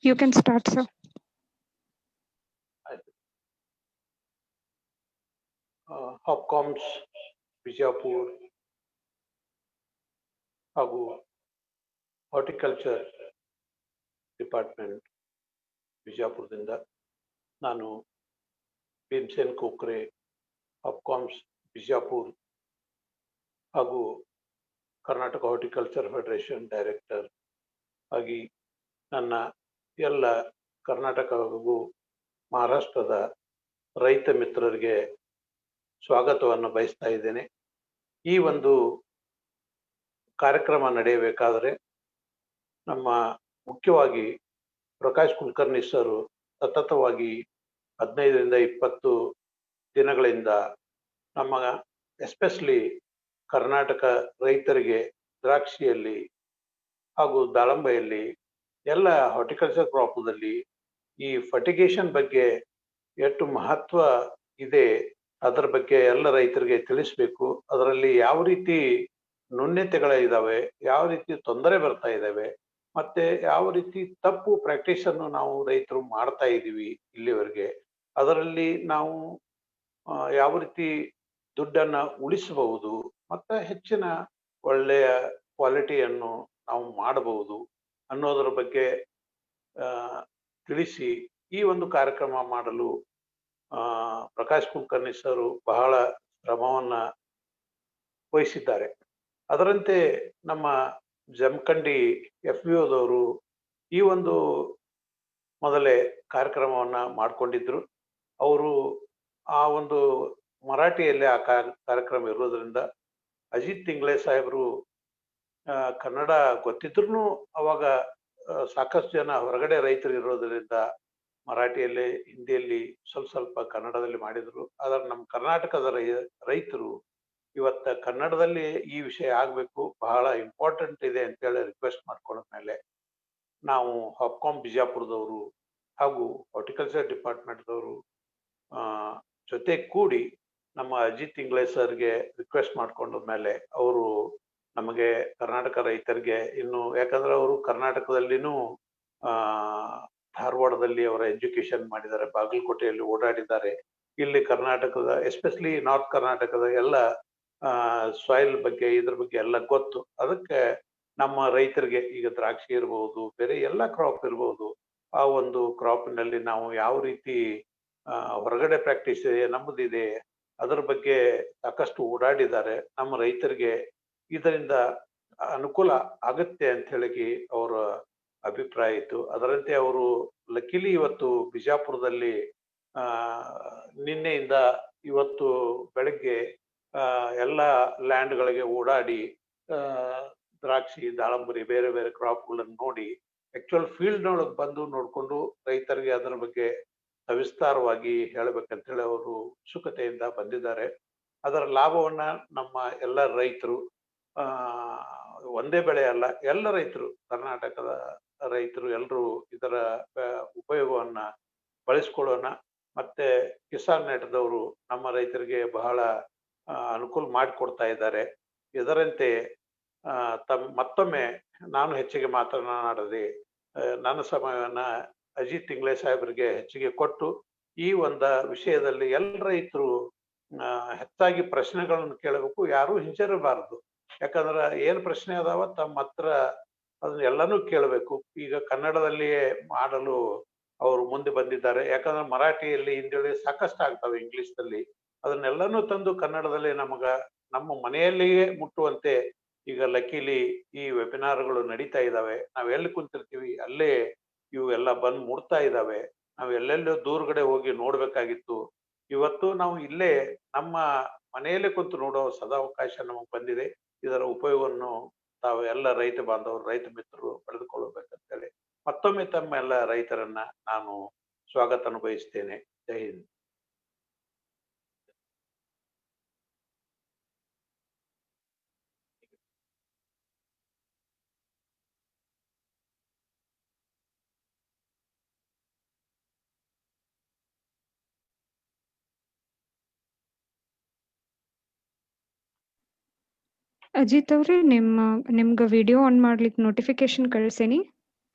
You can start, sir. Hopcoms Bijapur ಹಾಗೂ horticulture department ಬಿಜಾಪುರದಿಂದ ನಾನು ಭೀಮಸೇನ್ ಕೋಕ್ರೆ, ಹಾಪ್ಕಾಮ್ಸ್ ಬಿಜಾಪುರ ಹಾಗೂ ಕರ್ನಾಟಕ ಹಾರ್ಟಿಕಲ್ಚರ್ ಫೆಡರೇಷನ್ ಡೈರೆಕ್ಟರ್ ಆಗಿ ನನ್ನ ಎಲ್ಲ ಕರ್ನಾಟಕ ಹಾಗೂ ಮಹಾರಾಷ್ಟ್ರದ ರೈತ ಮಿತ್ರರಿಗೆ ಸ್ವಾಗತವನ್ನು ಬಯಸ್ತಾ ಇದ್ದೇನೆ. ಈ ಒಂದು ಕಾರ್ಯಕ್ರಮ ನಡೆಯಬೇಕಾದರೆ ನಮ್ಮ ಮುಖ್ಯವಾಗಿ ಪ್ರಕಾಶ್ ಕುಲಕರ್ಣಿ ಸರ್ ಸತತವಾಗಿ 15ರಿಂದ 20 ದಿನಗಳಿಂದ ನಮ್ಮ ಎಸ್ಪೆಷಲಿ ಕರ್ನಾಟಕ ರೈತರಿಗೆ ದ್ರಾಕ್ಷಿಯಲ್ಲಿ ಹಾಗೂ ದಾಳಂಬೆಯಲ್ಲಿ ಎಲ್ಲ ಹಾರ್ಟಿಕಲ್ಚರ್ ಕ್ರಾಪ್ದಲ್ಲಿ ಈ ಫರ್ಟಿಗೇಷನ್ ಬಗ್ಗೆ ಎಷ್ಟು ಮಹತ್ವ ಇದೆ ಅದರ ಬಗ್ಗೆ ಎಲ್ಲ ರೈತರಿಗೆ ತಿಳಿಸ್ಬೇಕು. ಅದರಲ್ಲಿ ಯಾವ ರೀತಿ ನ್ಯೂನ್ಯತೆಗಳಿದ್ದಾವೆ, ಯಾವ ರೀತಿ ತೊಂದರೆ ಬರ್ತಾ ಇದ್ದಾವೆ, ಮತ್ತೆ ಯಾವ ರೀತಿ ತಪ್ಪು ಪ್ರಾಕ್ಟೀಸ್ ಅನ್ನು ನಾವು ರೈತರು ಮಾಡ್ತಾ ಇದ್ದೀವಿ ಇಲ್ಲಿವರೆಗೆ, ಅದರಲ್ಲಿ ನಾವು ಯಾವ ರೀತಿ ದುಡ್ಡನ್ನ ಉಳಿಸಬಹುದು ಮತ್ತೆ ಹೆಚ್ಚಿನ ಒಳ್ಳೆಯ ಕ್ವಾಲಿಟಿಯನ್ನು ನಾವು ಮಾಡಬಹುದು ಅನ್ನೋದರ ಬಗ್ಗೆ ತಿಳಿಸಿ ಈ ಒಂದು ಕಾರ್ಯಕ್ರಮ ಮಾಡಲು ಪ್ರಕಾಶ್ ಕುಲಕರ್ಣಿ ಸರ್ ಬಹಳ ಶ್ರಮವನ್ನ ವಹಿಸಿದ್ದಾರೆ. ಅದರಂತೆ ನಮ್ಮ ಜಮಖಂಡಿ FBOದವರು ಈ ಒಂದು ಮೊದಲೇ ಕಾರ್ಯಕ್ರಮವನ್ನ ಮಾಡಿಕೊಂಡಿದ್ರು. ಅವರು ಆ ಒಂದು ಮರಾಠಿಯಲ್ಲಿ ಆ ಕಾರ್ಯಕ್ರಮ ಇರೋದ್ರಿಂದ ಅಜಿತ್ ತಿಂಗ್ಳೆ ಸಾಹೇಬರು ಕನ್ನಡ ಗೊತ್ತಿದ್ರು ಅವಾಗ ಸಾಕಷ್ಟು ಜನ ಹೊರಗಡೆ ರೈತರು ಇರೋದ್ರಿಂದ ಮರಾಠಿಯಲ್ಲಿ, ಹಿಂದಿಯಲ್ಲಿ ಸ್ವಲ್ಪ ಕನ್ನಡದಲ್ಲಿ ಮಾಡಿದ್ರು. ಆದರೆ ನಮ್ಮ ಕರ್ನಾಟಕದ ರೈತರು ಇವತ್ತ ಕನ್ನಡದಲ್ಲಿ ಈ ವಿಷಯ ಆಗಬೇಕು, ಬಹಳ ಇಂಪಾರ್ಟೆಂಟ್ ಇದೆ ಅಂತೇಳಿ ರಿಕ್ವೆಸ್ಟ್ ಮಾಡ್ಕೊಂಡ್ಮೇಲೆ ನಾವು ಹಾಪ್ಕಾಮ್ ಬಿಜಾಪುರದವರು ಹಾಗೂ ಹಾರ್ಟಿಕಲ್ಚರ್ ಡಿಪಾರ್ಟ್ಮೆಂಟ್ದವರು ಜೊತೆ ಕೂಡಿ ನಮ್ಮ ಅಜಿತ್ ತಿಂಗ್ಳೆ ಸರ್ಗೆ ರಿಕ್ವೆಸ್ಟ್ ಮಾಡ್ಕೊಂಡ ಮೇಲೆ ಅವರು ನಮಗೆ ಕರ್ನಾಟಕ ರೈತರಿಗೆ ಇನ್ನು, ಯಾಕಂದ್ರೆ ಅವರು ಕರ್ನಾಟಕದಲ್ಲಿನೂ ಧಾರವಾಡದಲ್ಲಿ ಅವರ ಎಜುಕೇಶನ್ ಮಾಡಿದ್ದಾರೆ, ಬಾಗಲಕೋಟೆಯಲ್ಲಿ ಓಡಾಡಿದ್ದಾರೆ. ಇಲ್ಲಿ ಕರ್ನಾಟಕದ ಎಸ್ಪೆಷಲಿ ನಾರ್ತ್ ಕರ್ನಾಟಕದ ಎಲ್ಲ ಸಾಯಿಲ್ ಬಗ್ಗೆ ಇದ್ರ ಬಗ್ಗೆ ಎಲ್ಲ ಗೊತ್ತು. ಅದಕ್ಕೆ ನಮ್ಮ ರೈತರಿಗೆ ಈಗ ದ್ರಾಕ್ಷಿ ಇರ್ಬೋದು, ಬೇರೆ ಎಲ್ಲ ಕ್ರಾಪ್ ಇರ್ಬೋದು, ಆ ಒಂದು ಕ್ರಾಪಿನಲ್ಲಿ ನಾವು ಯಾವ ರೀತಿ ಹೊರಗಡೆ ಪ್ರಾಕ್ಟೀಸ್ ಇದೆ, ನಮ್ಮದಿದೆ, ಅದರ ಬಗ್ಗೆ ಸಾಕಷ್ಟು ಓಡಾಡಿದ್ದಾರೆ. ನಮ್ಮ ರೈತರಿಗೆ ಇದರಿಂದ ಅನುಕೂಲ ಆಗತ್ತೆ ಅಂತ ಹೇಳಿ ಅವರ ಅಭಿಪ್ರಾಯ ಇತ್ತು. ಅದರಂತೆ ಅವರು ಲಕ್ಕಿಲಿ ಇವತ್ತು ಬಿಜಾಪುರದಲ್ಲಿ ನಿನ್ನೆಯಿಂದ ಇವತ್ತು ಬೆಳಗ್ಗೆ ಎಲ್ಲ ಲ್ಯಾಂಡ್ಗಳಿಗೆ ಓಡಾಡಿ ದ್ರಾಕ್ಷಿ, ದಾಳಂಬರಿ, ಬೇರೆ ಬೇರೆ ಕ್ರಾಪ್ಗಳನ್ನು ನೋಡಿ ಆಕ್ಚುಯಲ್ ಫೀಲ್ಡ್ನೊಳಗೆ ಬಂದು ನೋಡಿಕೊಂಡು ರೈತರಿಗೆ ಅದರ ಬಗ್ಗೆ ಸವಿಸ್ತಾರವಾಗಿ ಹೇಳಬೇಕಂತ ಹೇಳಿ ಅವರು ಉತ್ಸುಕತೆಯಿಂದ ಬಂದಿದ್ದಾರೆ. ಅದರ ಲಾಭವನ್ನ ನಮ್ಮ ಎಲ್ಲ ರೈತರು, ಒಂದೇ ಬೆಳೆ ಅಲ್ಲ, ಎಲ್ಲ ರೈತರು, ಕರ್ನಾಟಕದ ರೈತರು ಎಲ್ಲರೂ ಇದರ ಉಪಯೋಗವನ್ನ ಬಳಸ್ಕೊಳ್ಳೋಣ. ಮತ್ತೆ ಕಿಸಾನ್ ನೆಟ್ದವರು ನಮ್ಮ ರೈತರಿಗೆ ಬಹಳ ಅನುಕೂಲ ಮಾಡಿಕೊಡ್ತಾ ಇದ್ದಾರೆ. ಇದರಂತೆ ಮತ್ತೊಮ್ಮೆ ನಾನು ಹೆಚ್ಚಿಗೆ ಮಾತನಾಡದೆ ನನ್ನ ಸಮಯವನ್ನ ಅಜಿತ್ ತಿಂಗ್ಳೆ ಸಾಹೇಬರಿಗೆ ಹೆಚ್ಚಿಗೆ ಕೊಟ್ಟು ಈ ಒಂದು ವಿಷಯದಲ್ಲಿ ಎಲ್ಲ ರೈತರು ಹೆಚ್ಚಾಗಿ ಪ್ರಶ್ನೆಗಳನ್ನು ಕೇಳಬೇಕು, ಯಾರು ಹಿಂಜರಿಬಾರದು. ಯಾಕಂದ್ರೆ ಏನ್ ಪ್ರಶ್ನೆ ಅದಾವ ತಮ್ಮ ಹತ್ರ ಅದನ್ನ ಎಲ್ಲಾನು ಕೇಳಬೇಕು. ಈಗ ಕನ್ನಡದಲ್ಲಿಯೇ ಮಾಡಲು ಅವರು ಮುಂದೆ ಬಂದಿದ್ದಾರೆ. ಯಾಕಂದ್ರೆ ಮರಾಠಿಯಲ್ಲಿ, ಹಿಂದಿಯಲ್ಲಿ ಸಾಕಷ್ಟು ಆಗ್ತವೆ, ಇಂಗ್ಲಿಷ್ನಲ್ಲಿ ಅದನ್ನೆಲ್ಲಾನು ತಂದು ಕನ್ನಡದಲ್ಲಿ ನಮ್ಮ ಮನೆಯಲ್ಲಿಯೇ ಮುಟ್ಟುವಂತೆ ಈಗ ಲಕ್ಕಿಲಿ ಈ ವೆಬಿನಾರ್ಗಳು ನಡೀತಾ ಇದ್ದಾವೆ. ನಾವ್ ಎಲ್ಲಿ ಕುಂತಿರ್ತೀವಿ ಅಲ್ಲೇ ಇವೆಲ್ಲ ಬಂದ್ ಮುಡ್ತಾ ಇದ್ದಾವೆ. ನಾವು ಎಲ್ಲೆಲ್ಲೋ ದೂರ್ಗಡೆ ಹೋಗಿ ನೋಡ್ಬೇಕಾಗಿತ್ತು. ಇವತ್ತು ನಾವು ಇಲ್ಲೇ ನಮ್ಮ ಮನೆಯಲ್ಲೇ ಕುಂತು ನೋಡೋ ಸದಾವಕಾಶ ನಮಗೆ ಬಂದಿದೆ. ಇದರ ಉಪಯೋಗವನ್ನು ತಾವು ಎಲ್ಲ ರೈತ ಬಾಂಧವರು, ರೈತ ಮಿತ್ರರು ಪಡೆದುಕೊಳ್ಳಬೇಕಂತೇಳಿ ಮತ್ತೊಮ್ಮೆ ತಮ್ಮ ಎಲ್ಲ ರೈತರನ್ನ ನಾನು ಸ್ವಾಗತ ಬಯಸ್ತೇನೆ. ಜೈ ಹಿಂದ್. ಅಜಿತ್ ಅವ್ರೆ, ನಿಮ್ಗೆ ವಿಡಿಯೋ ಆನ್ ಮಾಡ್ಲಿಕ್ಕೆ ನೋಟಿಫಿಕೇಶನ್ ಕಳ್ಸೇನಿ.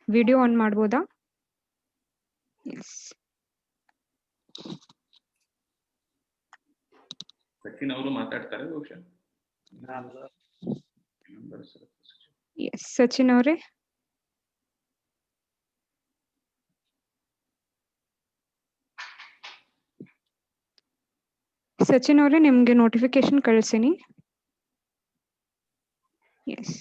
ವಿಡಿಯೋ ಆನ್ ಮಾಡ್ಬೋದಾ? ಸಚಿನ್ ಅವರು ಮಾತಾಡ್ತಾರೆ ಬಹುಶಃ. ಎಸ್, ಸಚಿನ್ ಅವರೇ. ಸಚಿನ್ ಅವರೇ, ನಿಮ್ಗೆ ನೋಟಿಫಿಕೇಶನ್ ಕಳ್ಸೇನಿ. ಎಸ್.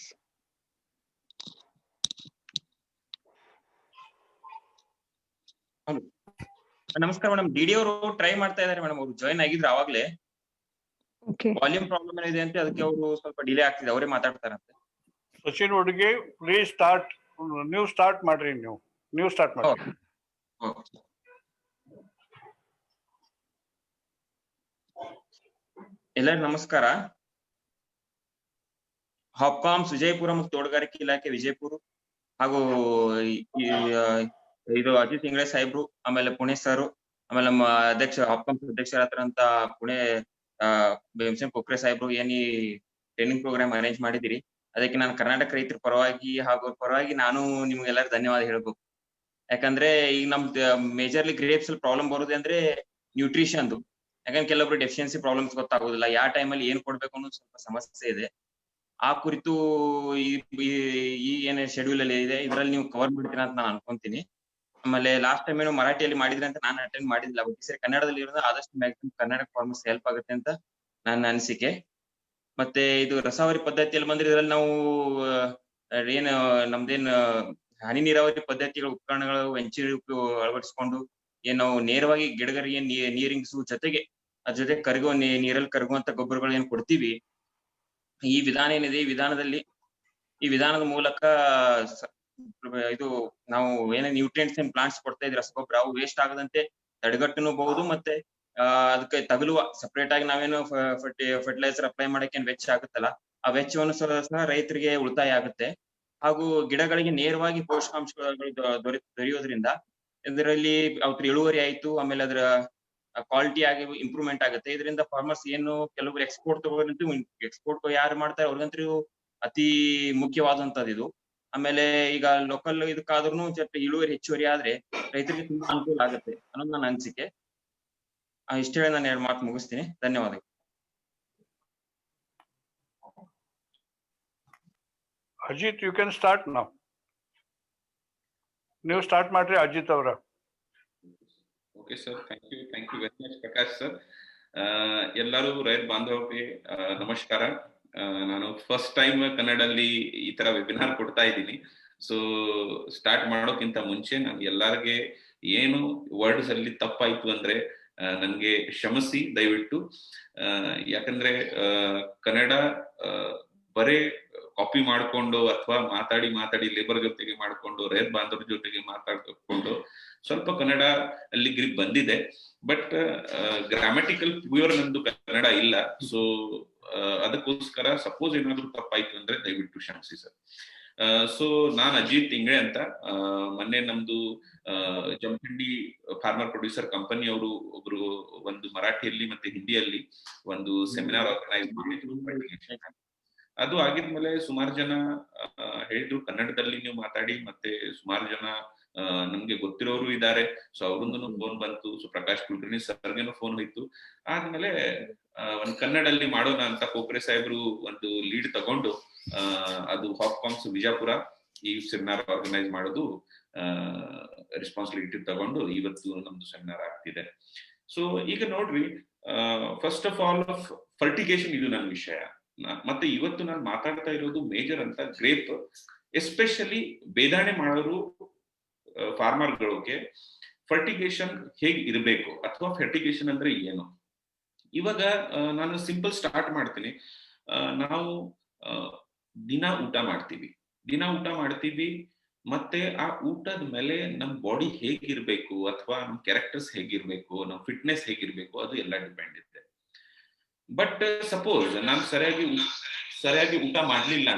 ನಮಸ್ಕಾರ ಮೇಡಮ್. ಡಿಡಿ ಅವರು ಟ್ರೈ ಮಾಡ್ತಾ ಇದಾರೆ ಮೇಡಮ್. ಅವರು ಜಾಯಿನ್ ಆಗಿದ್ರು ಅವಾಗ್ಲೇ. ಓಕೆ. ವಾಲ್ಯೂಮ್ ಪ್ರಾಬ್ಲಮ್ ಏನಿದೆ ಅಂತ ಅದಕ್ಕೆ ಅವರು ಸ್ವಲ್ಪ ಡಿಲೇ ಆಗ್ತಿದೆ. ಅವರೇ ಮಾತಾಡ್ತಾರಂತೆ. ಸಚಿನ್ ಹುಡುಗಿ ಪ್ಲೀಸ್ ಸ್ಟಾರ್ಟ್. ನೀವು ಸ್ಟಾರ್ಟ್ ಮಾಡ್ರಿ. ನೀವು ಸ್ಟಾರ್ಟ್ ಮಾಡ್ರಿ. ಎಲ್ಲರಿಗೂ ನಮಸ್ಕಾರ. ಹಾಪ್ಕಾಮ್ಸ್ ವಿಜಯಪುರ ಮತ್ತು ತೋಟಗಾರಿಕೆ ಇಲಾಖೆ ವಿಜಯಪುರ ಹಾಗೂ ಇದು ಅಜಿತ್ ಇಂಗ್ಳೆ ಸಾಹೇಬ್ರು, ಆಮೇಲೆ ಪುಣೆ ಸರ್, ಆಮೇಲೆ ನಮ್ಮ ಹಾಪ್ಕಾಮ್ಸ್ ಅಧ್ಯಕ್ಷರಾದಂತ ಪುಣೆ ಭೀಮಸೇನ್ ಕೊಕ್ರೆ ಸಾಹೇಬ್ರು ಏನ್ ಈ ಟ್ರೈನಿಂಗ್ ಪ್ರೋಗ್ರಾಮ್ ಅರೇಂಜ್ ಮಾಡಿದಿರಿ, ಅದಕ್ಕೆ ನಾನು ಕರ್ನಾಟಕ ರೈತರ ಪರವಾಗಿ ನಾನು ನಿಮ್ಗೆಲ್ಲರೂ ಧನ್ಯವಾದ ಹೇಳ್ಬೇಕು. ಯಾಕಂದ್ರೆ ಈಗ ನಮ್ದು ಮೇಜರ್ಲಿ ಗ್ರೇಪ್ಸ್ ಪ್ರಾಬ್ಲಮ್ ಬರೋದು ಅಂದ್ರೆ ನ್ಯೂಟ್ರಿಷನ್ದು. ಯಾಕಂದ್ರೆ ಕೆಲವೊಬ್ರು ಡೆಫಿಷಿಯನ್ಸಿ ಪ್ರಾಬ್ಲಮ್ಸ್ ಗೊತ್ತಾಗೋದಿಲ್ಲ, ಯಾವ ಟೈಮಲ್ಲಿ ಏನ್ ಕೊಡ್ಬೇಕು ಅನ್ನೋದು ಸ್ವಲ್ಪ ಸಮಸ್ಯೆ ಇದೆ. ಆ ಕುರಿತು ಈ ಏನ್ ಶೆಡ್ಯೂಲ್ ಅಲ್ಲಿ ಇದೆ ಇದ್ರಲ್ಲಿ ನೀವು ಕವರ್ ಮಾಡ್ತೀರಾ ಅಂತ ನಾನು ಅನ್ಕೊಂತೀನಿ. ಆಮೇಲೆ ಲಾಸ್ಟ್ ಟೈಮ್ ಏನೋ ಮರಾಠಿಯಲ್ಲಿ ಮಾಡಿದ್ರೆ ಅಂತ ನಾನು ಅಟೆಂಡ್ ಮಾಡಿದಿಲ್ಲ. ಈ ಸರಿ ಕನ್ನಡದಲ್ಲಿ ಇರೋದು ಆದಷ್ಟು ಮ್ಯಾಕ್ಸಿಮಮ್ ಕನ್ನಡ ಫಾರ್ಮರ್ಸ್ ಹೆಲ್ಪ್ ಆಗುತ್ತೆ ಅಂತ ನನ್ನ ಅನಿಸಿಕೆ. ಮತ್ತೆ ಇದು ರಸಾವರಿ ಪದ್ಧತಿಯಲ್ಲಿ ಬಂದ್ರೆ ಇದ್ರಲ್ಲಿ ನಾವು ಏನು ನಮ್ದೇನ್ ಹನಿ ನೀರಾವರಿ ಪದ್ಧತಿಗಳ ಉಪಕರಣಗಳು ವೆಂಚೂರಿ ಅಳವಡಿಸಿಕೊಂಡು ಏನ್ ನಾವು ನೇರವಾಗಿ ಗಿಡಗಳಿಗೆ ನೀರಿಂಗ್ಸು ಜೊತೆಗೆ ಅದ್ರ ಜೊತೆ ನೀರಲ್ಲಿ ಕರಗುವಂತ ಗೊಬ್ಬರಗಳು ಏನ್ ಕೊಡ್ತೀವಿ, ಈ ವಿಧಾನ ಏನಿದೆ ಈ ವಿಧಾನದ ಮೂಲಕ ಇದು ನಾವು ಏನೇ ನ್ಯೂಟ್ರಿಯೆಂಟ್ಸ್ ಏನ್ ಪ್ಲಾಂಟ್ಸ್ ಕೊಡ್ತಾ ಇದ್ರೆ ರಸಗೊಬ್ಬರ ಅವು ವೇಸ್ಟ್ ಆಗದಂತೆ ತಡೆಗಟ್ಟಬಹುದು. ಮತ್ತೆ ಅದಕ್ಕೆ ತಗುಲುವ ಸಪರೇಟ್ ಆಗಿ ನಾವೇನು ಫರ್ಟಿಲೈಸರ್ ಅಪ್ಲೈ ಮಾಡಕ್ಕೆ ಏನ್ ವೆಚ್ಚ ಆಗುತ್ತಲ್ಲ, ಆ ವೆಚ್ಚವನ್ನು ಸಹ ರೈತರಿಗೆ ಉಳಿತಾಯ ಆಗುತ್ತೆ. ಹಾಗೂ ಗಿಡಗಳಿಗೆ ನೇರವಾಗಿ ಪೋಷಕಾಂಶಗಳು ದೊರೆಯೋದ್ರಿಂದ ಇದರಲ್ಲಿ ಅವ್ರ ಇಳುವರಿ ಆಯ್ತು, ಆಮೇಲೆ ಅದರ ಕ್ವಾಲಿಟಿ ಆಗಿ ಇಂಪ್ರೂವ್ಮೆಂಟ್ ಆಗುತ್ತೆ. ಇದರಿಂದ ಫಾರ್ಮರ್ಸ್ ಏನು ಕೆಲವರು ಎಕ್ಸ್ಪೋರ್ಟ್ ಯಾರು ಮಾಡ್ತಾರೆ ಅವ್ರಿಗಂತೂ ಅತಿ ಮುಖ್ಯವಾದಂತದ್ದು ಇದು. ಆಮೇಲೆ ಈಗ ಲೋಕಲ್ ಇದಕ್ಕಾದ್ರೂ ಇಳುವರಿ ಹೆಚ್ಚುವರಿ ಆದ್ರೆ ರೈತರಿಗೆ ತುಂಬಾ ಅನುಕೂಲ ಆಗುತ್ತೆ ಅನ್ನೋದು ನನ್ನ ಅನಿಸಿಕೆ. ಇಷ್ಟ ಹೇಳಿ ನಾನು 2 ಮಾತು ಮುಗಿಸ್ತೀನಿ. ಧನ್ಯವಾದಗಳು. Ajith, you can start now. ನೀವು ಸ್ಟಾರ್ಟ್ ಮಾಡ್ರಿ ಅಜಿತ್ ಅವರ. Okay sir, thank you very much Prakash sir. ಎಲ್ಲರೂ ರೈತ ಬಾಂಧವರಿಗೆ ನಮಸ್ಕಾರ. ನಾನು ಫಸ್ಟ್ ಟೈಮ್ ಕನ್ನಡಲ್ಲಿ ಈ ತರ ವೆಬಿನಾರ್ ಕೊಡ್ತಾ ಇದ್ದೀನಿ. ಸೊ ಸ್ಟಾರ್ಟ್ ಮಾಡೋಕ್ಕಿಂತ ಮುಂಚೆ ನಾನು ಎಲ್ಲರಿಗೆ ಏನು ವರ್ಡ್ಸ್ ಅಲ್ಲಿ ತಪ್ಪಾಯ್ತು ಅಂದ್ರೆ ನನ್ಗೆ ಕ್ಷಮಿಸಿ ದಯವಿಟ್ಟು. ಯಾಕಂದ್ರೆ ಕನ್ನಡ ಬರೇ ಕಾಪಿ ಮಾಡ್ಕೊಂಡು ಅಥವಾ ಮಾತಾಡಿ ಲೇಬರ್ ಜೊತೆಗೆ ಮಾಡ್ಕೊಂಡು ರೈತ ಬಾಂಧವರ ಜೊತೆಗೆ ಮಾತಾಡ್ಕೊಂಡು ಸ್ವಲ್ಪ ಕನ್ನಡ ಅಲ್ಲಿ ಗ್ರಿಪ್ ಬಂದಿದೆ. ಬಟ್ ಗ್ರಾಮ್ಯಾಟಿಕಲ್ ಪ್ಯೂರ್ ನಂದು ಕನ್ನಡ ಇಲ್ಲ. ಸೊ ಅದಕ್ಕೋಸ್ಕರ ಸಪೋಸ್ ಏನಾದ್ರು ತಪ್ಪಾಯ್ತು ಅಂದ್ರೆ ದಯವಿಟ್ಟು ಕ್ಷಮಿಸಿ ಸರ್. ಸೊ ನಾನ್ ಅಜಿತ್ ಇಂಗ್ಳೆ ಅಂತ. ಮೊನ್ನೆ ನಮ್ದು ಜಮಖಂಡಿ ಫಾರ್ಮರ್ ಪ್ರೊಡ್ಯೂಸರ್ ಕಂಪನಿ ಅವರು ಒಬ್ರು ಒಂದು ಮರಾಠಿಯಲ್ಲಿ ಮತ್ತೆ ಹಿಂದಿಯಲ್ಲಿ ಒಂದು ಸೆಮಿನಾರ್ ಆರ್ಗನೈಸ್ ಮಾಡಿದ್ರು. ಅದು ಆಗಿದ್ಮೇಲೆ ಸುಮಾರು ಜನ ಹೇಳಿದ್ರು ಕನ್ನಡದಲ್ಲಿ ನೀವು ಮಾತಾಡಿ, ಮತ್ತೆ ಸುಮಾರು ಜನ ನಮ್ಗೆ ಗೊತ್ತಿರೋರು ಇದ್ದಾರೆ. ಸೊ ಅವ್ರಿಂದನು ಫೋನ್ ಬಂತು. ಸೊ ಪ್ರಕಾಶ್ ಕುಲಕರ್ಣಿ ಸರ್ಗೆನೂ ಫೋನ್ ಹೋಯ್ತು. ಆದ್ಮೇಲೆ ಒಂದ್ ಕನ್ನಡಲ್ಲಿ ಮಾಡೋಣ ಅಂತ ಕೊಕ್ರೆ ಸಾಹೇಬ್ರು ಒಂದು ಲೀಡ್ ತಗೊಂಡು ಅದು ಹಾಪ್ಕಾಮ್ಸ್ ವಿಜಯಪುರ ಈ ಸೆಮಿನಾರ್ ಆರ್ಗನೈಸ್ ಮಾಡೋದು ರೆಸ್ಪಾನ್ಸಿಬಿಲಿಟಿ ತಗೊಂಡು ಇವತ್ತು ನಮ್ದು ಸೆಮಿನಾರ್ ಆಗ್ತಿದೆ. ಸೊ ಈಗ ನೋಡ್ರಿ, ಫಸ್ಟ್ ಆಫ್ ಆಲ್ ಫರ್ಟಿಗೇಷನ್ ಇದು ನನ್ನ ವಿಷಯ. ಮತ್ತೆ ಇವತ್ತು ನಾನು ಮಾತಾಡ್ತಾ ಇರೋದು ಮೇಜರ್ ಅಂತ ಗ್ರೇಪ್, ಎಸ್ಪೆಷಲಿ ಬೇದಾಣೆ ಮಾಡೋರು ಫಾರ್ಮರ್ಗಳಿಗೆ ಫರ್ಟಿಗೇಷನ್ ಹೇಗೆ ಇರಬೇಕು ಅಥವಾ ಫರ್ಟಿಗೇಷನ್ ಅಂದ್ರೆ ಏನು. ಇವಾಗ ನಾನು ಸಿಂಪಲ್ ಸ್ಟಾರ್ಟ್ ಮಾಡ್ತೀನಿ. ನಾವು ದಿನ ಊಟ ಮಾಡ್ತೀವಿ ಮತ್ತೆ ಆ ಊಟದ ಮೇಲೆ ನಮ್ ಬಾಡಿ ಹೇಗಿರ್ಬೇಕು ಅಥವಾ ನಮ್ ಕ್ಯಾರೆಕ್ಟರ್ಸ್ ಹೇಗಿರ್ಬೇಕು, ನಮ್ ಫಿಟ್ನೆಸ್ ಹೇಗಿರ್ಬೇಕು, ಅದು ಎಲ್ಲ ಡಿಪೆಂಡ್ ಇದೆ. ಬಟ್ ಸಪೋಸ್ ನಾನು ಸರಿಯಾಗಿ ಊಟ ಮಾಡ್ಲಿಲ್ಲ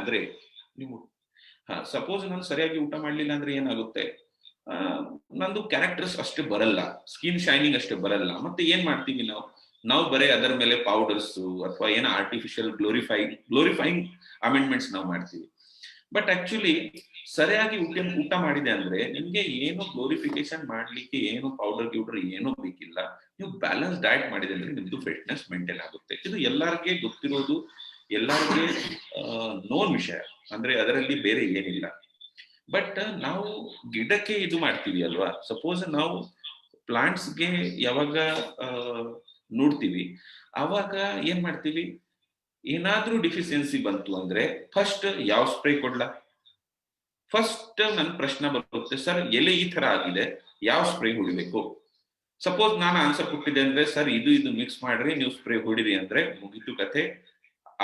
ಅಂದ್ರೆ ಏನಾಗುತ್ತೆ, ನಂದು ಕ್ಯಾರೆಕ್ಟರ್ಸ್ ಅಷ್ಟೇ ಬರಲ್ಲ, ಸ್ಕಿನ್ ಶೈನಿಂಗ್ ಅಷ್ಟೇ ಬರಲ್ಲ. ಮತ್ತೆ ಏನ್ ಮಾಡ್ತೀವಿ ನಾವು ಬರೀ ಅದರ ಮೇಲೆ ಪೌಡರ್ಸ್ ಅಥವಾ ಏನೋ ಆರ್ಟಿಫಿಷಿಯಲ್ ಗ್ಲೋರಿಫೈಯಿಂಗ್ ಅಮೆಂಡ್ಮೆಂಟ್ಸ್ ನಾವು ಮಾಡ್ತೀವಿ. ಬಟ್ ಆಕ್ಚುಲಿ ಸರಿಯಾಗಿ ಊಟ ಮಾಡಿದೆ ಅಂದ್ರೆ ನಿಮ್ಗೆ ಏನು ಗ್ಲೋರಿಫಿಕೇಶನ್ ಮಾಡ್ಲಿಕ್ಕೆ ಏನು ಪೌಡರ್ ಗ್ಯೂಡರ್ ಏನೂ ಬೇಕಿಲ್ಲ. ನೀವು ಬ್ಯಾಲೆನ್ಸ್ ಡಯಟ್ ಮಾಡಿದೆ ಅಂದ್ರೆ ನಿಮ್ದು ಫಿಟ್ನೆಸ್ ಮೇಂಟೈನ್ ಆಗುತ್ತೆ. ಇದು ಎಲ್ಲರಿಗೆ ಗೊತ್ತಿರೋದು, ಎಲ್ಲರಿಗೆ ನೋನ್ ವಿಷಯ, ಅಂದ್ರೆ ಅದರಲ್ಲಿ ಬೇರೆ ಏನಿಲ್ಲ. ಬಟ್ ನಾವು ಗಿಡಕ್ಕೆ ಇದು ಮಾಡ್ತೀವಿ ಅಲ್ವಾ. ಸಪೋಸ್ ನಾವು ಪ್ಲಾಂಟ್ಸ್ಗೆ ಯಾವಾಗ ನೋಡ್ತೀವಿ ಅವಾಗ ಏನ್ ಮಾಡ್ತೀವಿ, ಏನಾದ್ರೂ ಡಿಫಿಷಿಯನ್ಸಿ ಬಂತು ಅಂದ್ರೆ ಫಸ್ಟ್ ಯಾವ ಸ್ಪ್ರೇ ಕೊಡ್ಲಾ? ಫಸ್ಟ್ ನನ್ ಪ್ರಶ್ನೆ ಬರುತ್ತೆ, ಸರ್ ಎಲೆ ಈ ತರ ಆಗಿದೆ, ಯಾವ ಸ್ಪ್ರೇ ಹೊಡಿಬೇಕು? ಸಪೋಸ್ ನಾನು ಆನ್ಸರ್ ಕೊಟ್ಟಿದ್ದೆ ಅಂದ್ರೆ ಸರ್ ಇದು ಮಿಕ್ಸ್ ಮಾಡ್ರಿ, ನೀವು ಸ್ಪ್ರೇ ಹೊಡಿರಿ ಅಂದ್ರೆ ಮುಗಿತು ಕಥೆ.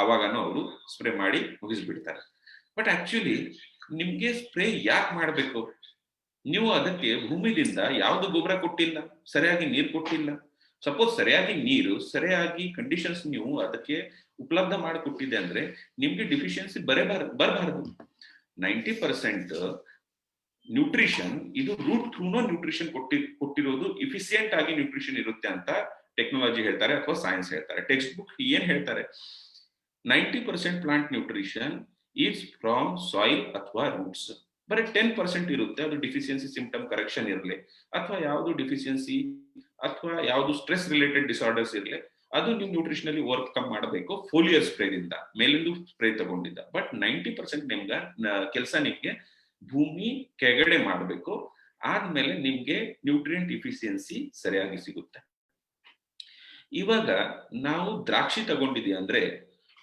ಅವಾಗನು ಅವರು ಸ್ಪ್ರೇ ಮಾಡಿ ಮುಗಿಸ್ಬಿಡ್ತಾರೆ. ಬಟ್ ಆಕ್ಚುಲಿ ನಿಮ್ಗೆ ಸ್ಪ್ರೇ ಯಾಕೆ ಮಾಡ್ಬೇಕು? ನೀವು ಅದಕ್ಕೆ ಭೂಮಿದಿಂದ ಯಾವ್ದು ಗೊಬ್ಬರ ಕೊಟ್ಟಿಲ್ಲ, ಸರಿಯಾಗಿ ನೀರು ಕೊಟ್ಟಿಲ್ಲ. ಸಪೋಸ್ ಸರಿಯಾಗಿ ನೀರು, ಸರಿಯಾಗಿ ಕಂಡೀಷನ್ಸ್ ನೀವು ಅದಕ್ಕೆ ಉಪಲಬ್ಧ ಮಾಡಿಕೊಟ್ಟಿದೆ ಅಂದ್ರೆ ನಿಮ್ಗೆ ಡಿಫಿಷಿಯನ್ಸಿ ಬರಬಾರದು. 90% ನ್ಯೂಟ್ರಿಷನ್ ಇದು ರೂಟ್ ಥ್ರೂನೋ ನ್ಯೂಟ್ರಿಷನ್ ಕೊಟ್ಟಿರೋದು, ಇಫಿಸಿಯೆಂಟ್ ಆಗಿ ನ್ಯೂಟ್ರಿಷನ್ ಇರುತ್ತೆ ಅಂತ ಟೆಕ್ನಾಲಜಿ ಹೇಳ್ತಾರೆ ಅಥವಾ ಸೈನ್ಸ್ ಹೇಳ್ತಾರೆ. ಟೆಕ್ಸ್ಟ್ ಬುಕ್ ಏನ್ ಹೇಳ್ತಾರೆ, 90% plant nutrition is from soil ಅಥವಾ ರೂಟ್ಸ್. ಬರೀ 10% ಇರುತ್ತೆ, ಅದು ಡಿಫಿಷಿಯನ್ಸಿ ಸಿಂಪ್ಟಮ್ ಕರೆಕ್ಷನ್ ಇರಲಿ ಅಥವಾ ಯಾವುದು ಡಿಫಿಷಿಯನ್ಸಿ ಅಥವಾ ಯಾವುದು ಸ್ಟ್ರೆಸ್ ರಿಲೇಟೆಡ್ ಡಿಸಾರ್ಡರ್ಸ್ ಇರಲಿ, ಅದು ನೀವು ನ್ಯೂಟ್ರಿಷನಲಿ ವರ್ಕ್ ಮಾಡಬೇಕು ಫೋಲಿಯರ್ ಸ್ಪ್ರೇದಿಂದ, ಮೇಲಿಂದು ಸ್ಪ್ರೇ ತಗೊಂಡಿದ್ದ. ಬಟ್ 90% ನಿಮ್ಗೆ ಕೆಲಸ ನಿಮ್ಗೆ ಭೂಮಿ ಕೆಳಗಡೆ ಮಾಡಬೇಕು. ಆದ್ಮೇಲೆ ನಿಮ್ಗೆ ನ್ಯೂಟ್ರಿಯೆಂಟ್ ಇಫಿಷಿಯನ್ಸಿ ಸರಿಯಾಗಿ ಸಿಗುತ್ತೆ. ಇವಾಗ ನಾವು ದ್ರಾಕ್ಷಿ ತಗೊಂಡಿದ್ದೀವಿ ಅಂದ್ರೆ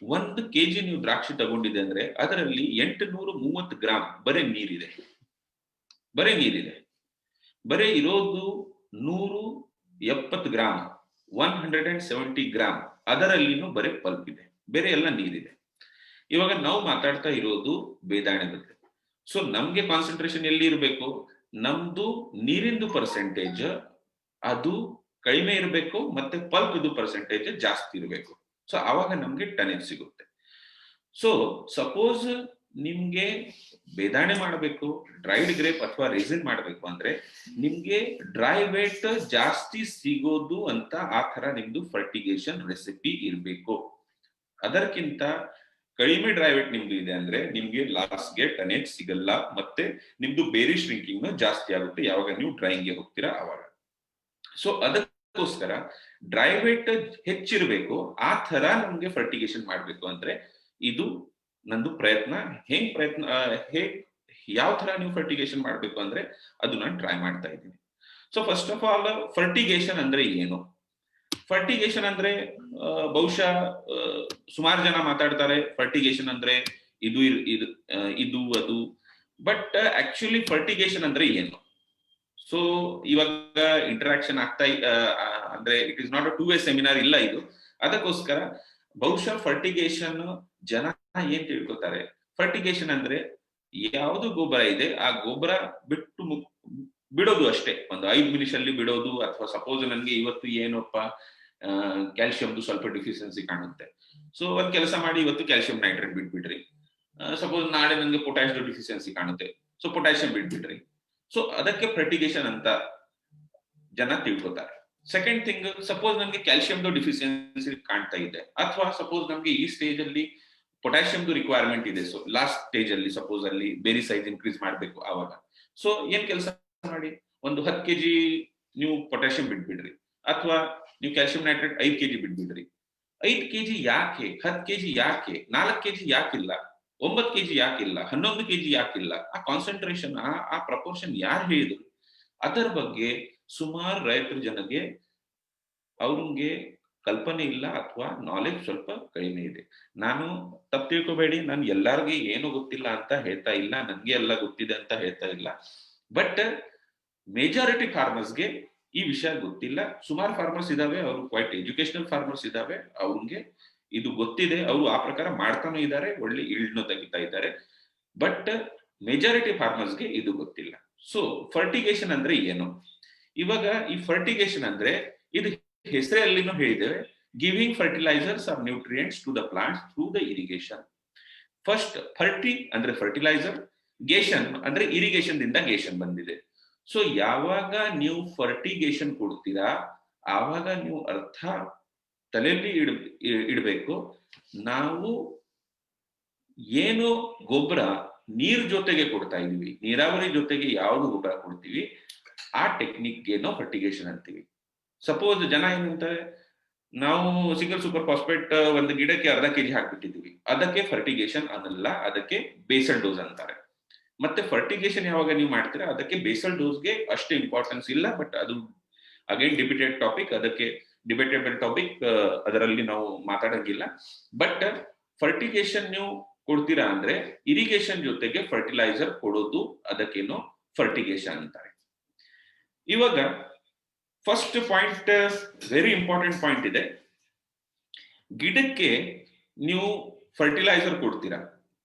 1 kg ನೀವು ದ್ರಾಕ್ಷಿ ತಗೊಂಡಿದೆ ಅಂದ್ರೆ ಅದರಲ್ಲಿ 830 ಗ್ರಾಮ್ ಬರೀ ನೀರಿದೆ. ಬರೀ ಇರೋದು 170 ಗ್ರಾಮ್, 170 ಗ್ರಾಮ್ ಅದರಲ್ಲಿನೂ ಬರೀ ಪಲ್ಪ್ ಇದೆ, ಬೇರೆ ಎಲ್ಲ ನೀರಿದೆ. ಇವಾಗ ನಾವು ಮಾತಾಡ್ತಾ ಇರೋದು ಬೇದಾಣೆ ಬಗ್ಗೆ. ಸೊ ನಮ್ಗೆ ಕಾನ್ಸಂಟ್ರೇಷನ್ ಎಲ್ಲಿ ಇರಬೇಕು, ನಮ್ದು ನೀರಿಂದು ಪರ್ಸೆಂಟೇಜ್ ಅದು ಕಡಿಮೆ ಇರಬೇಕು, ಮತ್ತೆ ಪಲ್ಪ್ ಇದು ಪರ್ಸೆಂಟೇಜ್ ಜಾಸ್ತಿ ಇರಬೇಕು. ಸೊ ಆವಾಗ ನಮ್ಗೆ ಟನೇಜ್ ಸಿಗುತ್ತೆ. ಸೊ ಸಪೋಸ್ ನಿಮ್ಗೆ ಬೇದಾಣೆ ಮಾಡಬೇಕು, ಡ್ರೈಡ್ ಗ್ರೇಪ್ ಅಥವಾ ರೆಸಿನ್ ಮಾಡಬೇಕು ಅಂದ್ರೆ ನಿಮ್ಗೆ ಡ್ರೈ ವೇಟ್ ಜಾಸ್ತಿ ಸಿಗೋದು ಅಂತ ಆ ತರ ನಿಮ್ದು ಫರ್ಟಿಗೇಷನ್ ರೆಸಿಪಿ ಇರಬೇಕು. ಅದಕ್ಕಿಂತ ಕಡಿಮೆ ಡ್ರೈ ವೇಟ್ ನಿಮ್ದು ಇದೆ ಅಂದ್ರೆ ನಿಮ್ಗೆ ಲಾಸ್ಟ್ಗೆ ಟನೇಜ್ ಸಿಗಲ್ಲ, ಮತ್ತೆ ನಿಮ್ದು ಬೇರಿ ಶ್ರಿಂಕಿಂಗ್ ಜಾಸ್ತಿ ಆಗುತ್ತೆ ಯಾವಾಗ ನೀವು ಡ್ರೈಯಿಂಗ್ಗೆ ಹೋಗ್ತೀರಾ ಆವಾಗ. ಸೊ ಅದಕ್ಕೋಸ್ಕರ ಡ್ರೈ ವೇಟ್ ಹೆಚ್ಚಿರ್ಬೇಕು, ಆ ತರ ನಮ್ಗೆ ಫರ್ಟಿಗೇಷನ್ ಮಾಡ್ಬೇಕು ಅಂದ್ರೆ ಇದು ನಂದು ಪ್ರಯತ್ನ. ಯಾವ ತರ ನೀವು ಫರ್ಟಿಗೇಷನ್ ಮಾಡ್ಬೇಕು ಅಂದ್ರೆ ಅದು ನಾನು ಟ್ರೈ ಮಾಡ್ತಾ ಇದ್ದೀನಿ. So first of all fertigation ಅಂದ್ರೆ ಏನು? ಫರ್ಟಿಗೇಷನ್ ಅಂದ್ರೆ ಬಹುಶಃ ಸುಮಾರು ಜನ ಮಾತಾಡ್ತಾರೆ ಫರ್ಟಿಗೇಷನ್ ಅಂದ್ರೆ ಇದು ಅದು. ಬಟ್ ಆಕ್ಚುಲಿ ಫರ್ಟಿಗೇಷನ್ ಅಂದ್ರೆ ಏನು? ಸೊ ಇವಾಗ ಇಂಟರಾಕ್ಷನ್ ಅಂದ್ರೆ it is not a 2-way seminar ಇಲ್ಲ ಇದು. ಅದಕ್ಕೋಸ್ಕರ ಬಹುಶಃ ಫರ್ಟಿಗೇಷನ್ ಜನ ಏನ್ ತಿಳ್ಕೊತಾರೆ, ಫರ್ಟಿಗೇಷನ್ ಅಂದ್ರೆ ಯಾವುದು ಗೊಬ್ಬರ ಇದೆ ಆ ಗೊಬ್ಬರ ಬಿಡೋದು ಅಷ್ಟೇ, ಒಂದು 5 ನಿಮಿಷದಲ್ಲಿ ಬಿಡೋದು. ಅಥವಾ ಸಪೋಸ್ ನನ್ಗೆ ಇವತ್ತು ಏನಪ್ಪ ಕ್ಯಾಲ್ಸಿಯಂದು ಸ್ವಲ್ಪ ಡಿಫಿಷಿಯನ್ಸಿ ಕಾಣುತ್ತೆ, ಸೊ ಒಂದ್ ಕೆಲಸ ಮಾಡಿ ಇವತ್ತು ಕ್ಯಾಲ್ಸಿಯಂ ನೈಟ್ರೇಟ್ ಬಿಟ್ಬಿಡ್ರಿ. ಸಪೋಸ್ ನಾಳೆ ನನ್ಗೆ ಪೊಟ್ಯಾಷಿಯಂ ಡಿಫಿಷಿಯನ್ಸಿ ಕಾಣುತ್ತೆ, ಸೊ ಪೊಟ್ಯಾಷಿಯಂ ಬಿಟ್ಬಿಡ್ರಿ. ಸೊ ಅದಕ್ಕೆ ಫರ್ಟಿಗೇಷನ್ ಅಂತ ಜನ ತಿಳ್ಕೊತಾರೆ. ಸೆಕೆಂಡ್ ಥಿಂಗ್, ಸಪೋಸ್ ನಮ್ಗೆ ಕ್ಯಾಲ್ಸಿಯಂದು ಡಿಫಿಷಿಯನ್ಸಿ ಕಾಣ್ತಾ ಇದೆ, ಅಥವಾ ಸಪೋಸ್ ನಮ್ಗೆ ಈ ಸ್ಟೇಜ್ ಅಲ್ಲಿ ಪೊಟ್ಯಾಷಿಯಂದು ರಿಕ್ವೈರ್ಮೆಂಟ್ ಇದೆ, ಸೊ ಲಾಸ್ಟ್ ಸ್ಟೇಜ್ ಅಲ್ಲಿ ಸಪೋಸ್ ಅಲ್ಲಿ ಬೇರಿ ಸೈಜ್ ಇನ್ಕ್ರೀಸ್ ಮಾಡ್ಬೇಕು ಆವಾಗ. ಸೊ ಏನ್ ಕೆಲಸ ಮಾಡಿ, ಒಂದು 10 kg ನೀವು ಪೊಟ್ಯಾಷಿಯಂ ಬಿಟ್ಬಿಡ್ರಿ, ಅಥವಾ ನೀವು ಕ್ಯಾಲ್ಸಿಯಂ ನೈಟ್ರೇಟ್ 5 kg ಬಿಟ್ಬಿಡ್ರಿ. 5 kg ಯಾಕೆ, 10 kg ಯಾಕೆ, 4 kg ಯಾಕಿಲ್ಲ, 9 kg ಯಾಕಿಲ್ಲ, 11 kg ಯಾಕಿಲ್ಲ? ಆ ಕಾನ್ಸಂಟ್ರೇಷನ್, ಆ ಪ್ರಪೋರ್ಷನ್ ಯಾರು ಹೇಳಿದ್ರು? ಅದರ ಬಗ್ಗೆ ಸುಮಾರು ರೈತರ ಜನಗೆ ಅವ್ರಿಗೆ ಕಲ್ಪನೆ ಇಲ್ಲ ಅಥವಾ ನಾಲೆಜ್ ಸ್ವಲ್ಪ ಕಡಿಮೆ ಇದೆ. ನಾನು ತಪ್ಪು ತಿಳ್ಕೊಬೇಡಿ, ನಾನು ಎಲ್ಲಾರ್ಗೆ ಏನು ಗೊತ್ತಿಲ್ಲ ಅಂತ ಹೇಳ್ತಾ ಇಲ್ಲ, ನನ್ಗೆ ಎಲ್ಲ ಗೊತ್ತಿದೆ ಅಂತ ಹೇಳ್ತಾ ಇಲ್ಲ. ಬಟ್ ಮೇಜಾರಿಟಿ ಫಾರ್ಮರ್ಸ್ಗೆ ಈ ವಿಷಯ ಗೊತ್ತಿಲ್ಲ. ಸುಮಾರು ಫಾರ್ಮರ್ಸ್ ಇದಾವೆ, ಅವರು ಕ್ವೈಟ್ ಎಜುಕೇಶನಲ್ ಫಾರ್ಮರ್ಸ್ ಇದಾವೆ, ಅವ್ರಿಗೆ ಇದು ಗೊತ್ತಿದೆ, ಅವರು ಆ ಪ್ರಕಾರ ಮಾಡ್ತಾನೂ ಇದ್ದಾರೆ, ಒಳ್ಳೆ ಇಳ್ನು ತೆಗಿತಾ ಇದ್ದಾರೆ. ಬಟ್ ಮೆಜಾರಿಟಿ ಫಾರ್ಮರ್ಸ್ಗೆ ಇದು ಗೊತ್ತಿಲ್ಲ. ಸೊ ಫರ್ಟಿಗೇಷನ್ ಅಂದ್ರೆ ಏನು? ಇವಾಗ ಈ ಫರ್ಟಿಗೇಷನ್ ಅಂದ್ರೆ ಇದು ಹೆಸರಲ್ಲಿನೂ ಹೇಳಿದ್ದೇವೆ, giving fertilizers or nutrients to the plants through the irrigation. First ferti ಅಂದ್ರೆ ಫರ್ಟಿಲೈಸರ್, ಗೇಷನ್ ಅಂದ್ರೆ ಇರಿಗೇಷನ್ ದಿಂದ ಗೇಷನ್ ಬಂದಿದೆ. ಸೊ ಯಾವಾಗ ನೀವು ಫರ್ಟಿಗೇಷನ್ ಕೊಡ್ತೀರಾ ಆವಾಗ ನೀವು ಅರ್ಥ ತಲೆಯಲ್ಲಿ ಇಡಬೇಕು, ನಾವು ಏನು ಗೊಬ್ಬರ ನೀರ್ ಜೊತೆಗೆ ಕೊಡ್ತಾ ಇದೀವಿ, ನೀರಾವರಿ ಜೊತೆಗೆ ಯಾವ್ದು ಗೊಬ್ಬರ ಕೊಡ್ತೀವಿ ಆ ಟೆಕ್ನಿಕ್ಗೆ ನಾವು ಫರ್ಟಿಗೇಷನ್ ಅಂತೀವಿ. ಸಪೋಸ್ ಜನ ಏನಂತಾರೆ, ನಾವು ಸಿಂಗಲ್ ಸೂಪರ್ ಫಾಸ್ಫೇಟ್ ಒಂದು ಗಿಡಕ್ಕೆ ಅರ್ಧ ಕೆಜಿ ಹಾಕ್ಬಿಟ್ಟಿದೀವಿ, ಅದಕ್ಕೆ ಫರ್ಟಿಗೇಷನ್ ಅನ್ನಲ್ಲ, ಅದಕ್ಕೆ ಬೇಸಲ್ ಡೋಸ್ ಅಂತಾರೆ. ಮತ್ತೆ ಫರ್ಟಿಗೇಷನ್ ಯಾವಾಗ ನೀವು ಮಾಡ್ತೀರಾ ಅದಕ್ಕೆ ಬೇಸಲ್ ಡೋಸ್ಗೆ ಅಷ್ಟು ಇಂಪಾರ್ಟೆನ್ಸ್ ಇಲ್ಲ. ಬಟ್ ಅದು ಅಗೇನ್ ಡಿಬೇಟೆಡ್ ಟಾಪಿಕ್, ಅದಕ್ಕೆ ಡಿಬೇಟೇಬಲ್ ಟಾಪಿಕ್, ಅದರಲ್ಲಿ ನಾವು ಮಾತಾಡೋಂಗಿಲ್ಲ. ಬಟ್ ಫರ್ಟಿಗೇಷನ್ ನೀವು ಕೊಡ್ತೀರಾ ಅಂದ್ರೆ ಇರಿಗೇಷನ್ ಜೊತೆಗೆ ಫರ್ಟಿಲೈಸರ್ ಕೊಡೋದು, ಅದಕ್ಕೇನು ಫರ್ಟಿಗೇಷನ್ ಅಂತಾರೆ. ಇವಾಗ first point, very important point ಇದೆ. ಗಿಡಕ್ಕೆ ನೀವು ಫರ್ಟಿಲೈಸರ್ ಕೊಡ್ತೀರಾ,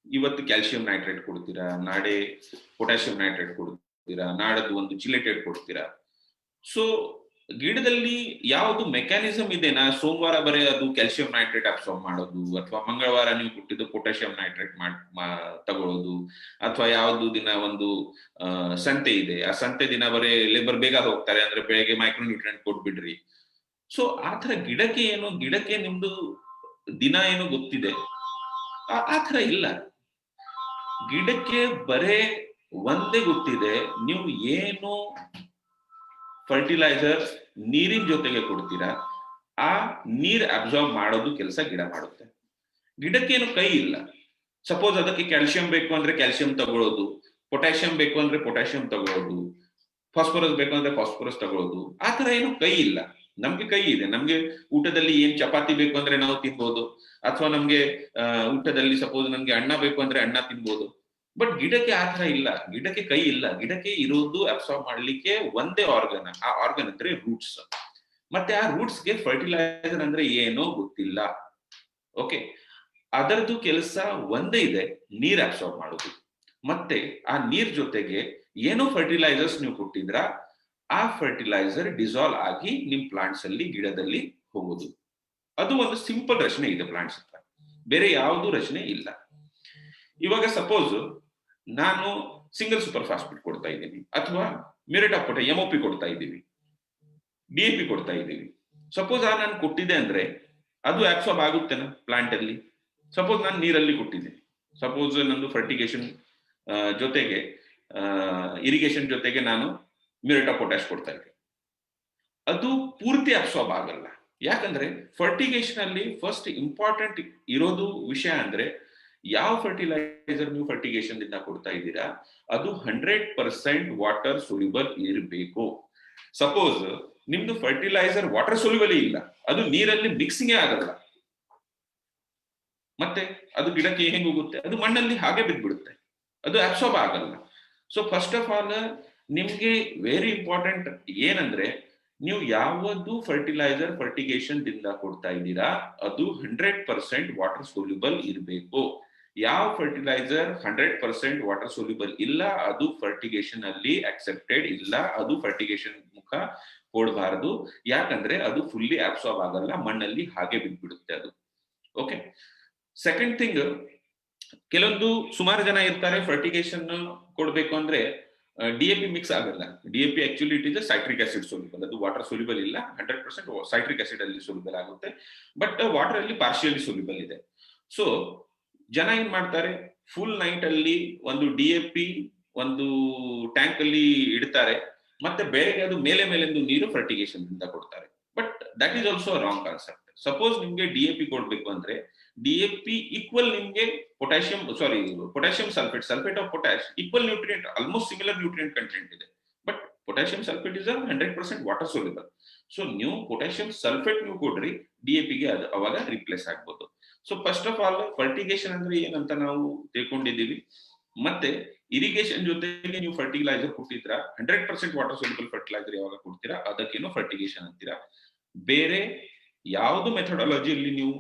ಇವತ್ತು ಕ್ಯಾಲ್ಸಿಯಂ ನೈಟ್ರೇಟ್ ಕೊಡ್ತೀರಾ, ನಾಳೆ ಪೊಟ್ಯಾಷಿಯಂ ನೈಟ್ರೇಟ್ ಕೊಡ್ತೀರಾ, ನಾಡದ್ದು ಒಂದು ಚಿಲೆಟೇಟ್ ಕೊಡ್ತೀರಾ. ಸೊ ಗಿಡದಲ್ಲಿ ಯಾವುದು ಮೆಕ್ಯಾನಿಸಮ್ ಇದೆನಾ, ಸೋಮವಾರ ಬರೀ ಅದು ಕ್ಯಾಲ್ಸಿಯಂ ನೈಟ್ರೇಟ್ ಅಬ್ಸಾರ್ಬ್ ಮಾಡೋದು, ಅಥವಾ ಮಂಗಳವಾರ ನೀವು ಕೊಟ್ಟಿದ್ದು ಪೊಟ್ಯಾಷಿಯಂ ನೈಟ್ರೇಟ್ ತಗೊಳ್ಳೋದು, ಅಥವಾ ಯಾವ್ದು ದಿನ ಒಂದು ಸಂತೆ ಇದೆ, ಆ ಸಂತೆ ದಿನ ಬರೀ ಲೇಬರ್ ಬೇಗ ಹೋಗ್ತಾರೆ ಅಂದ್ರೆ ಬೆಳಗ್ಗೆ ಮೈಕ್ರೋ ನ್ಯೂಟ್ರಿಯೆಂಟ್ ಕೊಟ್ಬಿಡ್ರಿ. ಸೊ ಆತರ ಗಿಡಕ್ಕೆ ಏನು, ಗಿಡಕ್ಕೆ ನಿಮ್ದು ದಿನ ಏನು ಗೊತ್ತಿದೆ, ಆ ತರ ಇಲ್ಲ. ಗಿಡಕ್ಕೆ ಬರೇ ಒಂದೇ ಗೊತ್ತಿದೆ, ನೀವು ಏನು ಫರ್ಟಿಲೈಸರ್ ನೀರಿನ ಜೊತೆಗೆ ಕೊಡ್ತೀರಾ ಆ ನೀರ್ ಅಬ್ಸಾರ್ಬ್ ಮಾಡೋದು ಕೆಲಸ ಗಿಡ ಮಾಡುತ್ತೆ. ಗಿಡಕ್ಕೇನು ಕೈ ಇಲ್ಲ. ಸಪೋಸ್ ಅದಕ್ಕೆ ಕ್ಯಾಲ್ಸಿಯಂ ಬೇಕು ಅಂದ್ರೆ ಕ್ಯಾಲ್ಸಿಯಂ ತಗೊಳ್ಳೋದು, ಪೊಟ್ಯಾಷಿಯಂ ಬೇಕು ಅಂದ್ರೆ ಪೊಟ್ಯಾಷಿಯಂ ತಗೊಳ್ಳೋದು, ಫಾಸ್ಫರಸ್ ಬೇಕು ಅಂದ್ರೆ ಫಾಸ್ಫರಸ್ ತಗೊಳ್ಳೋದು, ಆ ತರ ಏನು ಕೈ ಇಲ್ಲ. ನಮ್ಗೆ ಕೈ ಇದೆ, ನಮ್ಗೆ ಊಟದಲ್ಲಿ ಏನ್ ಚಪಾತಿ ಬೇಕು ಅಂದ್ರೆ ನಾವು ತಿನ್ಬೋದು, ಅಥವಾ ನಮ್ಗೆ ಊಟದಲ್ಲಿ ಸಪೋಸ್ ನಮ್ಗೆ ಅನ್ನ ಬೇಕು ಅಂದ್ರೆ ಅನ್ನ ತಿನ್ಬೋದು. ಬಟ್ ಗಿಡಕ್ಕೆ ಆ ತರ ಇಲ್ಲ, ಗಿಡಕ್ಕೆ ಕೈ ಇಲ್ಲ. ಗಿಡಕ್ಕೆ ಇರೋದು ಅಬ್ಸಾರ್ಬ್ ಮಾಡ್ಲಿಕ್ಕೆ ಒಂದೇ ಆರ್ಗನ್, ಆ ಆರ್ಗನ್ ಅಂದ್ರೆ ರೂಟ್ಸ್. ಮತ್ತೆ ಆ ರೂಟ್ಸ್ಗೆ ಫರ್ಟಿಲೈಸರ್ ಅಂದ್ರೆ ಏನೋ ಗೊತ್ತಿಲ್ಲ. ಓಕೆ, ಅದರದ್ದು ಕೆಲಸ ಒಂದೇ ಇದೆ, ನೀರ್ ಅಬ್ಸಾರ್ಬ್ ಮಾಡೋದು. ಮತ್ತೆ ಆ ನೀರ್ ಜೊತೆಗೆ ಏನೋ ಫರ್ಟಿಲೈಸರ್ಸ್ ನೀವು ಕೊಟ್ಟಿದ್ರ ಆ ಫರ್ಟಿಲೈಸರ್ ಡಿಸಾಲ್ವ್ ಆಗಿ ನಿಮ್ ಪ್ಲಾಂಟ್ಸ್ ಅಲ್ಲಿ, ಗಿಡದಲ್ಲಿ ಹೋಗೋದು. ಅದು ಒಂದು ಸಿಂಪಲ್ ರಚನೆ ಇದೆ ಪ್ಲಾಂಟ್ಸ್ ಹತ್ರ, ಬೇರೆ ಯಾವುದು ರಚನೆ ಇಲ್ಲ. ಇವಾಗ ಸಪೋಸ್ ನಾನು ಸಿಂಗಲ್ ಸೂಪರ್ ಫಾಸ್ಫೇಟ್ ಕೊಡ್ತಾ ಇದ್ದೀನಿ, ಅಥವಾ ಮಿರೆಟ್ ಆಫ್ ಪೊಟ್ಯಾಷ್ MOP ಕೊಡ್ತಾ ಇದ್ದೀವಿ, DAP ಕೊಡ್ತಾ ಇದ್ದೀವಿ. ಸಪೋಸ್ ನಾನು ಕೊಟ್ಟಿದ್ದೆ ಅಂದ್ರೆ ಅದು ಅಬ್ಸಾರ್ಬ್ ಆಗುತ್ತೇನಾ ಪ್ಲಾಂಟ್ ಅಲ್ಲಿ? ಸಪೋಸ್ ನಾನು ನೀರಲ್ಲಿ ಕೊಟ್ಟಿದ್ದೀನಿ, ಸಪೋಸ್ ನಂದು ಫರ್ಟಿಗೇಷನ್ ಜೊತೆಗೆ ಇರಿಗೇಷನ್ ಜೊತೆಗೆ ನಾನು ಮಿರೆಟ್ ಆಫ್ ಪೊಟ್ಯಾಷ್ ಕೊಡ್ತಾ ಇದ್ದೀನಿ, ಅದು ಪೂರ್ತಿ ಅಬ್ಸಾರ್ಬ್ ಆಗಲ್ಲ. ಯಾಕಂದ್ರೆ ಫರ್ಟಿಗೇಷನ್ ಅಲ್ಲಿ ಫಸ್ಟ್ ಇಂಪಾರ್ಟೆಂಟ್ ಇರೋದು ವಿಷಯ ಅಂದ್ರೆ ಯಾವ ಫರ್ಟಿಲೈಸರ್ ನೀವು ಫರ್ಟಿಗೇಷನ್ ದಿಂದ ಕೊಡ್ತಾ ಇದ್ದೀರಾ ಅದು 100% ವಾಟರ್ ಸೊಲ್ಯೂಬಲ್ ಇರಬೇಕು. ಸಪೋಸ್ ನಿಮ್ದು ಫರ್ಟಿಲೈಸರ್ ವಾಟರ್ ಸೊಲ್ಯೂಬಲ್ ಇಲ್ಲ, ಅದು ನೀರಲ್ಲಿ ಮಿಕ್ಸಿಂಗೇ ಆಗಲ್ಲ, ಮತ್ತೆ ಅದು ಗಿಡಕ್ಕೆ ಹೆಂಗ್ ಹೋಗುತ್ತೆ, ಅದು ಮಣ್ಣಲ್ಲಿ ಹಾಗೆ ಬಿದ್ದ್ಬಿಡುತ್ತೆ, ಅದು ಅಬ್ಸಾರ್ಬ್ ಆಗಲ್ಲ. ಸೊ ಫಸ್ಟ್ ಆಫ್ ಆಲ್ ನಿಮ್ಗೆ ವೆರಿ ಇಂಪಾರ್ಟೆಂಟ್ ಏನಂದ್ರೆ, ನೀವು ಯಾವುದು ಫರ್ಟಿಲೈಸರ್ ಫರ್ಟಿಗೇಷನ್ ದಿಂದ ಕೊಡ್ತಾ ಇದ್ದೀರಾ ಅದು 100% ವಾಟರ್ ಸೊಲ್ಯೂಬಲ್ ಇರಬೇಕು. ಯಾವ ಫರ್ಟಿಲೈಸರ್ 100% ವಾಟರ್ ಸೊಲ್ಯೂಬಲ್ ಇಲ್ಲ ಅದು ಫರ್ಟಿಗೇಷನ್ ಅಲ್ಲಿ ಅಕ್ಸೆಪ್ಟೆಡ್ ಇಲ್ಲ, ಅದು ಫರ್ಟಿಗೇಷನ್ ಮುಖ ಕೊಡಬಾರದು. ಯಾಕಂದ್ರೆ ಅದು ಫುಲ್ಲಿ ಅಬ್ಸಾರ್ಬ್ ಆಗಲ್ಲ, ಮಣ್ಣಲ್ಲಿ ಹಾಗೆ ಬಿದ್ದ್ಬಿಡುತ್ತೆ ಅದು. ಓಕೆ, ಸೆಕೆಂಡ್ ಥಿಂಗ್, ಕೆಲವೊಂದು ಸುಮಾರು ಜನ ಇರ್ತಾರೆ ಫರ್ಟಿಗೇಷನ್ ಕೊಡ್ಬೇಕು ಅಂದ್ರೆ DAP ಮಿಕ್ಸ್ ಆಗಲ್ಲ. DAP actually it is citric acid soluble, ಅದು ವಾಟರ್ ಸೊಲ್ಯೂಬಲ್ ಇಲ್ಲ, 100% ಸೈಟ್ರಿಕ್ ಆಸಿಡ್ ಅಲ್ಲಿ ಸೊಲ್ಯೂಬಲ್ ಆಗುತ್ತೆ, ಬಟ್ ವಾಟರ್ ಅಲ್ಲಿ ಪಾರ್ಷಿಯಲಿ ಸೊಲ್ಯೂಬಲ್ ಇದೆ. ಸೊ ಜನ ಏನ್ ಮಾಡ್ತಾರೆ, ಫುಲ್ ನೈಟ್ ಅಲ್ಲಿ ಒಂದು DAP ಒಂದು ಟ್ಯಾಂಕ್ ಅಲ್ಲಿ ಇಡ್ತಾರೆ, ಮತ್ತೆ ಬೆಳಗ್ಗೆ ಅದು ಮೇಲೆ ಮೇಲೆಂದು ನೀರು ಫರ್ಟಿಗೇಷನ್ ದಿಂದ ಕೊಡ್ತಾರೆ. But that is also wrong concept. Suppose ನಿಮ್ಗೆ DAP ಕೊಡ್ಬೇಕು ಅಂದ್ರೆ DAP ಈಕ್ವಲ್ ನಿಮ್ಗೆ potassium sulphate of potash equal nutrient, almost similar nutrient content ಇದೆ. But potassium sulphate is 100% water soluble. So ನೀವು ಪೊಟ್ಯಾಷಿಯಂ ಸಲ್ಫೇಟ್ ನೀವು ಕೊಡ್ರಿ, DAP ಗೆ ಅದು ಅವಾಗ ರಿಪ್ಲೇಸ್ ಆಗ್ಬೋದು. So first of all fertigation ಅಂದ್ರೆ ಏನಂತ ನಾವು ತಿಳ್ಕೊಂಡಿದ್ದೀವಿ. ಮತ್ತೆ ಇರಿಗೇಷನ್ ಜೊತೆಗೆ ನೀವು ಫರ್ಟಿಲೈಸರ್ ಕೊಟ್ಟಿದ್ರ 100% ವಾಟರ್ ಸೊಲ್ಯೂಬಲ್ ಫರ್ಟಿಲೈಸರ್ ಯಾವಾಗ ಕೊಡ್ತೀರಾ ಅದಕ್ಕೇನು ಫರ್ಟಿಗೇಷನ್ ಅಂತೀರಾ. ಬೇರೆ ಯಾವ್ದು ಮೆಥಡಾಲಜಿಯಲ್ಲಿ ನೀವು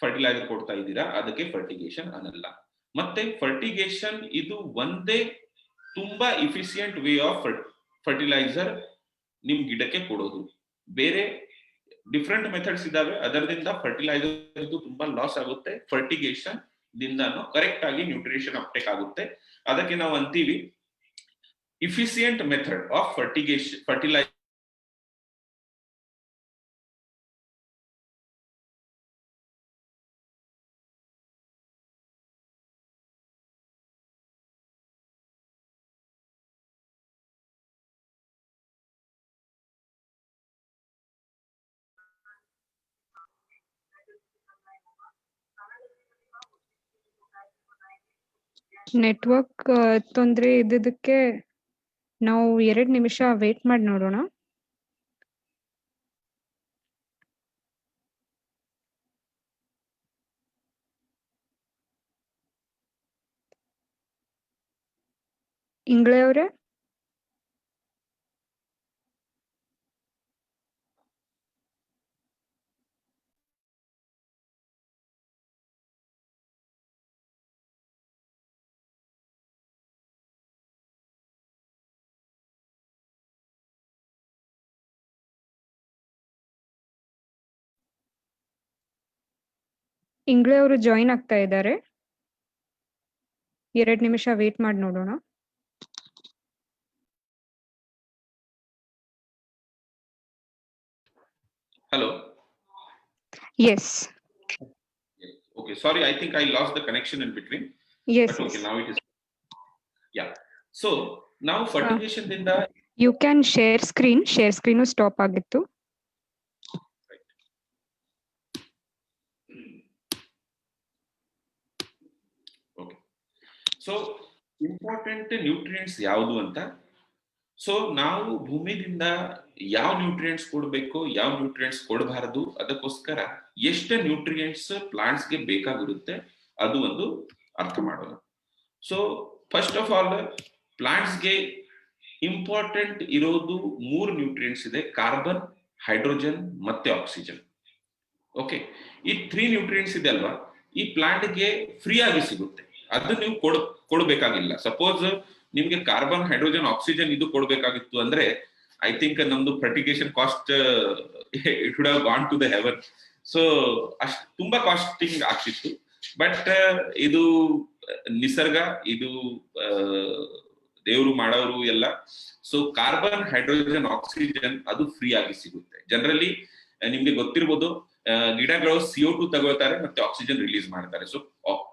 ಫರ್ಟಿಲೈಸರ್ ಕೊಡ್ತಾ ಇದ್ದೀರಾ ಅದಕ್ಕೆ ಫರ್ಟಿಗೇಷನ್ ಅನ್ನಲ್ಲ. ಮತ್ತೆ ಫರ್ಟಿಗೇಷನ್ ಇದು ಒಂದೇ ತುಂಬಾ ಇಫಿಷಿಯಂಟ್ ವೇ ಆಫ್ ಫರ್ಟಿಲೈಸರ್ ನಿಮ್ ಗಿಡಕ್ಕೆ ಕೊಡೋದು. ಬೇರೆ ಡಿಫ್ರೆಂಟ್ ಮೆಥಡ್ಸ್ ಇದಾವೆ, ಅದರಿಂದ ಫರ್ಟಿಲೈಸರ್ ತುಂಬಾ ಲಾಸ್ ಆಗುತ್ತೆ. ಫರ್ಟಿಗೇಷನ್ ದಿಂದಾನು ಕರೆಕ್ಟ್ ಆಗಿ ನ್ಯೂಟ್ರಿಷನ್ ಅಪ್ಟೇಕ್ ಆಗುತ್ತೆ. ಅದಕ್ಕೆ ನಾವು ಅಂತೀವಿ ಇಫಿಷಿಯಂಟ್ ಮೆಥಡ್ ಆಫ್ ಫರ್ಟಿಲೈಸರ್. ನೆಟ್ವರ್ಕ್ ತೊಂದರೆ ಇದ್ದದಕ್ಕೆ ನಾವು 2 ನಿಮಿಷ ವೇಟ್ ಮಾಡಿ ನೋಡೋಣ. ಇಂಗ್ಳೆ ಅವರೇ, ಇಂಗ್ಳೆ ಅವರು ಜಾಯಿನ್ ಆಗ್ತಾ ಇದ್ದಾರೆ. 2 ನಿಮಿಷ ವೇಟ್ ಮಾಡಿ ನೋಡೋಣ. Hello. Yes. Okay, sorry, I think I lost the connection in between. Yes. But okay, Yes. now it is. Yeah. So now fertigation dinda You can share screen. Share screen stop ಆಗಿತ್ತು. Okay. So important nutrients ಯಾವುದು ಅಂತ. So ನಾವು ಭೂಮಿದಿಂದ ಯಾವ nutrients ಕೊಡಬೇಕು, ಯಾವ nutrients ಕೊಡಬಾರದು, ಅದಕ್ಕೋಸ್ಕರ ಎಷ್ಟು ನ್ಯೂಟ್ರಿಯೆಂಟ್ಸ್ ಪ್ಲಾಂಟ್ಸ್ ಗೆ ಬೇಕಾಗಿರುತ್ತೆ ಅದು ಒಂದು ಅರ್ಥ ಮಾಡೋಣ. So first of all plants ಗೆ ಇಂಪಾರ್ಟೆಂಟ್ ಇರೋದು 3 ನ್ಯೂಟ್ರಿಯೆಂಟ್ಸ್ ಇದೆ: ಕಾರ್ಬನ್, ಹೈಡ್ರೋಜನ್ ಮತ್ತೆ ಆಕ್ಸಿಜನ್. ಓಕೆ, ಈ 3 ನ್ಯೂಟ್ರಿಯೆಂಟ್ಸ್ ಇದೆ ಅಲ್ವಾ, ಈ ಪ್ಲಾಂಟ್ ಗೆ ಫ್ರೀ ಆಗಿ ಸಿಗುತ್ತೆ. ಅದು ನೀವು ಕೊಡಬೇಕಾಗಿಲ್ಲ. ಸಪೋಸ್ ನಿಮ್ಗೆ ಕಾರ್ಬನ್, ಹೈಡ್ರೋಜನ್, ಆಕ್ಸಿಜನ್ ಇದು ಕೊಡ್ಬೇಕಾಗಿತ್ತು ಅಂದ್ರೆ ಐ ಥಿಂಕ್ ನಮ್ದು fertigation cost it would have gone to the heaven. So ಅಷ್ಟು ತುಂಬಾ ಕಾಸ್ಟಿಂಗ್ ಆಗ್ತಿತ್ತು. ಬಟ್ ಇದು ನಿಸರ್ಗ, ಇದು ದೇವರು ಮಾಡೋರು ಎಲ್ಲ. ಸೊ ಕಾರ್ಬನ್, ಹೈಡ್ರೋಜನ್, ಆಕ್ಸಿಜನ್ ಅದು ಫ್ರೀ ಆಗಿ ಸಿಗುತ್ತೆ. ಜನರಲಿ ನಿಮ್ಗೆ ಗೊತ್ತಿರ್ಬೋದು, ಗಿಡಗಳು CO2 ತಗೊಳ್ತಾರೆ ಮತ್ತೆ ಆಕ್ಸಿಜನ್ ರಿಲೀಸ್ ಮಾಡ್ತಾರೆ. ಸೊ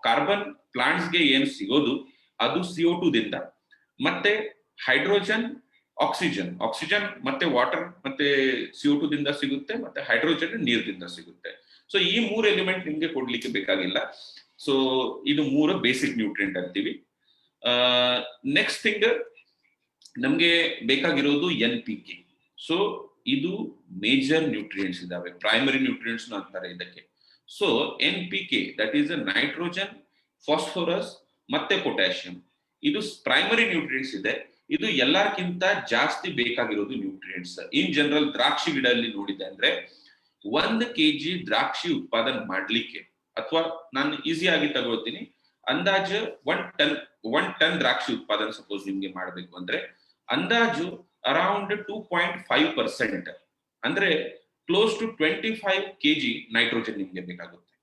ಕಾರ್ಬನ್ ಪ್ಲಾಂಟ್ಸ್ ಗೆ ಏನ್ ಸಿಗೋದು ಅದು CO2 ದಿಂದ, ಮತ್ತೆ ಹೈಡ್ರೋಜನ್, ಆಕ್ಸಿಜನ್ ಮತ್ತೆ ವಾಟರ್ ಮತ್ತೆ CO2 ದಿಂದ ಸಿಗುತ್ತೆ, ಮತ್ತೆ ಹೈಡ್ರೋಜನ್ ನೀರಿನಿಂದ ಸಿಗುತ್ತೆ. ಸೊ ಈ 3 ಎಲಿಮೆಂಟ್ ನಿಮ್ಗೆ ಕೊಡ್ಲಿಕ್ಕೆ ಬೇಕಾಗಿಲ್ಲ. ಸೊ ಇದು 3 ಬೇಸಿಕ್ ನ್ಯೂಟ್ರಿಯೆಂಟ್ ಅಂತೀವಿ. ನೆಕ್ಸ್ಟ್ ಥಿಂಗ್ ನಮ್ಗೆ ಬೇಕಾಗಿರೋದು NPK. ಸೊ ಇದು ಮೇಜರ್ ನ್ಯೂಟ್ರಿಯೆಂಟ್ಸ್ ಇದಾವೆ, ಪ್ರೈಮರಿ ನ್ಯೂಟ್ರಿಯೆಂಟ್ಸ್ ಅಂತಾರೆ ಇದಕ್ಕೆ. So NPK that is nitrogen, phosphorus ಮತ್ತೆ ಪೊಟ್ಯಾಷಿಯಂ, ಇದು ಪ್ರೈಮರಿ ನ್ಯೂಟ್ರಿಯೆಂಟ್ಸ್ ಇದೆ. ಇದು ಎಲ್ಲಕ್ಕಿಂತ ಜಾಸ್ತಿ ಬೇಕಾಗಿರೋದು ನ್ಯೂಟ್ರಿಯೆಂಟ್ಸ್. ಇನ್ ಜನರಲ್ ದ್ರಾಕ್ಷಿ ಗಿಡದಲ್ಲಿ ನೋಡಿದೆ ಅಂದ್ರೆ 1 kg ದ್ರಾಕ್ಷಿ ಉತ್ಪಾದನೆ ಮಾಡ್ಲಿಕ್ಕೆ, ಅಥವಾ ನಾನು ಈಸಿ ಆಗಿ ತಗೊಳ್ತೀನಿ, ಅಂದಾಜು 1 ಟನ್ ದ್ರಾಕ್ಷಿ ಉತ್ಪಾದನೆ ಸಪೋಸ್ ನಿಮ್ಗೆ ಮಾಡ್ಬೇಕು ಅಂದ್ರೆ ಅಂದಾಜು ಅರೌಂಡ್ 2.5%, ಅಂದ್ರೆ ಕ್ಲೋಸ್ ಟು 25 kg ನೈಟ್ರೋಜನ್ ನಿಮ್ಗೆ ಬೇಕಾಗುತ್ತೆ.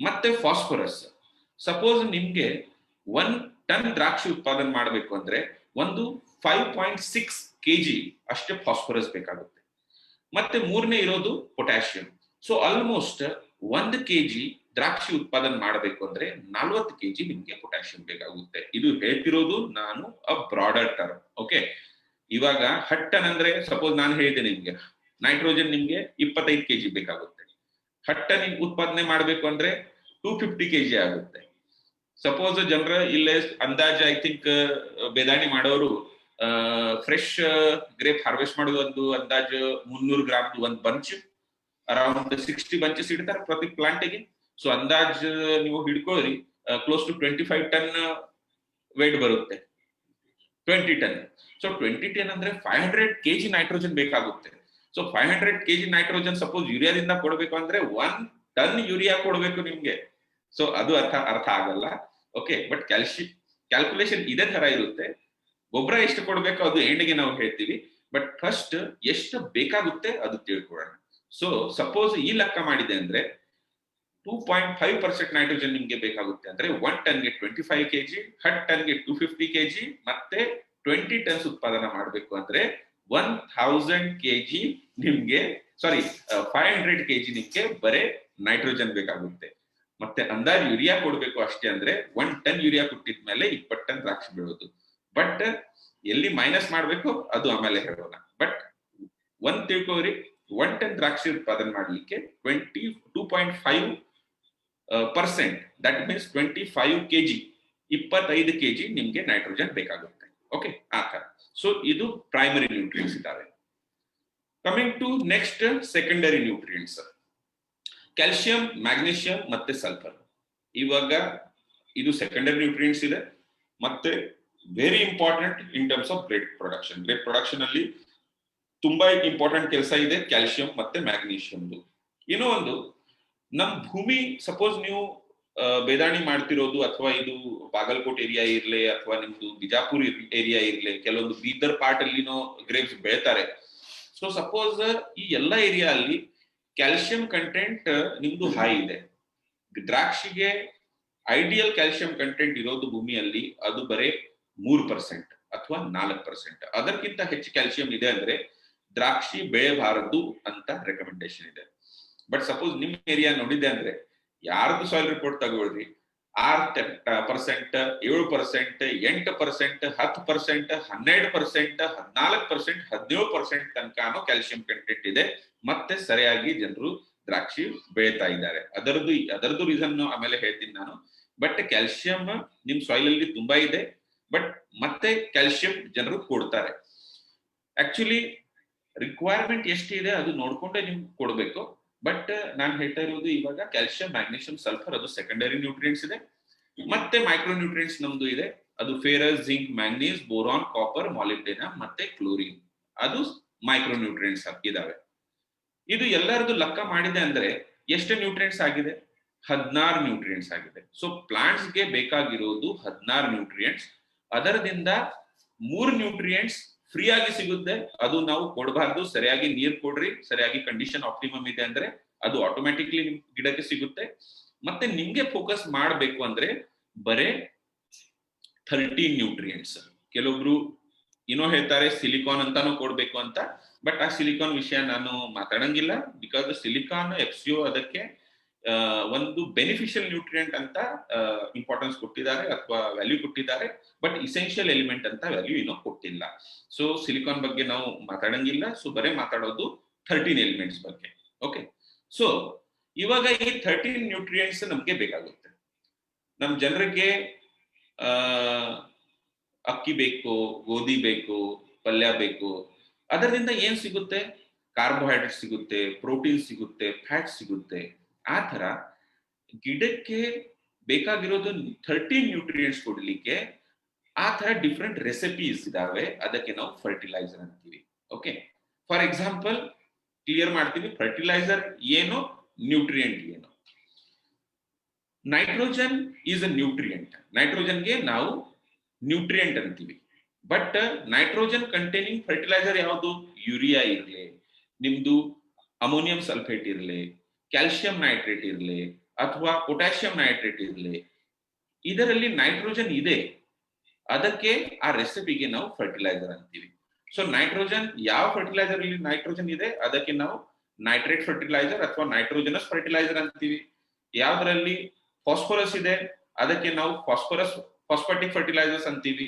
ಮತ್ತೆ ಫಾಸ್ಫರಸ್, ಸಪೋಸ್ ನಿಮ್ಗೆ 1 ಟನ್ ದ್ರಾಕ್ಷಿ ಉತ್ಪಾದನೆ ಮಾಡಬೇಕು ಅಂದ್ರೆ ಒಂದು 5.6 kg ಅಷ್ಟೇ ಫಾಸ್ಫರಸ್ ಬೇಕಾಗುತ್ತೆ. ಮತ್ತೆ ಮೂರನೇ ಇರೋದು ಪೊಟ್ಯಾಷಿಯಂ. ಸೊ ಆಲ್ಮೋಸ್ಟ್ 1 kg ದ್ರಾಕ್ಷಿ ಉತ್ಪಾದನೆ ಮಾಡಬೇಕು ಅಂದ್ರೆ 40 kg ನಿಮ್ಗೆ ಪೊಟ್ಯಾಷಿಯಂ ಬೇಕಾಗುತ್ತೆ. ಇದು ಹೇಳ್ತಿರೋದು ನಾನು ಬ್ರಾಡರ್ ಟರ್ಮ್. ಓಕೆ, ಇವಾಗ 10 ಟನ್ ಅಂದ್ರೆ ಸಪೋಸ್ ನಾನು ಹೇಳಿದೆ ನಿಮ್ಗೆ ನೈಟ್ರೋಜನ್ ನಿಮ್ಗೆ 25 kg ಬೇಕಾಗುತ್ತೆ. 10 ಟನ್ ಉತ್ಪಾದನೆ ಮಾಡಬೇಕು ಅಂದ್ರೆ 250 kg ಆಗುತ್ತೆ. ಸಪೋಸ್ ಜನರ ಇಲ್ಲೇ ಅಂದಾಜು ಐ ಥಿಂಕ್ ಬೇದಾಣಿ ಮಾಡೋರು ಫ್ರೆಶ್ ಗ್ರೇಪ್ ಹಾರ್ವೆಸ್ಟ್ ಮಾಡೋದು ಒಂದು ಅಂದಾಜು 300 ಗ್ರಾಮ್ ಒಂದು ಬಂಚ್, ಅರೌಂಡ್ 60 ಬಂಚಸ್ ಇಡ್ತಾರೆ ಪ್ರತಿ ಪ್ಲಾಂಟಿಗೆ. ಸೊ ಅಂದಾಜು ನೀವು ಹಿಡ್ಕೊಳ್ಳಿ ಕ್ಲೋಸ್ ಟು 25 ಟನ್ ವೇಟ್ ಬರುತ್ತೆ 20 ಟನ್. ಸೊ 20 ಟನ್ ಅಂದ್ರೆ 500 kg ನೈಟ್ರೋಜನ್ ಬೇಕಾಗುತ್ತೆ. ಸೊ 500 kg ನೈಟ್ರೋಜನ್ ಸಪೋಸ್ ಯೂರಿಯಾದಿಂದ ಕೊಡಬೇಕು ಅಂದ್ರೆ 1 ಟನ್ ಯೂರಿಯಾ ಕೊಡಬೇಕು ನಿಮ್ಗೆ. ಸೊ ಅದು ಅರ್ಥ ಆಗಲ್ಲ. ಓಕೆ, ಬಟ್ ಕ್ಯಾಲ್ಕುಲೇಷನ್ ಇದೇ ತರ ಇರುತ್ತೆ. ಗೊಬ್ಬರ ಎಷ್ಟು ಕೊಡ್ಬೇಕು ಅದು ಎಂಡ್ಗೆ ನಾವು ಹೇಳ್ತೀವಿ, ಬಟ್ ಫಸ್ಟ್ ಎಷ್ಟು ಬೇಕಾಗುತ್ತೆ ಅದು ತಿಳ್ಕೊಳ್ಳೋಣ. ಸೊ ಸಪೋಸ್ ಈ ಲೆಕ್ಕ ಮಾಡಿದೆ ಅಂದ್ರೆ 2.5% ನೈಟ್ರೋಜನ್ ನಿಮ್ಗೆ ಬೇಕಾಗುತ್ತೆ ಅಂದ್ರೆ 1 ಟನ್ಗೆ 25 kg, 10 ಟನ್ಗೆ 250 kg, ಮತ್ತೆ 20 ಟನ್ಸ್ ಉತ್ಪಾದನೆ ಮಾಡಬೇಕು ಅಂದ್ರೆ 1000 kg ನಿಮ್ಗೆ 500 kg ನಿಮ್ಗೆ ಬರೇ ನೈಟ್ರೋಜನ್ ಬೇಕಾಗುತ್ತೆ. ಮತ್ತೆ ಅಂದಾಜು ಯೂರಿಯಾ ಕೊಡ್ಬೇಕು ಅಷ್ಟೇ ಅಂದ್ರೆ 1 ಟನ್ ಯೂರಿಯಾ ಕೊಟ್ಟಿದ್ಮೇಲೆ 20 ಟನ್ ದ್ರಾಕ್ಷಿ ಬೆಳೆಯೋದು. ಬಟ್ ಎಲ್ಲಿ ಮೈನಸ್ ಮಾಡ್ಬೇಕು ಅದು ಆಮೇಲೆ ಹೇಳೋಣ. ಬಟ್ ಒಂದ್ ತಿಳ್ಕೋರಿ, 1 ಟನ್ ದ್ರಾಕ್ಷಿ ಉತ್ಪಾದನೆ ಮಾಡ್ಲಿಕ್ಕೆ 22.5%, ದಟ್ ಮೀನ್ಸ್ 25 kg, 25 kg ನಿಮ್ಗೆ ನೈಟ್ರೋಜನ್ ಬೇಕಾಗುತ್ತೆ. ಓಕೆ, ಆ ತರ. ಸೊ ಇದು ಪ್ರೈಮರಿ ನ್ಯೂಟ್ರಿಯೆಂಟ್ಸ್ ಇದಾವೆ. Coming to next secondary nutrients, calcium, magnesium ಮತ್ತೆ ಸಲ್ಫರ್. ಇವಾಗ ಇದು ಸೆಕೆಂಡರಿ ನ್ಯೂಟ್ರಿಯೆಂಟ್ಸ್ ಇದೆ. ಮತ್ತೆ very important in terms of grape production. Grape production ಅಲ್ಲಿ ತುಂಬಾ ಇಂಪಾರ್ಟೆಂಟ್ ಕೆಲಸ ಇದೆ ಕ್ಯಾಲ್ಸಿಯಂ ಮತ್ತೆ ಮ್ಯಾಗ್ನೀಷಿಯಂದು. ಇನ್ನೂ ಒಂದು, ನಮ್ ಭೂಮಿ ಸಪೋಸ್ ನೀವು ಬೇದಾಣಿ ಮಾಡ್ತಿರೋದು ಅಥವಾ ಇದು ಬಾಗಲಕೋಟ್ ಏರಿಯಾ ಇರ್ಲಿ ಅಥವಾ ನಿಮ್ದು ಬಿಜಾಪುರ್ ಏರಿಯಾ ಇರ್ಲಿ, ಕೆಲವೊಂದು ಬೀದರ್ ಪಾರ್ಟ್ ಅಲ್ಲಿನೋ ಗ್ರೇಪ್ಸ್ ಬೆಳಿತಾರೆ. ಸೊ ಸಪೋಸ್ ಈ ಎಲ್ಲಾ ಏರಿಯಾ ಅಲ್ಲಿ ಕ್ಯಾಲ್ಸಿಯಂ ಕಂಟೆಂಟ್ ನಿಮ್ದು ಹೈ ಇದೆ. ದ್ರಾಕ್ಷಿಗೆ ಐಡಿಯಲ್ ಕ್ಯಾಲ್ಸಿಯಂ ಕಂಟೆಂಟ್ ಇರೋದು ಭೂಮಿಯಲ್ಲಿ ಅದು ಬರೇ 3% ಅಥವಾ 4%. ಅದಕ್ಕಿಂತ ಹೆಚ್ಚು ಕ್ಯಾಲ್ಸಿಯಂ ಇದೆ ಅಂದ್ರೆ ದ್ರಾಕ್ಷಿ ಬೆಳೆಬಾರದು ಅಂತ ರೆಕಮೆಂಡೇಶನ್ ಇದೆ. ಬಟ್ ಸಪೋಸ್ ನಿಮ್ ಏರಿಯಾ ನೋಡಿದೆ ಅಂದ್ರೆ ಯಾರ್ದು ಸಾಯಿಲ್ ರಿಪೋರ್ಟ್ ತಗೊಳ್ರಿ, 6%, 7%, 8%, 10%, 12%, 14%, 17% ತನಕನೂ ಕ್ಯಾಲ್ಸಿಯಂ ಕಂಟೆಂಟ್ ಇದೆ. ಮತ್ತೆ ಸರಿಯಾಗಿ ಜನರು ದ್ರಾಕ್ಷಿ ಬೆಳೀತಾ ಇದ್ದಾರೆ. ಅದರದ್ದು ರೀಸನ್ ಆಮೇಲೆ ಹೇಳ್ತೀನಿ ನಾನು. ಬಟ್ ಕ್ಯಾಲ್ಸಿಯಂ ನಿಮ್ ಸಾಯಿಲ್ ಅಲ್ಲಿ ತುಂಬಾ ಇದೆ, ಬಟ್ ಮತ್ತೆ ಕ್ಯಾಲ್ಸಿಯಂ ಜನರು ಕೊಡ್ತಾರೆ. ಆಕ್ಚುಲಿ ರಿಕ್ವೈರ್ಮೆಂಟ್ ಎಷ್ಟಿದೆ ಅದು ನೋಡ್ಕೊಂಡೆ ನೀವು ಕೊಡ್ಬೇಕು. ಬಟ್ ನಾನು ಹೇಳ್ತಾ ಇರೋದು ಇವಾಗ ಕ್ಯಾಲ್ಸಿಯಂ, ಮ್ಯಾಗ್ನೀಷಿಯಂ, ಸಲ್ಫರ್ ಅದು ಸೆಕೆಂಡರಿ ನ್ಯೂಟ್ರಿಯೆಂಟ್ಸ್ ಇದೆ. ಮತ್ತೆ ಮೈಕ್ರೋ ನ್ಯೂಟ್ರಿಯೆಂಟ್ಸ್ ನಮ್ದು ಇದೆ. ಅದು ferrous, zinc, manganese, boron, copper, molybdenum ಮತ್ತೆ ಕ್ಲೋರಿನ್, ಅದು ಮೈಕ್ರೋ ನ್ಯೂಟ್ರಿಯೆಂಟ್ಸ್ ಇದಾವೆ. ಇದು ಎಲ್ಲರದು ಲೆಕ್ಕ ಮಾಡಿದೆ ಅಂದ್ರೆ ಎಷ್ಟು ನ್ಯೂಟ್ರಿಯೆಂಟ್ಸ್ ಆಗಿದೆ? 16 ನ್ಯೂಟ್ರಿಯೆಂಟ್ಸ್ ಆಗಿದೆ. ಸೊ ಪ್ಲಾಂಟ್ಸ್ ಗೆ ಬೇಕಾಗಿರೋದು 16 ನ್ಯೂಟ್ರಿಯೆಂಟ್ಸ್. ಅದರದಿಂದ 3 ನ್ಯೂಟ್ರಿಯೆಂಟ್ಸ್ ಫ್ರೀ ಆಗಿ ಸಿಗುತ್ತೆ. ಅದು ನಾವು ಕೊಡಬಾರ್ದು. ಸರಿಯಾಗಿ ನೀರ್ ಕೊಡ್ರಿ, ಸರಿಯಾಗಿ ಕಂಡೀಷನ್ ಆಪ್ಟಿಮಮ್ ಇದೆ ಅಂದ್ರೆ ಅದು ಆಟೋಮ್ಯಾಟಿಕ್ಲಿ ನಿಮ್ ಗಿಡಕ್ಕೆ ಸಿಗುತ್ತೆ. ಮತ್ತೆ ನಿಮ್ಗೆ ಫೋಕಸ್ ಮಾಡಬೇಕು ಅಂದ್ರೆ ಬರೇ 13 ನ್ಯೂಟ್ರಿಯೆಂಟ್ಸ್. ಕೆಲವೊಬ್ರು ಏನೋ ಹೇಳ್ತಾರೆ ಸಿಲಿಕಾನ್ ಅಂತಾನು ಕೊಡ್ಬೇಕು ಅಂತ. ಬಟ್ ಆ ಸಿಲಿಕಾನ್ ವಿಷಯ ನಾನು ಮಾತಾಡಂಗಿಲ್ಲ. ಬಿಕಾಸ್ ಸಿಲಿಕಾನ್ FCO ಅದಕ್ಕೆ ಒಂದು ಬೆನಿಫಿಷಿಯಲ್ ನ್ಯೂಟ್ರಿಯೆಂಟ್ ಅಂತ ಇಂಪಾರ್ಟೆನ್ಸ್ ಕೊಟ್ಟಿದ್ದಾರೆ ಅಥವಾ ವ್ಯಾಲ್ಯೂ ಕೊಟ್ಟಿದ್ದಾರೆ. ಬಟ್ ಇಸೆನ್ಷಿಯಲ್ ಎಲಿಮೆಂಟ್ ಅಂತ ವ್ಯಾಲ್ಯೂ ಏನೋ ಕೊಟ್ಟಿಲ್ಲ. ಸೊ ಸಿಲಿಕಾನ್ ಬಗ್ಗೆ ನಾವು ಮಾತಾಡಂಗಿಲ್ಲ. ಸೊ ಬರೇ ಮಾತಾಡೋದು 13 ಎಲಿಮೆಂಟ್ಸ್ ಬಗ್ಗೆ. ಓಕೆ, ಸೊ ಇವಾಗ ಈ 13 ನ್ಯೂಟ್ರಿಯೆಂಟ್ಸ್ ನಮ್ಗೆ ಬೇಕಾಗುತ್ತೆ. ನಮ್ ಜನರಿಗೆ ಅಕ್ಕಿ ಬೇಕು, ಗೋಧಿ ಬೇಕು, ಪಲ್ಯ ಬೇಕು. ಅದರಿಂದ ಏನ್ ಸಿಗುತ್ತೆ? ಕಾರ್ಬೋಹೈಡ್ರೇಟ್ ಸಿಗುತ್ತೆ, ಪ್ರೋಟೀನ್ ಸಿಗುತ್ತೆ, ಫ್ಯಾಟ್ ಸಿಗುತ್ತೆ. ಆ ತರ ಗಿಡಕ್ಕೆ ಬೇಕಾಗಿರೋದು 13 ನ್ಯೂಟ್ರಿಯೆಂಟ್ಸ್ ಕೊಡ್ಲಿಕ್ಕೆ ಆ ತರ ಡಿಫ್ರೆಂಟ್ ರೆಸಿಪೀಸ್ ಇದಾವೆ. ಅದಕ್ಕೆ ನಾವು ಫರ್ಟಿಲೈಸರ್ ಅಂತೀವಿ. ಓಕೆ, ಫಾರ್ ಎಕ್ಸಾಂಪಲ್ ಕ್ಲಿಯರ್ ಮಾಡ್ತೀವಿ. ಫರ್ಟಿಲೈಸರ್ ಏನು, ನ್ಯೂಟ್ರಿಯೆಂಟ್ ಏನು. Nitrogen is a nutrient. ನೈಟ್ರೋಜನ್ಗೆ ನಾವು ನ್ಯೂಟ್ರಿಯೆಂಟ್ ಅಂತೀವಿ. ಬಟ್ ನೈಟ್ರೋಜನ್ ಕಂಟೈನಿಂಗ್ ಫರ್ಟಿಲೈಸರ್ ಯಾವುದು? ಯೂರಿಯಾ ಇರ್ಲಿ, ನಿಮ್ದು ಅಮೋನಿಯಂ ಸಲ್ಫೇಟ್ ಇರ್ಲಿ, ಕ್ಯಾಲ್ಸಿಯಂ ನೈಟ್ರೇಟ್ ಇರ್ಲಿ ಅಥವಾ ಪೊಟ್ಯಾಷಿಯಂ ನೈಟ್ರೇಟ್ ಇರ್ಲಿ, ಇದರಲ್ಲಿ ನೈಟ್ರೋಜನ್ ಇದೆ. ಅದಕ್ಕೆ ಆ ರೆಸಿಪಿಗೆ ನಾವು ಫರ್ಟಿಲೈಸರ್ ಅಂತೀವಿ. ಸೊ ನೈಟ್ರೋಜನ್, ಯಾವ ಫರ್ಟಿಲೈಸರ್ ಅಲ್ಲಿ ನೈಟ್ರೋಜನ್ ಇದೆ ಅದಕ್ಕೆ ನಾವು ನೈಟ್ರೇಟ್ ಫರ್ಟಿಲೈಸರ್ ಅಥವಾ ನೈಟ್ರೋಜನಸ್ ಫರ್ಟಿಲೈಸರ್ ಅಂತೀವಿ. ಯಾವ್ದ್ರಲ್ಲಿ ಫಾಸ್ಫರಸ್ ಇದೆ ಅದಕ್ಕೆ ನಾವು ಫಾಸ್ಫಾಟಿಕ್ ಫರ್ಟಿಲೈಸರ್ಸ್ ಅಂತೀವಿ.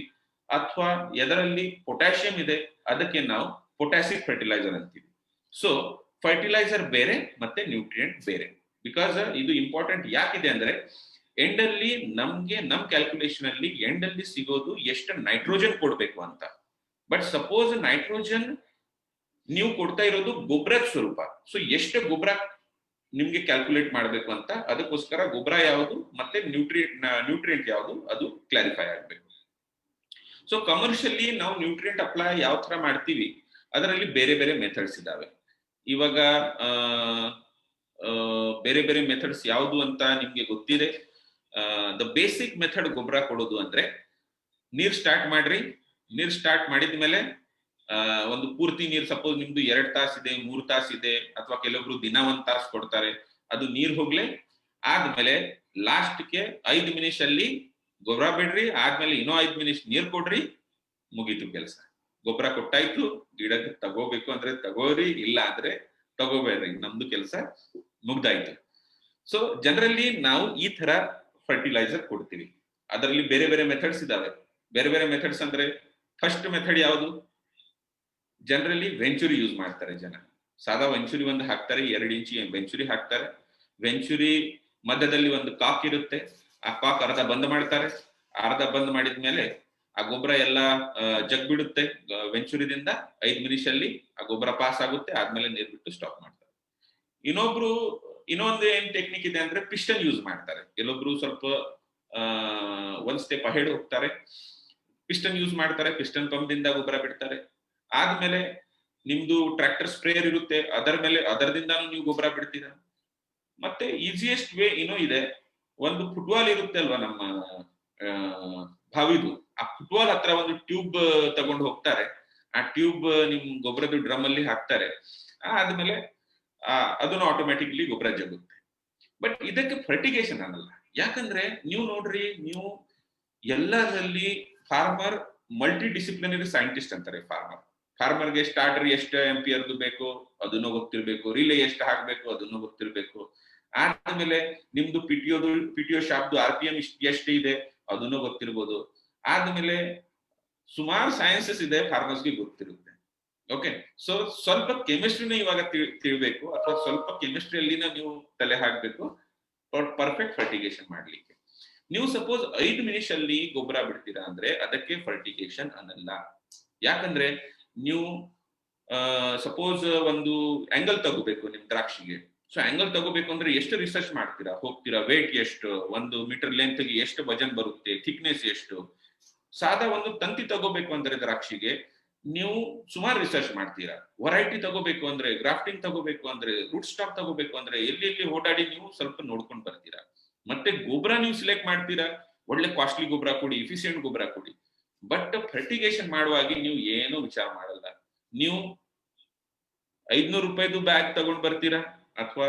ಅಥವಾ ಎದರಲ್ಲಿ ಪೊಟ್ಯಾಷಿಯಂ ಇದೆ ಅದಕ್ಕೆ ನಾವು ಪೊಟ್ಯಾಸಿಕ್ ಫರ್ಟಿಲೈಸರ್ ಅಂತೀವಿ. ಸೊ ಫರ್ಟಿಲೈಸರ್ ಬೇರೆ ಮತ್ತೆ ನ್ಯೂಟ್ರಿಯೆಂಟ್ ಬೇರೆ. ಬಿಕಾಸ್ ಇದು ಇಂಪಾರ್ಟೆಂಟ್ ಯಾಕಿದೆ ಅಂದ್ರೆ ಎಂಡ್ ಅಲ್ಲಿ ನಮ್ಗೆ ನಮ್ ಕ್ಯಾಲ್ಕುಲೇಷನ್ ಅಲ್ಲಿ ಎಂಡ್ ಅಲ್ಲಿ ಸಿಗೋದು ಎಷ್ಟು ನೈಟ್ರೋಜನ್ ಕೊಡ್ಬೇಕು ಅಂತ. ಬಟ್ ಸಪೋಸ್ ನೈಟ್ರೋಜನ್ ನೀವು ಕೊಡ್ತಾ ಇರೋದು ಗೊಬ್ಬರದ ಸ್ವರೂಪ. ಸೊ ಎಷ್ಟು ಗೊಬ್ಬರ ನಿಮ್ಗೆ ಕ್ಯಾಲ್ಕುಲೇಟ್ ಮಾಡ್ಬೇಕು ಅಂತ, ಅದಕ್ಕೋಸ್ಕರ ಗೊಬ್ಬರ ಯಾವುದು ಮತ್ತೆ ನ್ಯೂಟ್ರಿಯೆಂಟ್ ಯಾವುದು ಅದು ಕ್ಲಾರಿಫೈ ಆಗ್ಬೇಕು. ಸೊ ಕಮರ್ಷಿಯಲಿ ನಾವು ನ್ಯೂಟ್ರಿಯೆಂಟ್ ಅಪ್ಲೈ ಯಾವ ತರ ಮಾಡ್ತೀವಿ ಅದರಲ್ಲಿ ಬೇರೆ ಬೇರೆ ಮೆಥಡ್ಸ್ ಇದಾವೆ. ಇವಾಗ ಬೇರೆ ಬೇರೆ ಮೆಥಡ್ಸ್ ಯಾವುದು ಅಂತ ನಿಮ್ಗೆ ಗೊತ್ತಿದೆ. ದ ಬೇಸಿಕ್ ಮೆಥಡ್ ಗೊಬ್ಬರ ಕೊಡೋದು ಅಂದ್ರೆ ನೀರ್ ಸ್ಟಾರ್ಟ್ ಮಾಡ್ರಿ. ನೀರ್ ಸ್ಟಾರ್ಟ್ ಮಾಡಿದ್ಮೇಲೆ ಒಂದು ಪೂರ್ತಿ ನೀರ್ ಸಪೋಸ್ ನಿಮ್ದು 2 ತಾಸು ಇದೆ, 3 ತಾಸು ಇದೆ, ಅಥವಾ ಕೆಲವೊಬ್ರು ದಿನ 1 ತಾಸು ಕೊಡ್ತಾರೆ. ಅದು ನೀರ್ ಹೋಗ್ಲೆ ಆದ್ಮೇಲೆ ಲಾಸ್ಟ್ಗೆ 5 ನಿಮಿಷಲ್ಲಿ ಗೊಬ್ಬರ ಬಿಡ್ರಿ. ಆದ್ಮೇಲೆ ಇನ್ನೂ 5 ನಿಮಿಷ ನೀರ್ ಕೊಡ್ರಿ, ಮುಗೀತು ಕೆಲಸ. ಗೊಬ್ಬರ ಕೊಟ್ಟಾಯ್ತು. ಗಿಡಕ್ಕೆ ತಗೋಬೇಕು ಅಂದ್ರೆ ತಗೋರಿ, ಇಲ್ಲ ಅಂದ್ರೆ ತಗೋಬೇಡ್ರಿ, ನಮ್ದು ಕೆಲಸ ಮುಗ್ದಾಯ್ತು. ಸೊ ಜನರಲಿ ನಾವು ಈ ತರ ಫರ್ಟಿಲೈಸರ್ ಕೊಡ್ತೀವಿ. ಅದರಲ್ಲಿ ಬೇರೆ ಬೇರೆ ಮೆಥಡ್ಸ್ ಇದಾವೆ. ಬೇರೆ ಬೇರೆ ಮೆಥಡ್ಸ್ ಅಂದ್ರೆ ಫಸ್ಟ್ ಮೆಥಡ್ ಯಾವುದು? ಜನರಲಿ ವೆಂಚುರಿ ಯೂಸ್ ಮಾಡ್ತಾರೆ ಜನ. ಸಾದಾ ವೆಂಚುರಿ ಒಂದು ಹಾಕ್ತಾರೆ, 2 ಇಂಚಿ ವೆಂಚುರಿ ಹಾಕ್ತಾರೆ. ವೆಂಚುರಿ ಮಧ್ಯದಲ್ಲಿ ಒಂದು ಕಾಕ್ ಇರುತ್ತೆ. ಆ ಕಾಕ್ ಅರ್ಧ ಬಂದ್ ಮಾಡ್ತಾರೆ. ಅರ್ಧ ಬಂದ್ ಮಾಡಿದ್ಮೇಲೆ ಆ ಗೊಬ್ಬರ ಎಲ್ಲ ಜಗ್ ಬಿಡುತ್ತೆ ವೆಂಚುರಿದಿಂದ. 5 ನಿಮಿಷಲ್ಲಿ ಆ ಗೊಬ್ಬರ ಪಾಸ್ ಆಗುತ್ತೆ. ಆದ್ಮೇಲೆ ನೀರ್ ಬಿಟ್ಟು ಸ್ಟಾಪ್ ಮಾಡ್ತಾರೆ. ಇನ್ನೊಂದು ಏನ್ ಟೆಕ್ನಿಕ್ ಇದೆ ಅಂದ್ರೆ ಪಿಸ್ಟನ್ ಯೂಸ್ ಮಾಡ್ತಾರೆ. ಕೆಲವೊಬ್ರು ಸ್ವಲ್ಪ ಒಂದ್ ಸ್ಟೆಪ್ ಅಹೆಡ್ ಹೋಗ್ತಾರೆ. ಪಿಸ್ಟನ್ ಯೂಸ್ ಮಾಡ್ತಾರೆ. ಪಿಸ್ಟನ್ ಪಂಪ್ ದಿಂದ ಗೊಬ್ಬರ ಬಿಡ್ತಾರೆ. ಆದ್ಮೇಲೆ ನಿಮ್ದು ಟ್ರ್ಯಾಕ್ಟರ್ ಸ್ಪ್ರೇಯರ್ ಇರುತ್ತೆ, ಅದರದಿಂದಾನು ನೀವು ಗೊಬ್ಬರ ಬಿಡ್ತೀರಾ. ಮತ್ತೆ ಈಸಿಯೆಸ್ಟ್ ವೇ ಇನ್ನೂ ಇದೆ. ಒಂದು ಫುಟ್ಬಾಲ್ ಇರುತ್ತೆ ಅಲ್ವಾ ನಮ್ಮ ಬಾವಿದು, ಆ ಫುಟ್ಬಾಲ್ ಹತ್ರ ಒಂದು ಟ್ಯೂಬ್ ತಗೊಂಡು ಹೋಗ್ತಾರೆ. ಆ ಟ್ಯೂಬ್ ನಿಮ್ ಗೊಬ್ಬರದ ಡ್ರಮ್ ಅಲ್ಲಿ ಹಾಕ್ತಾರೆ. ಆದ್ಮೇಲೆ ಅದನ್ನು ಆಟೋಮ್ಯಾಟಿಕ್ಲಿ ಗೊಬ್ಬರ ಜಗುತ್ತೆ. ಬಟ್ ಇದಕ್ಕೆ ಫರ್ಟಿಗೇಷನ್ ಅನ್ನಲ್ಲ. ಯಾಕಂದ್ರೆ ನೀವು ನೋಡ್ರಿ, ನೀವು ಎಲ್ಲರಲ್ಲಿ ಫಾರ್ಮರ್ ಮಲ್ಟಿ ಡಿಸಿಪ್ಲಿನರಿ ಸೈಂಟಿಸ್ಟ್ ಅಂತಾರೆ. ಫಾರ್ಮರ್ಗೆ ಸ್ಟಾರ್ಟರ್ ಎಷ್ಟು ಎಂಪಿಯರ್ದು ಬೇಕು ಅದನ್ನು ಗೊತ್ತಿರ್ಬೇಕು, ರಿಲೇ ಎಷ್ಟು ಹಾಕ್ಬೇಕು ಅದನ್ನು ಗೊತ್ತಿರ್ಬೇಕು. ಆದ್ಮೇಲೆ ನಿಮ್ದು ಪಿಟಿಒ ಶಾಪ್ದು RPM ಎಷ್ಟು ಇದೆ ಅದನ್ನು ಗೊತ್ತಿರ್ಬೋದು. ಆದ್ಮೇಲೆ ಸುಮಾರು ಸೈನ್ಸಸ್ ಇದೆ, ಫಾರ್ಮರ್ಸ್ಗೆ ಗೊತ್ತಿರುತ್ತೆ. ಓಕೆ, ಸೊ ಸ್ವಲ್ಪ ಕೆಮಿಸ್ಟ್ರಿನ ಇವಾಗ ತಿಳ್ಬೇಕು, ಅಥವಾ ಸ್ವಲ್ಪ ಕೆಮಿಸ್ಟ್ರಿಯಲ್ಲಿನ ನೀವು ತಲೆ ಹಾಕ್ಬೇಕು ಪರ್ಫೆಕ್ಟ್ ಫರ್ಟಿಗೇಷನ್ ಮಾಡ್ಲಿಕ್ಕೆ. ನೀವು ಸಪೋಸ್ 5 ನಿಮಿಷಲ್ಲಿ ಗೊಬ್ಬರ ಬಿಡ್ತೀರಾ ಅಂದ್ರೆ ಅದಕ್ಕೆ ಫರ್ಟಿಗೇಷನ್ ಅನ್ನಲ್ಲ. ಯಾಕಂದ್ರೆ ನೀವು ಸಪೋಸ್ ಒಂದು ಆಂಗಲ್ ತಗೋಬೇಕು ನಿಮ್ ದ್ರಾಕ್ಷಿಗೆ. ಸೊ ಆಂಗಲ್ ತಗೋಬೇಕು ಅಂದ್ರೆ ಎಷ್ಟು ರಿಸರ್ಚ್ ಮಾಡ್ತೀರಾ, ಹೋಗ್ತೀರಾ, ವೇಟ್ ಎಷ್ಟು, 1 ಮೀಟರ್ ಲೆಂತ್ ಗೆ ಎಷ್ಟು ವಜನ್ ಬರುತ್ತೆ, ಥಿಕ್ನೆಸ್ ಎಷ್ಟು. ಸಾದಾ ಒಂದು ತಂತಿ ತಗೋಬೇಕು ಅಂದ್ರೆ ದ್ರಾಕ್ಷಿಗೆ ನೀವು ಸುಮಾರು ರಿಸರ್ಚ್ ಮಾಡ್ತೀರಾ. ವೆರೈಟಿ ತಗೋಬೇಕು ಅಂದ್ರೆ, ಗ್ರಾಫ್ಟಿಂಗ್ ತಗೋಬೇಕು ಅಂದ್ರೆ, ರೂಟ್ ಸ್ಟಾಕ್ ತಗೋಬೇಕು ಅಂದ್ರೆ ಎಲ್ಲಿ ಓಡಾಡಿ ನೀವು ಸ್ವಲ್ಪ ನೋಡ್ಕೊಂಡು ಬರ್ತೀರಾ. ಮತ್ತೆ ಗೊಬ್ಬರ ನೀವು ಸಿಲೆಕ್ಟ್ ಮಾಡ್ತೀರಾ, ಒಳ್ಳೆ ಕಾಸ್ಟ್ಲಿ ಗೊಬ್ಬರ ಕೊಡಿ, ಎಫಿಷಿಯಂಟ್ ಗೊಬ್ಬರ ಕೊಡಿ. ಬಟ್ ಫರ್ಟಿಗೇಷನ್ ಮಾಡುವಾಗ ನೀವು ಏನೂ ವಿಚಾರ ಮಾಡಲ್ಲ. ನೀವು 500 ರೂಪಾಯಿದು ಬ್ಯಾಗ್ ತಗೊಂಡ್ ಬರ್ತೀರಾ, ಅಥವಾ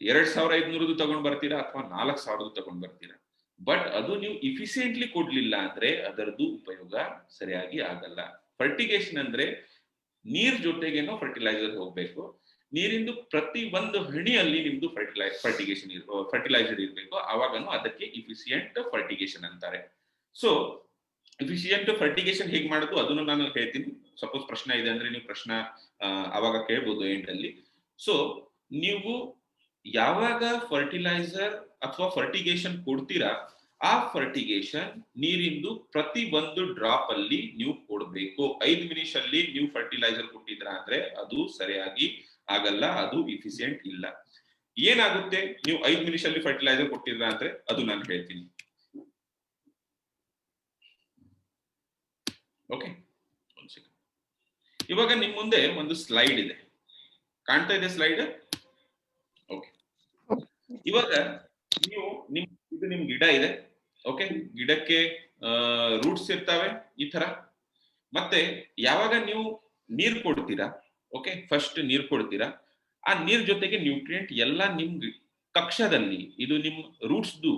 2500 ತಗೊಂಡ್ ಬರ್ತೀರಾ, ಅಥವಾ 4000 ತಗೊಂಡ್ ಬರ್ತೀರಾ. ಬಟ್ ಅದು ನೀವು ಇಫಿಷಿಯೆಂಟ್ಲಿ ಕೊಡ್ಲಿಲ್ಲ ಅಂದ್ರೆ ಅದರದ್ದು ಉಪಯೋಗ ಸರಿಯಾಗಿ ಆಗಲ್ಲ. ಫರ್ಟಿಗೇಷನ್ ಅಂದ್ರೆ ನೀರ್ ಜೊತೆಗೇನೋ ಫರ್ಟಿಲೈಸರ್ ಹೋಗ್ಬೇಕು. ನೀರಿಂದು ಪ್ರತಿ ಒಂದು ಹಣಿಯಲ್ಲಿ ನಿಮ್ದು ಫರ್ಟಿಲೈಸರ್ ಇರ್ಬೇಕು. ಅವಾಗನು ಅದಕ್ಕೆ ಇಫಿಷಿಯಂಟ್ ಫರ್ಟಿಗೇಷನ್ ಅಂತಾರೆ. ಸೊ ಇಫಿಷಿಯಂಟ್ ಫರ್ಟಿಗೇಷನ್ ಹೇಗೆ ಮಾಡೋದು ಅದನ್ನು ನಾನು ಹೇಳ್ತೀನಿ. ಸಪೋಸ್ ಪ್ರಶ್ನೆ ಇದೆ ಅಂದ್ರೆ ನೀವು ಪ್ರಶ್ನೆ ಅವಾಗ ಕೇಳ್ಬೋದು ಎಂಟಲ್ಲಿ. ಸೊ ನೀವು ಯಾವಾಗ ಫರ್ಟಿಲೈಸರ್ ಅಥವಾ ಫರ್ಟಿಗೇಷನ್ ಕೊಡ್ತೀರಾ, ಆ ಫರ್ಟಿಗೇಷನ್ ನೀರಿಂದು ಪ್ರತಿ ಒಂದು ಡ್ರಾಪ್ ಅಲ್ಲಿ ನೀವು ಕೊಡ್ಬೇಕು. 5 ನಿಮಿಷಲ್ಲಿ ನೀವು ಫರ್ಟಿಲೈಸರ್ ಕೊಟ್ಟಿದ್ರ ಅಂದ್ರೆ ಅದು ಸರಿಯಾಗಿ ಆಗಲ್ಲ, ಅದು ಇಫಿಷಿಯಂಟ್ ಇಲ್ಲ. ಏನಾಗುತ್ತೆ ನೀವು 5 ನಿಮಿಷಲ್ಲಿ ಫರ್ಟಿಲೈಸರ್ ಕೊಟ್ಟಿದ್ರ ಅಂದ್ರೆ ಅದು ನಾನು ಹೇಳ್ತೀನಿ. ಓಕೆ, ಇವಾಗ ನಿಮ್ ಮುಂದೆ ಒಂದು ಸ್ಲೈಡ್ ಇದೆ, ಕಾಣ್ತಾ ಇದೆ ಸ್ಲೈಡ್? ಓಕೆ, ಇವಾಗ ನೀವು ಇದು ನಿಮ್ ಗಿಡ ಇದೆ. ಓಕೆ, ಗಿಡಕ್ಕೆ ರೂಟ್ಸ್ ಇರ್ತಾವೆ ಈ ತರ. ಮತ್ತೆ ಯಾವಾಗ ನೀವು ನೀರ್ ಕೊಡ್ತೀರಾ, ಓಕೆ, ಫಸ್ಟ್ ನೀರ್ ಕೊಡ್ತೀರಾ, ಆ ನೀರ್ ಜೊತೆಗೆ ನ್ಯೂಟ್ರಿಯೆಂಟ್ ಎಲ್ಲ ನಿಮ್ ಕಕ್ಷದಲ್ಲಿ, ಇದು ನಿಮ್ ರೂಟ್ಸ್ದು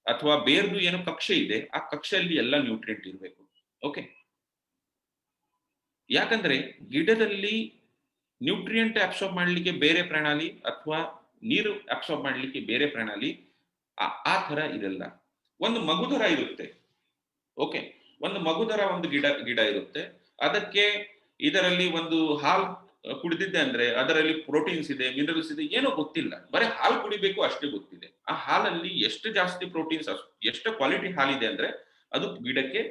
ಅಥವಾ ಬೇರ್ದು ಏನೋ ಕಕ್ಷೆ ಇದೆ, ಆ ಕಕ್ಷೆಯಲ್ಲಿ ಎಲ್ಲ ನ್ಯೂಟ್ರಿಯೆಂಟ್ ಇರ್ಬೇಕು. ಓಕೆ, ಯಾಕಂದ್ರೆ ಗಿಡದಲ್ಲಿ ನ್ಯೂಟ್ರಿಯೆಂಟ್ ಅಬ್ಸಾರ್ಬ್ ಮಾಡ್ಲಿಕ್ಕೆ ಬೇರೆ ಪ್ರಣಾಳಿ ಅಥವಾ ನೀರು ಅಬ್ಸಾರ್ಬ್ ಮಾಡ್ಲಿಕ್ಕೆ ಬೇರೆ ಪ್ರಣಾಳಿ ಆ ತರ ಇರಲ್ಲ. ಒಂದು ಮಗುದರ ಇರುತ್ತೆ. ಓಕೆ, ಒಂದು ಮಗುದರ ಒಂದು ಗಿಡ ಇರುತ್ತೆ. ಅದಕ್ಕೆ ಇದರಲ್ಲಿ ಒಂದು ಹಾಲು ಕುಡಿದಿದ್ದೆ ಅಂದ್ರೆ ಅದರಲ್ಲಿ ಪ್ರೋಟೀನ್ಸ್ ಇದೆ, ಮಿನರಲ್ಸ್ ಇದೆ, ಏನೋ ಗೊತ್ತಿಲ್ಲ, ಬರೀ ಹಾಲು ಕುಡಿಬೇಕು ಅಷ್ಟೇ ಗೊತ್ತಿದೆ. ಆ ಹಾಲಲ್ಲಿ ಎಷ್ಟು ಜಾಸ್ತಿ ಪ್ರೋಟೀನ್ಸ್, ಎಷ್ಟು ಕ್ವಾಲಿಟಿ ಹಾಲಿದೆ ಅಂದ್ರೆ ಅದು ಗಿಡಕ್ಕೆ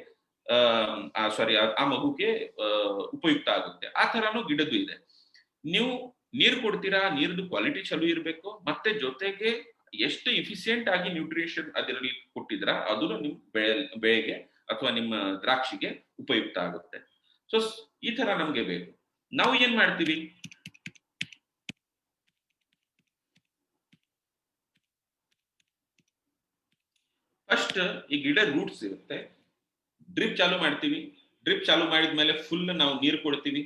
ಆ ಮಗುಗೆ ಉಪಯುಕ್ತ ಆಗುತ್ತೆ. ಆ ತರಾನು ಗಿಡದ್ದು ಇದೆ. ನೀವು ನೀರು ಕೊಡ್ತೀರಾ, ನೀರ್ದು ಕ್ವಾಲಿಟಿ ಚಲೋ ಇರ್ಬೇಕು, ಮತ್ತೆ ಜೊತೆಗೆ ಎಷ್ಟು ಇಫಿಷಿಯಂಟ್ ಆಗಿ ನ್ಯೂಟ್ರಿಷನ್ ಅದರಲ್ಲಿ ಕೊಟ್ಟಿದ್ರ ಅದನ್ನು ನಿಮ್ ಬೆಳೆಗೆ ಅಥವಾ ನಿಮ್ಮ ದ್ರಾಕ್ಷಿಗೆ ಉಪಯುಕ್ತ ಆಗುತ್ತೆ. ಸೊ ಈ ತರ ನಮ್ಗೆ ಬೇಕು. ನಾವು ಏನ್ ಮಾಡ್ತೀವಿ, ಫಸ್ಟ್ ಈ ಗಿಡ ರೂಟ್ಸ್ ಇರುತ್ತೆ, ಡ್ರಿಪ್ ಚಾಲು ಮಾಡ್ತೀವಿ. ಡ್ರಿಪ್ ಚಾಲು ಮಾಡಿದ್ಮೇಲೆ ಫುಲ್ ನಾವು ನೀರು ಕೊಡ್ತೀವಿ.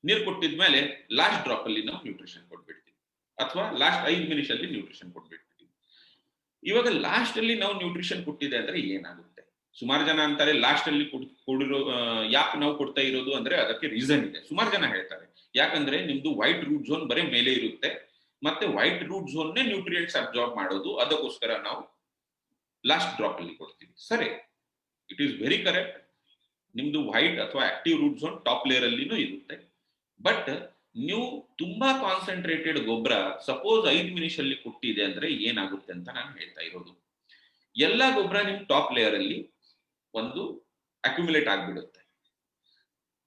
ನೀರು ಕೊಟ್ಟಿದ್ಮೇಲೆ ಲಾಸ್ಟ್ ಡ್ರಾಪ್ ಅಲ್ಲಿ ನಾವು ನ್ಯೂಟ್ರಿಷನ್ ಕೊಟ್ಬಿಡ್ತೀವಿ, ಅಥವಾ ಲಾಸ್ಟ್ 5 ನಿಮಿಷದಲ್ಲಿ ನ್ಯೂಟ್ರಿಷನ್ ಕೊಟ್ಬಿಡ್ತೀವಿ. ಇವಾಗ ಲಾಸ್ಟ್ ಅಲ್ಲಿ ನಾವು ನ್ಯೂಟ್ರಿಷನ್ ಕೊಟ್ಟಿದೆ ಅಂದ್ರೆ ಏನಾಗುತ್ತೆ? ಸುಮಾರು ಜನ ಅಂತಾರೆ ಲಾಸ್ಟ್ ಅಲ್ಲಿ ಕೊಡಿರೋ ಯಾಕೆ ನಾವು ಕೊಡ್ತಾ ಇರೋದು ಅಂದ್ರೆ ಅದಕ್ಕೆ ರೀಸನ್ ಇದೆ. ಸುಮಾರು ಜನ ಹೇಳ್ತಾರೆ ಯಾಕಂದ್ರೆ ನಿಮ್ದು ವೈಟ್ ರೂಟ್ ಝೋನ್ ಬರೀ ಮೇಲೆ ಇರುತ್ತೆ, ಮತ್ತೆ white root zone nutrients absorb ಮಾಡೋದು, ಅದಕ್ಕೋಸ್ಕರ ನಾವು ಲಾಸ್ಟ್ ಡ್ರಾಪ್ ಅಲ್ಲಿ ಕೊಡ್ತೀವಿ. ಸರಿ, ಇಟ್ ಈಸ್ ವೆರಿ ಕರೆಕ್ಟ್. ನಿಮ್ದು ವೈಟ್ ಅಥವಾ active root zone top layer ಅಲ್ಲಿನೂ ಇರುತ್ತೆ. ಬಟ್ ನೀವು ತುಂಬಾ ಕಾನ್ಸಂಟ್ರೇಟೆಡ್ ಗೊಬ್ಬರ ಸಪೋಸ್ 5 ನಿಮಿಷದಲ್ಲಿ ಕೊಟ್ಟಿದೆ ಅಂದ್ರೆ ಏನಾಗುತ್ತೆ ಅಂತ ನಾನು ಹೇಳ್ತಾ ಇರೋದು. ಎಲ್ಲಾ ಗೊಬ್ಬರ ನಿಮ್ ಟಾಪ್ ಲೇಯರ್ ಅಲ್ಲಿ ಒಂದು ಅಕ್ಯುಮುಲೇಟ್ ಆಗ್ಬಿಡುತ್ತೆ.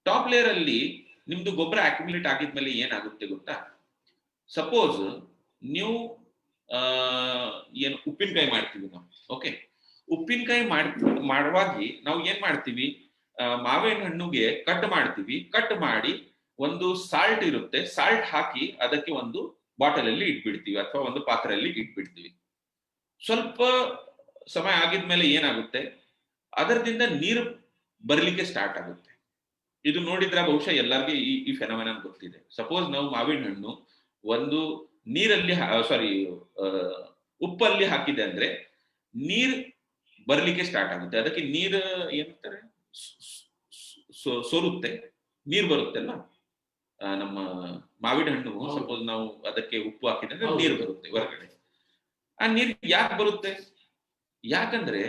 ಟಾಪ್ ಲೇಯರ್ ಅಲ್ಲಿ ನಿಮ್ದು ಗೊಬ್ಬರ ಅಕ್ಯುಮುಲೇಟ್ ಆಗಿದ್ಮೇಲೆ ಏನಾಗುತ್ತೆ ಗೊತ್ತಾ? ಸಪೋಸ್ ನೀವು ಏನು ಉಪ್ಪಿನಕಾಯಿ ಮಾಡ್ತೀವಿ ನಾವು, ಓಕೆ, ಉಪ್ಪಿನಕಾಯಿ ಮಾಡುವಾಗಿ ನಾವು ಏನ್ ಮಾಡ್ತೀವಿ, ಮಾವಿನ ಹಣ್ಣುಗೆ ಕಟ್ ಮಾಡ್ತೀವಿ. ಕಟ್ ಮಾಡಿ ಒಂದು ಸಾಲ್ಟ್ ಇರುತ್ತೆ, ಸಾಲ್ಟ್ ಹಾಕಿ ಅದಕ್ಕೆ ಒಂದು ಬಾಟಲ್ ಅಲ್ಲಿ ಇಟ್ಬಿಡ್ತೀವಿ ಅಥವಾ ಒಂದು ಪಾತ್ರೆಯಲ್ಲಿ ಇಟ್ಬಿಡ್ತೀವಿ. ಸ್ವಲ್ಪ ಸಮಯ ಆಗಿದ್ಮೇಲೆ ಏನಾಗುತ್ತೆ, ಅದರದಿಂದ ನೀರು ಬರಲಿಕ್ಕೆ ಸ್ಟಾರ್ಟ್ ಆಗುತ್ತೆ. ಇದು ನೋಡಿದ್ರೆ ಬಹುಶಃ ಎಲ್ಲರಿಗೂ ಈ ಫೆನೋಮೆನನ್ ಗೊತ್ತಿದೆ. ಸಪೋಸ್ ನಾವು ಮಾವಿನ ಹಣ್ಣು ಒಂದು ನೀರಲ್ಲಿ ಉಪ್ಪಲ್ಲಿ ಹಾಕಿದೆ ಅಂದ್ರೆ ನೀರ್ ಬರ್ಲಿಕ್ಕೆ ಸ್ಟಾರ್ಟ್ ಆಗುತ್ತೆ. ಅದಕ್ಕೆ ನೀರು ಏನಂತಾರೆ, ಸೋರುತ್ತೆ, ನೀರ್ ಬರುತ್ತಲ್ಲ. ನಮ್ಮ ಮಾವಿನ ಹಣ್ಣು ಸಪೋಸ್ ನಾವು ಅದಕ್ಕೆ ಉಪ್ಪು ಹಾಕಿದ್ರೆ ನೀರು ಬರುತ್ತೆ ಹೊರಗಡೆ. ಆ ನೀರು ಯಾಕೆ ಬರುತ್ತೆ? ಯಾಕಂದ್ರೆ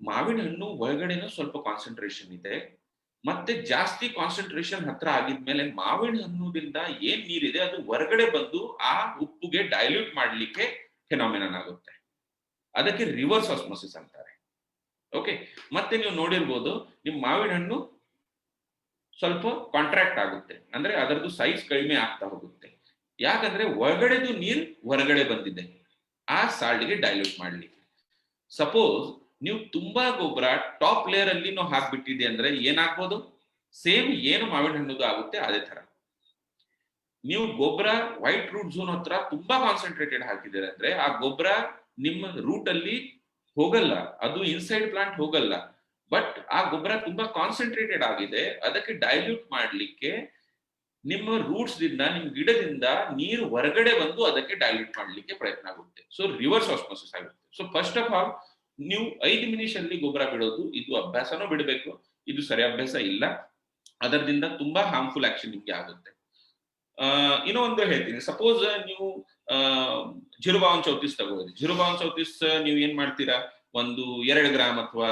ಮಾವಿನ ಹಣ್ಣು ಒಳಗಡೆನೂ ಸ್ವಲ್ಪ ಕಾನ್ಸಂಟ್ರೇಷನ್ ಇದೆ, ಮತ್ತೆ ಜಾಸ್ತಿ ಕಾನ್ಸಂಟ್ರೇಷನ್ ಹತ್ರ ಆಗಿದ್ಮೇಲೆ ಮಾವಿನ ಹಣ್ಣುದಿಂದ ಏನ್ ನೀರಿದೆ ಅದು ಹೊರಗಡೆ ಬಂದು ಆ ಉಪ್ಪುಗೆ ಡೈಲ್ಯೂಟ್ ಮಾಡ್ಲಿಕ್ಕೆ ಫೆನಾಮಿನನ್ ಆಗುತ್ತೆ. ಅದಕ್ಕೆ ರಿವರ್ಸ್ ಆಸ್ಮೋಸಿಸ್ ಅಂತಾರೆ. ಓಕೆ, ಮತ್ತೆ ನೀವು ನೋಡಿರ್ಬೋದು ನಿಮ್ ಮಾವಿನ ಹಣ್ಣು ಸ್ವಲ್ಪ ಕಾಂಟ್ರಾಕ್ಟ್ ಆಗುತ್ತೆ, ಅಂದ್ರೆ ಅದರದ್ದು ಸೈಜ್ ಕಡಿಮೆ ಆಗ್ತಾ ಹೋಗುತ್ತೆ. ಯಾಕಂದ್ರೆ ಒಳಗಡೆದು ನೀರು ಹೊರಗಡೆ ಬಂದಿದೆ ಆ ಸಾಲ್ಟ್ಗೆ ಡೈಲ್ಯೂಟ್ ಮಾಡ್ಲಿಕ್ಕೆ. ಸಪೋಸ್ ನೀವು ತುಂಬಾ ಗೊಬ್ಬರ ಟಾಪ್ ಲೇಯರ್ ಅಲ್ಲಿ ನಾವು ಹಾಕ್ಬಿಟ್ಟಿದೆ ಅಂದ್ರೆ ಏನಾಗ್ಬೋದು, ಸೇಮ್ ಏನು ಮಾವಿನ ಹಣ್ಣುದು ಆಗುತ್ತೆ ಅದೇ ತರ. ನೀವು ಗೊಬ್ಬರ ವೈಟ್ ರೂಟ್ ಝೋನ್ ಹತ್ರ ತುಂಬಾ ಕಾನ್ಸಂಟ್ರೇಟೆಡ್ ಹಾಕಿದ್ದೀರ ಅಂದ್ರೆ ಆ ಗೊಬ್ಬರ ನಿಮ್ಮ ರೂಟ್ ಅಲ್ಲಿ ಹೋಗಲ್ಲ, ಅದು ಇನ್ಸೈಡ್ ಪ್ಲಾಂಟ್ ಹೋಗಲ್ಲ. ಬಟ್ ಆ ಗೊಬ್ಬರ ತುಂಬಾ ಕಾನ್ಸಂಟ್ರೇಟೆಡ್ ಆಗಿದೆ, ಅದಕ್ಕೆ ಡೈಲ್ಯೂಟ್ ಮಾಡ್ಲಿಕ್ಕೆ ನಿಮ್ಮ ರೂಟ್ಸ್ ದಿಂದ, ನಿಮ್ ಗಿಡದಿಂದ ನೀರು ಹೊರಗಡೆ ಬಂದು ಅದಕ್ಕೆ ಡೈಲ್ಯೂಟ್ ಮಾಡ್ಲಿಕ್ಕೆ ಪ್ರಯತ್ನ ಆಗುತ್ತೆ. ಸೊ ರಿವರ್ಸ್ ಆಸ್ಮೋಸಿಸ್ ಆಗುತ್ತೆ. ಸೊ ಫಸ್ಟ್ ಆಫ್ ಆಲ್ ನೀವು 5 ನಿಮಿಷದಲ್ಲಿ ಗೊಬ್ಬರ ಬಿಡೋದು, ಇದು ಅಭ್ಯಾಸನೂ ಬಿಡಬೇಕು. ಇದು ಸರಿ ಅಭ್ಯಾಸ ಇಲ್ಲ, ಅದರಿಂದ ತುಂಬಾ ಹಾರ್ಮ್ಫುಲ್ ಆಕ್ಷನ್ ನಿಮ್ಗೆ ಆಗುತ್ತೆ. ಇನ್ನೂ ಒಂದು ಹೇಳ್ತೀನಿ. ಸಪೋಸ್ ನೀವು ಜಿರುಬಾವನ್ ಚೌತಿಸ್ ತಗೋರಿ. ಜಿರುಬಾವನ್ ಚೌತಿಸ್ ನೀವು ಏನ್ ಮಾಡ್ತೀರಾ, ಒಂದು 2 ಗ್ರಾಮ್ ಅಥವಾ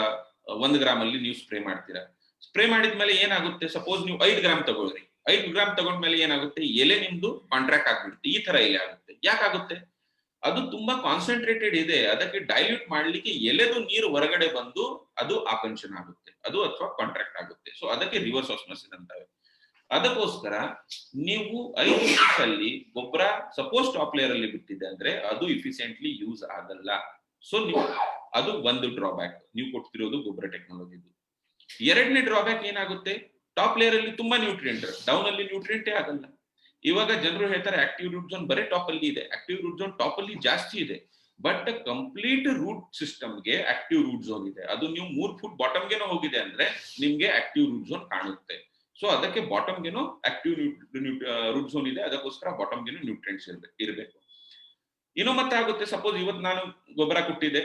1 ಗ್ರಾಮ್ ಅಲ್ಲಿ ನೀವು ಸ್ಪ್ರೇ ಮಾಡ್ತೀರಾ. ಸ್ಪ್ರೇ ಮಾಡಿದ್ಮೇಲೆ ಏನಾಗುತ್ತೆ, ಸಪೋಸ್ ನೀವು 5 ಗ್ರಾಮ್ ತಗೊಳ್ರಿ. 5 ಗ್ರಾಮ್ ತಗೊಂಡ್ಮೇಲೆ ಏನಾಗುತ್ತೆ, ಎಲೆ ನಿಮ್ದು ಕಾಂಟ್ರಾಕ್ಟ್ ಆಗ್ಬಿಡುತ್ತೆ. ಈ ತರ ಎಲೆ ಆಗುತ್ತೆ. ಯಾಕಾಗುತ್ತೆ? ಅದು ತುಂಬಾ ಕಾನ್ಸಂಟ್ರೇಟೆಡ್ ಇದೆ, ಅದಕ್ಕೆ ಡೈಲ್ಯೂಟ್ ಮಾಡ್ಲಿಕ್ಕೆ ಎಲೆದು ನೀರು ಹೊರಗಡೆ ಬಂದು ಅದು ಆಕಂಚನ ಆಗುತ್ತೆ, ಅದು ಅಥವಾ ಕಾಂಟ್ರಾಕ್ಟ್ ಆಗುತ್ತೆ. ಸೊ ಅದಕ್ಕೆ ರಿವರ್ಸ್ ಆಸ್ಮೋಸಿಸ್ ಅಂತವೆ. ಅದಕ್ಕೋಸ್ಕರ ನೀವು 5 ನಿಮಿಷದಲ್ಲಿ ಗೊಬ್ಬರ ಸಪೋಸ್ ಟಾಪ್ ಲೇಯರ್ ಅಲ್ಲಿ ಬಿಟ್ಟಿದೆ ಅಂದ್ರೆ ಅದು ಇಫಿಷಿಯೆಂಟ್ಲಿ ಯೂಸ್ ಆಗಲ್ಲ. ಸೊ ನೀವು ಅದು ಒಂದು ಡ್ರಾಬ್ಯಾಕ್ ನೀವು ಕೊಡ್ತಿರೋದು ಗೊಬ್ಬರ ಟೆಕ್ನಾಲಜಿದು. ಎರಡನೇ ಡ್ರಾಬ್ಯಾಕ್ ಏನಾಗುತ್ತೆ, ಟಾಪ್ ಲೇಯರ್ ಅಲ್ಲಿ ತುಂಬಾ ನ್ಯೂಟ್ರಿಯೆಂಟ್, ಡೌನ್ ಅಲ್ಲಿ ನ್ಯೂಟ್ರಿಯೆಂಟೇ ಆಗಲ್ಲ. ಇವಾಗ ಜನರು ಹೇಳ್ತಾರೆ ಆಕ್ಟಿವ್ ರೂಟ್ ಝೋನ್ ಬರೀ ಟಾಪ್ ಅಲ್ಲಿ ಇದೆ, ಆಕ್ಟಿವ್ ರೂಟ್ ಝೋನ್ ಟಾಪ್ ಅಲ್ಲಿ ಜಾಸ್ತಿ ಇದೆ. ಬಟ್ ಕಂಪ್ಲೀಟ್ ರೂಟ್ ಸಿಸ್ಟಮ್ಗೆ ಆಕ್ಟಿವ್ ರೂಟ್ ಝೋನ್ ಇದೆ. ಅದು ನೀವು 3 ಫುಟ್ ಬಾಟಮ್ಗೆನೋ ಹೋಗಿದೆ ಅಂದ್ರೆ ನಿಮ್ಗೆ ಆಕ್ಟಿವ್ ರೂಟ್ ಝೋನ್ ಕಾಣುತ್ತೆ. ಸೊ ಅದಕ್ಕೆ ಬಾಟಮ್ಗೆನೋ ಆಕ್ಟಿವ್ ರೂಟ್ ಝೋನ್ ಇದೆ, ಅದಕ್ಕೋಸ್ಕರ ಬಾಟಮ್ಗೆನೋ ನ್ಯೂಟ್ರಿಯೆಂಟ್ಸ್ ಇರಬೇಕು. ಇನ್ನೂ ಮತ್ತೆ ಆಗುತ್ತೆ, ಸಪೋಸ್ ಇವತ್ತು ನಾನು ಗೊಬ್ಬರ ಕೊಟ್ಟಿದೆ,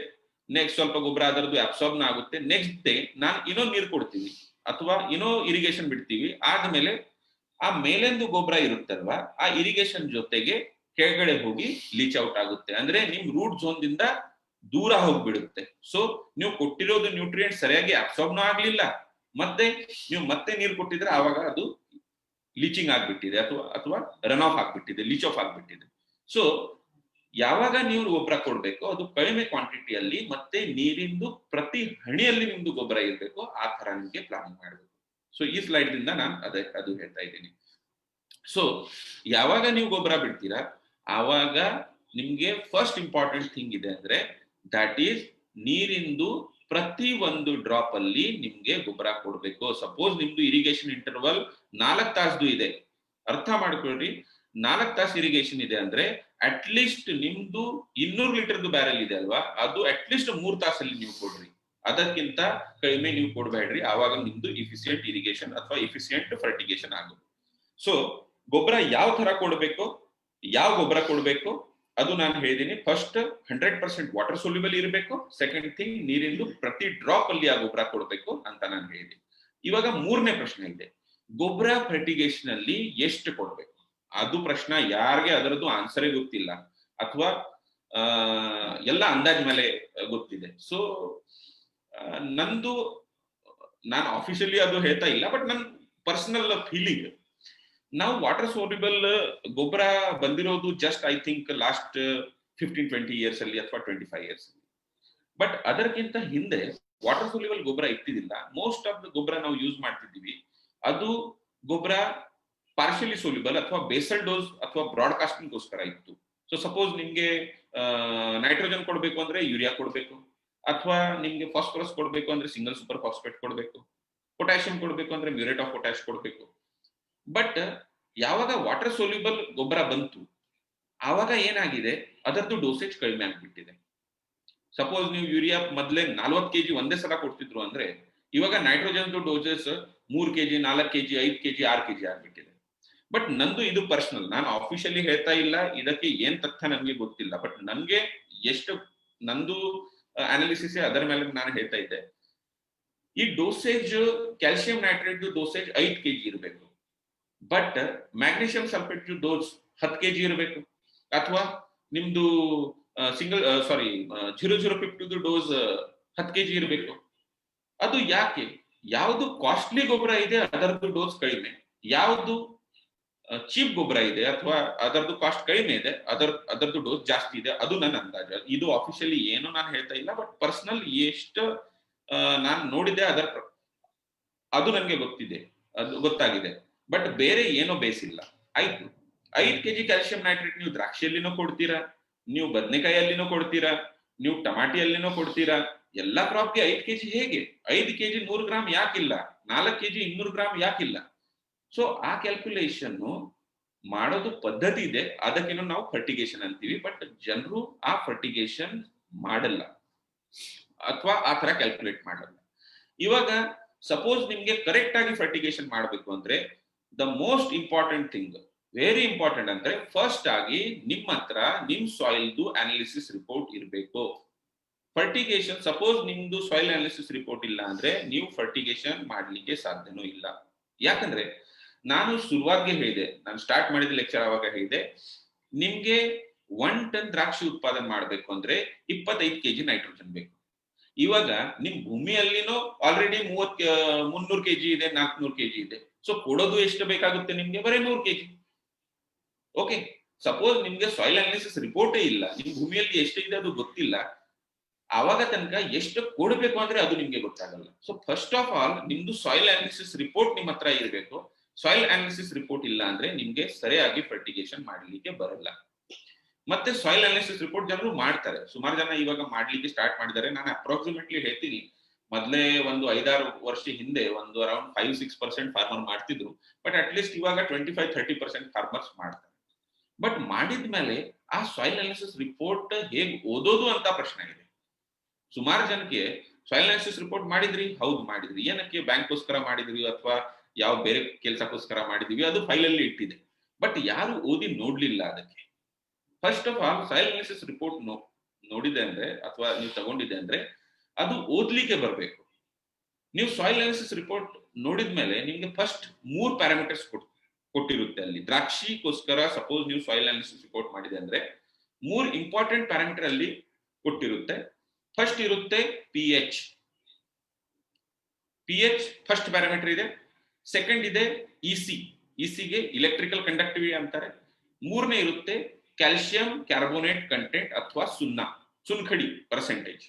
ನೆಕ್ಸ್ಟ್ ಸ್ವಲ್ಪ ಗೊಬ್ಬರ ಅದರದ್ದು ಅಬ್ಸಾರ್ಬ್ನ ಆಗುತ್ತೆ, ನೆಕ್ಸ್ಟ್ ಡೇ ನಾನು ಇನ್ನೂ ನೀರು ಕೊಡ್ತೀವಿ ಅಥವಾ ಇನ್ನೂ ಇರಿಗೇಷನ್ ಬಿಡ್ತೀವಿ. ಆದ್ಮೇಲೆ ಆ ಮೇಲೆಂದು ಗೊಬ್ಬರ ಇರುತ್ತಲ್ವಾ, ಆ ಇರಿಗೇಷನ್ ಜೊತೆಗೆ ಕೆಳಗಡೆ ಹೋಗಿ ಲೀಚ್ ಔಟ್ ಆಗುತ್ತೆ. ಅಂದ್ರೆ ನಿಮ್ ರೂಟ್ ಝೋನ್ ದಿಂದ ದೂರ ಹೋಗ್ಬಿಡುತ್ತೆ. ಸೊ ನೀವು ಕೊಟ್ಟಿರೋದು ನ್ಯೂಟ್ರಿಯೆಂಟ್ ಸರಿಯಾಗಿ ಅಬ್ಸಾರ್ಬ್ನೂ ಆಗ್ಲಿಲ್ಲ, ಮತ್ತೆ ನೀವು ಮತ್ತೆ ನೀರು ಕೊಟ್ಟಿದ್ರೆ ಆವಾಗ ಅದು ಲೀಚಿಂಗ್ ಆಗ್ಬಿಟ್ಟಿದೆ ಅಥವಾ ರನ್ ಆಫ್ ಆಗ್ಬಿಟ್ಟಿದೆ, ಲೀಚ್ ಆಫ್ ಆಗ್ಬಿಟ್ಟಿದೆ. ಸೊ ಯಾವಾಗ ನೀವು ಗೊಬ್ಬರ ಕೊಡ್ಬೇಕು ಅದು ಕಡಿಮೆ ಕ್ವಾಂಟಿಟಿಯಲ್ಲಿ ಮತ್ತೆ ನೀರಿಂದು ಪ್ರತಿ ಹಣಿಯಲ್ಲಿ ನಿಮ್ದು ಗೊಬ್ಬರ ಇರಬೇಕು. ಆ ತರ ನಿಮ್ಗೆ ಪ್ಲಾನಿಂಗ್ ಮಾಡಬೇಕು. ಸೊ ಈ ಸ್ಲೈಡ್ ದಿಂದ ನಾನು ಅದು ಹೇಳ್ತಾ ಇದ್ದೀನಿ. ಸೊ ಯಾವಾಗ ನೀವು ಗೊಬ್ಬರ ಬಿಡ್ತೀರಾ ಆವಾಗ ನಿಮ್ಗೆ ಫಸ್ಟ್ ಇಂಪಾರ್ಟೆಂಟ್ ಥಿಂಗ್ ಇದೆ ಅಂದ್ರೆ ದಟ್ ಈಸ್ ನೀರಿಂದು ಪ್ರತಿ ಒಂದು ಡ್ರಾಪ್ ಅಲ್ಲಿ ನಿಮ್ಗೆ ಗೊಬ್ಬರ ಕೊಡ್ಬೇಕು. ಸಪೋಸ್ ನಿಮ್ದು ಇರಿಗೇಷನ್ ಇಂಟರ್ವಲ್ 4 ತಾಸು ಇದೆ, ಅರ್ಥ ಮಾಡ್ಕೊಳ್ರಿ, 4 ತಾಸು ಇರಿಗೇಷನ್ ಇದೆ ಅಂದ್ರೆ ಅಟ್ ಲೀಸ್ಟ್ ನಿಮ್ದು 200 ಲೀಟರ್ದು ಬ್ಯಾರೆಲ್ ಇದೆ ಅಲ್ವಾ, ಅದು ಅಟ್ ಲೀಸ್ಟ್ 3 ತಾಸಲ್ಲಿ ನೀವು ಕೊಡ್ರಿ, ಅದಕ್ಕಿಂತ ಕಡಿಮೆ ನೀವು ಕೊಡ್ಬೇಡ್ರಿ. ಆವಾಗ ನಿಮ್ದು ಇಫಿಸಿಯೆಂಟ್ ಇರಿಗೇಷನ್ ಅಥವಾ ಇಫಿಸಿಯೆಂಟ್ ಫರ್ಟಿಗೇಷನ್ ಆಗುತ್ತೆ. ಸೊ ಗೊಬ್ಬರ ಯಾವ ತರ ಕೊಡ್ಬೇಕು, ಯಾವ ಗೊಬ್ಬರ ಕೊಡ್ಬೇಕು ಅದು ನಾನು ಹೇಳಿದೀನಿ. ಫಸ್ಟ್ 100% ವಾಟರ್ ಸೊಲ್ಯೂಬಲ್ ಇರಬೇಕು. ಸೆಕೆಂಡ್ ಥಿಂಗ್, ನೀರಿಂದು ಪ್ರತಿ ಡ್ರಾಪ್ ಅಲ್ಲಿ ಆ ಗೊಬ್ಬರ ಕೊಡ್ಬೇಕು ಅಂತ ನಾನು ಹೇಳಿದ್ದೀನಿ. ಇವಾಗ ಮೂರನೇ ಪ್ರಶ್ನೆ ಇದೆ, ಗೊಬ್ಬರ ಫರ್ಟಿಗೇಷನ್ ಅಲ್ಲಿ ಎಷ್ಟು ಕೊಡ್ಬೇಕು? ಅದು ಪ್ರಶ್ನೆ ಯಾರಿಗೆ ಅದರದ್ದು ಆನ್ಸರೇ ಗೊತ್ತಿಲ್ಲ, ಅಥವಾ ಎಲ್ಲ ಅಂದಾಜ್ ಮೇಲೆ ಗೊತ್ತಿದೆ. ಸೊ ನಂದು, ನಾನು ಆಫಿಷಿಯಲಿ ಅದು ಹೇಳ್ತಾ ಇಲ್ಲ, ಬಟ್ ನನ್ನ ಪರ್ಸನಲ್ ಫೀಲಿಂಗ್, ನಾವು ವಾಟರ್ ಸೋಲ್ಯುಬಲ್ ಗೊಬ್ಬರ ಬಂದಿರೋದು just I think last 15-20 years ಅಲ್ಲಿ ಅಥವಾ 25 ಇಯರ್ಸ್ ಅಲ್ಲಿ. ಬಟ್ ಅದಕ್ಕಿಂತ ಹಿಂದೆ ವಾಟರ್ ಸೋಲ್ಯುಬಲ್ ಗೊಬ್ಬರ ಇಟ್ಟಿದ್ದಿಲ್ಲ. ಮೋಸ್ಟ್ ಆಫ್ ದ ಗೊಬ್ಬರ ನಾವು ಯೂಸ್ ಮಾಡ್ತಿದ್ದೀವಿ ಅದು ಗೊಬ್ಬರ ಪಾರ್ಷಿಯಲಿ ಸೋಲ್ಯುಬಲ್ ಅಥವಾ ಬೇಸಲ್ ಡೋಸ್ ಅಥವಾ ಬ್ರಾಡ್ಕಾಸ್ಟಿಂಗ್ ಗೋಸ್ಕರ ಇತ್ತು. ಸೊ ಸಪೋಸ್ ನಿಮ್ಗೆ ನೈಟ್ರೋಜನ್ ಕೊಡ್ಬೇಕು ಅಂದ್ರೆ ಯೂರಿಯಾ ಕೊಡ್ಬೇಕು, ಅಥವಾ ನಿಮ್ಗೆ ಫಾಸ್ಫರಸ್ ಕೊಡ್ಬೇಕು ಅಂದ್ರೆ ಸಿಂಗಲ್ ಸೂಪರ್ ಫಾಸ್ಫೇಟ್ ಕೊಡ್ಬೇಕು, ಪೊಟ್ಯಾಷಿಯಂ ಕೊಡ್ಬೇಕು ಅಂದ್ರೆ ಮ್ಯೂರೇಟ್ ಆಫ್ ಪೊಟ್ಯಾಶ್ ಕೊಡ್ಬೇಕು. ಬಟ್ ಯಾವಾಗ ವಾಟರ್ ಸೋಲ್ಯುಬಲ್ ಗೊಬ್ಬರ ಬಂತು ಆವಾಗ ಏನಾಗಿದೆ, ಅದರದ್ದು ಡೋಸೇಜ್ ಕಡಿಮೆ ಆಗ್ಬಿಟ್ಟಿದೆ. ಸಪೋಸ್ ನೀವು ಯೂರಿಯಾ ಮೊದಲೇ 40 kg ಒಂದೇ ಸಲ ಕೊಡ್ತಿದ್ರು ಅಂದ್ರೆ ಇವಾಗ nitrogen doses 3 kg 4 kg 5 kg 6 kg ಆಗ್ಬಿಟ್ಟಿದೆ. ಬಟ್ ನಂದು ಇದು ಪರ್ಸನಲ್, ನಾನು ಆಫಿಷಿಯಲಿ ಹೇಳ್ತಾ ಇಲ್ಲ, ಇದಕ್ಕೆ ಏನ್ ತಥ್ಯ ನನ್ಗೆ ಗೊತ್ತಿಲ್ಲ. ಬಟ್ ನನ್ಗೆ ಎಷ್ಟು ನಂದು ಅನಾಲಿಸಿಸ್ ಅದರ ಮೇಲೆ ನಾನು ಹೇಳ್ತಾ ಇದ್ದೆ, ಈ dosage calcium nitrate dosage 5 kg ಇರಬೇಕು, but magnesium sulphate dose 10 kg ಇರಬೇಕು, ಅಥವಾ ನಿಮ್ದು 0050 ಡೋಸ್ 10 kg ಇರಬೇಕು. ಅದು ಯಾಕೆ? ಯಾವುದು ಕಾಸ್ಟ್ಲಿ ಗೊಬ್ಬರ ಇದೆ ಅದರದ್ದು ಡೋಸ್ ಕಡಿಮೆ, ಯಾವುದು ಚೀಪ್ ಗೊಬ್ಬರ ಇದೆ ಅಥವಾ ಅದರದ್ದು ಕಾಸ್ಟ್ ಕಡಿಮೆ ಇದೆ ಅದರದ್ದು ಡೋಸ್ ಜಾಸ್ತಿ ಇದೆ. ಅದು ನನ್ನ ಅಂದಾಜು. ಇದು ಆಫಿಷಿಯಲಿ ಏನು ನಾನು ಹೇಳ್ತಾ ಇಲ್ಲ, ಬಟ್ ಪರ್ಸನಲ್ ಎಷ್ಟು ನಾನು ನೋಡಿದೆ ಅದು ನನಗೆ ಗೊತ್ತಾಗಿದೆ. ಬಟ್ ಬೇರೆ ಏನೋ ಬೇಸಿಲ್ಲ. ಆಯ್ತು, 5 kg ಕ್ಯಾಲ್ಸಿಯಂ ನೈಟ್ರೇಟ್ ನೀವು ದ್ರಾಕ್ಷಿಯಲ್ಲಿನೂ ಕೊಡ್ತೀರಾ, ನೀವು ಬದನೆಕಾಯಿಯಲ್ಲಿನೂ ಕೊಡ್ತೀರಾ, ನೀವು ಟಮಾಟಿಯಲ್ಲಿನೂ ಕೊಡ್ತೀರಾ. ಎಲ್ಲಾ ಕ್ರಾಪ್ಗೆ 5 kg ಹೇಗೆ? 5 kg 100 ಗ್ರಾಮ್ ಯಾಕಿಲ್ಲ? 4 kg 200 ಗ್ರಾಮ್ ಯಾಕಿಲ್ಲ? ಸೊ ಆ ಕ್ಯಾಲ್ಕುಲೇಷನ್ ಮಾಡೋದು ಪದ್ಧತಿ ಇದೆ, ಅದಕ್ಕೇನೋ ನಾವು ಫರ್ಟಿಗೇಷನ್ ಅಂತೀವಿ. ಬಟ್ ಜನರು ಆ ಫರ್ಟಿಗೇಷನ್ ಮಾಡಲ್ಲ ಅಥವಾ ಆ ತರ ಕ್ಯಾಲ್ಕುಲೇಟ್ ಮಾಡಲ್ಲ. ಇವಾಗ ಸಪೋಸ್ ನಿಮ್ಗೆ ಕರೆಕ್ಟ್ ಆಗಿ ಫರ್ಟಿಗೇಷನ್ ಮಾಡಬೇಕು ಅಂದ್ರೆ the most important thing, very important ಅಂದ್ರೆ ಫಸ್ಟ್ ಆಗಿ ನಿಮ್ಮ ಹತ್ರ ನಿಮ್ ಸಾಯಿಲ್ದು ಅನಾಲಿಸಿಸ್ ರಿಪೋರ್ಟ್ ಇರಬೇಕು. ಫರ್ಟಿಗೇಷನ್ ಸಪೋಸ್ ನಿಮ್ದು ಸಾಯಿಲ್ ಅನಾಲಿಸಿಸ್ ರಿಪೋರ್ಟ್ ಇಲ್ಲ ಅಂದ್ರೆ ನೀವು ಫರ್ಟಿಗೇಷನ್ ಮಾಡ್ಲಿಕ್ಕೆ ಸಾಧ್ಯನೂ ಇಲ್ಲ. ಯಾಕಂದ್ರೆ ನಾನು ಶುರುವಾಗೆ ಹೇಳಿದೆ, ನಾನು ಸ್ಟಾರ್ಟ್ ಮಾಡಿದ ಲೆಕ್ಚರ್ ಆವಾಗ ಹೇಳಿದೆ, ನಿಮ್ಗೆ 1 ಟನ್ ದ್ರಾಕ್ಷಿ ಉತ್ಪಾದನೆ ಮಾಡ್ಬೇಕು ಅಂದ್ರೆ 25 kg ನೈಟ್ರೋಜನ್ ಬೇಕು. ಇವಾಗ ನಿಮ್ ಭೂಮಿಯಲ್ಲಿನೂ ಆಲ್ರೆಡಿ 300 kg ಇದೆ, 400 kg ಇದೆ. ಸೊ ಕೊಡೋದು ಎಷ್ಟು ಬೇಕಾಗುತ್ತೆ ನಿಮ್ಗೆ? ಬರೀ 100 kg. ಓಕೆ, ಸಪೋಸ್ ನಿಮ್ಗೆ ಸಾಯಿಲ್ ಅನಾಲಿಸಿಸ್ ರಿಪೋರ್ಟೇ ಇಲ್ಲ, ನಿಮ್ ಭೂಮಿಯಲ್ಲಿ ಎಷ್ಟು ಇದೆ ಅದು ಗೊತ್ತಿಲ್ಲ, ಆವಾಗ ತನಕ ಎಷ್ಟು ಕೊಡಬೇಕು ಅಂದ್ರೆ ಅದು ನಿಮ್ಗೆ ಗೊತ್ತಾಗಲ್ಲ. ಸೊ ಫಸ್ಟ್ ಆಫ್ ಆಲ್ ನಿಮ್ದು ಸಾಯಿಲ್ ಅನಾಲಿಸಿಸ್ ರಿಪೋರ್ಟ್ ನಿಮ್ ಹತ್ರ ಇರಬೇಕು. ಸಾಯಿಲ್ ಅನಾಲಿಸಿಸ್ ರಿಪೋರ್ಟ್ ಇಲ್ಲ ಅಂದ್ರೆ ನಿಮ್ಗೆ ಸರಿಯಾಗಿ ಫರ್ಟಿಗೇಷನ್ ಮಾಡ್ಲಿಕ್ಕೆ ಬರಲ್ಲ. ಮತ್ತೆ ಸಾಯಿಲ್ ಅನಾಲಿಸಿಸ್ ರಿಪೋರ್ಟ್ ಜನರು ಮಾಡ್ತಾರೆ, ಸುಮಾರು ಜನ ಇವಾಗ ಮಾಡ್ಲಿಕ್ಕೆ ಸ್ಟಾರ್ಟ್ ಮಾಡಿದ್ದಾರೆ. ನಾನು ಅಪ್ರಾಕ್ಸಿಮೇಟ್ಲಿ ಹೇಳ್ತೀನಿ, ಮೊದಲೇ ಒಂದು 5-6 ವರ್ಷ ಹಿಂದೆ ಒಂದು ಅರೌಂಡ್ 5-6% ಫಾರ್ಮರ್ ಮಾಡ್ತಿದ್ರು. ಬಟ್ ಅಟ್ ಲೀಸ್ಟ್ ಇವಾಗ 25-30% ಫಾರ್ಮರ್ಸ್ ಮಾಡ್ತಾರೆ. ಬಟ್ ಮಾಡಿದ್ಮೇಲೆ ಆ ಸಾಯಿಲ್ ಅನಾಲಿಸಿಸ್ ರಿಪೋರ್ಟ್ ಹೇಗ್ ಓದೋದು ಅಂತ ಪ್ರಶ್ನೆ ಇದೆ. ಸುಮಾರು ಜನಕ್ಕೆ ಸಾಯಿಲ್ ಅನಾಲಿಸಿಸ್ ರಿಪೋರ್ಟ್ ಮಾಡಿದ್ರಿ, ಹೌದು ಮಾಡಿದ್ರಿ, ಏನಕ್ಕೆ? ಬ್ಯಾಂಕ್ಗೋಸ್ಕರ ಮಾಡಿದ್ರಿ ಅಥವಾ ಯಾವ ಬೇರೆ ಕೆಲಸಕ್ಕೋಸ್ಕರ ಮಾಡಿದೀವಿ, ಅದು ಫೈಲಲ್ಲಿ ಇಟ್ಟಿದೆ. ಬಟ್ ಯಾರು ಓದಿ ನೋಡ್ಲಿಲ್ಲ ಅದಕ್ಕೆ. First of all soil analysis report ನೋಡಿದೆ ಅಂದ್ರೆ ಅಥವಾ ನೀವು ತಗೊಂಡಿದೆ ಅಂದ್ರೆ ಅದು ಓದ್ಲಿಕ್ಕೆ ಬರಬೇಕು. ನೀವು ಸಾಯಿಲ್ ಅನಾಲಿಸಿಸ್ ರಿಪೋರ್ಟ್ ನೋಡಿದ್ಮೇಲೆ ನಿಮ್ಗೆ ಫಸ್ಟ್ 3 ಪ್ಯಾರಾಮೀಟರ್ಸ್ ಕೊಟ್ಟಿರುತ್ತೆ ಅಲ್ಲಿ. ದ್ರಾಕ್ಷಿಗೋಸ್ಕರ ಸಪೋಸ್ ನೀವು ಸಾಯಿಲ್ ಅನಾಲಿಸಿಸ್ ರಿಪೋರ್ಟ್ ಮಾಡಿದೆ ಅಂದ್ರೆ 3 ಇಂಪಾರ್ಟೆಂಟ್ ಪ್ಯಾರಾಮೀಟರ್ ಅಲ್ಲಿ ಕೊಟ್ಟಿರುತ್ತೆ. ಫಸ್ಟ್ ಇರುತ್ತೆ pH ಫಸ್ಟ್ ಪ್ಯಾರಾಮೀಟರ್ ಇದೆ. ಸೆಕೆಂಡ್ ಇದೆ EC ಗೆ ಇಲೆಕ್ಟ್ರಿಕಲ್ ಕಂಡಕ್ಟಿವಿಟಿ ಅಂತಾರೆ. ಮೂರನೇ ಇರುತ್ತೆ ಕ್ಯಾಲ್ಸಿಯಂ ಕಾರ್ಬೋನೇಟ್ ಕಂಟೆಂಟ್ ಅಥವಾ ಸುನ್ಖಡಿ ಪರ್ಸೆಂಟೇಜ್.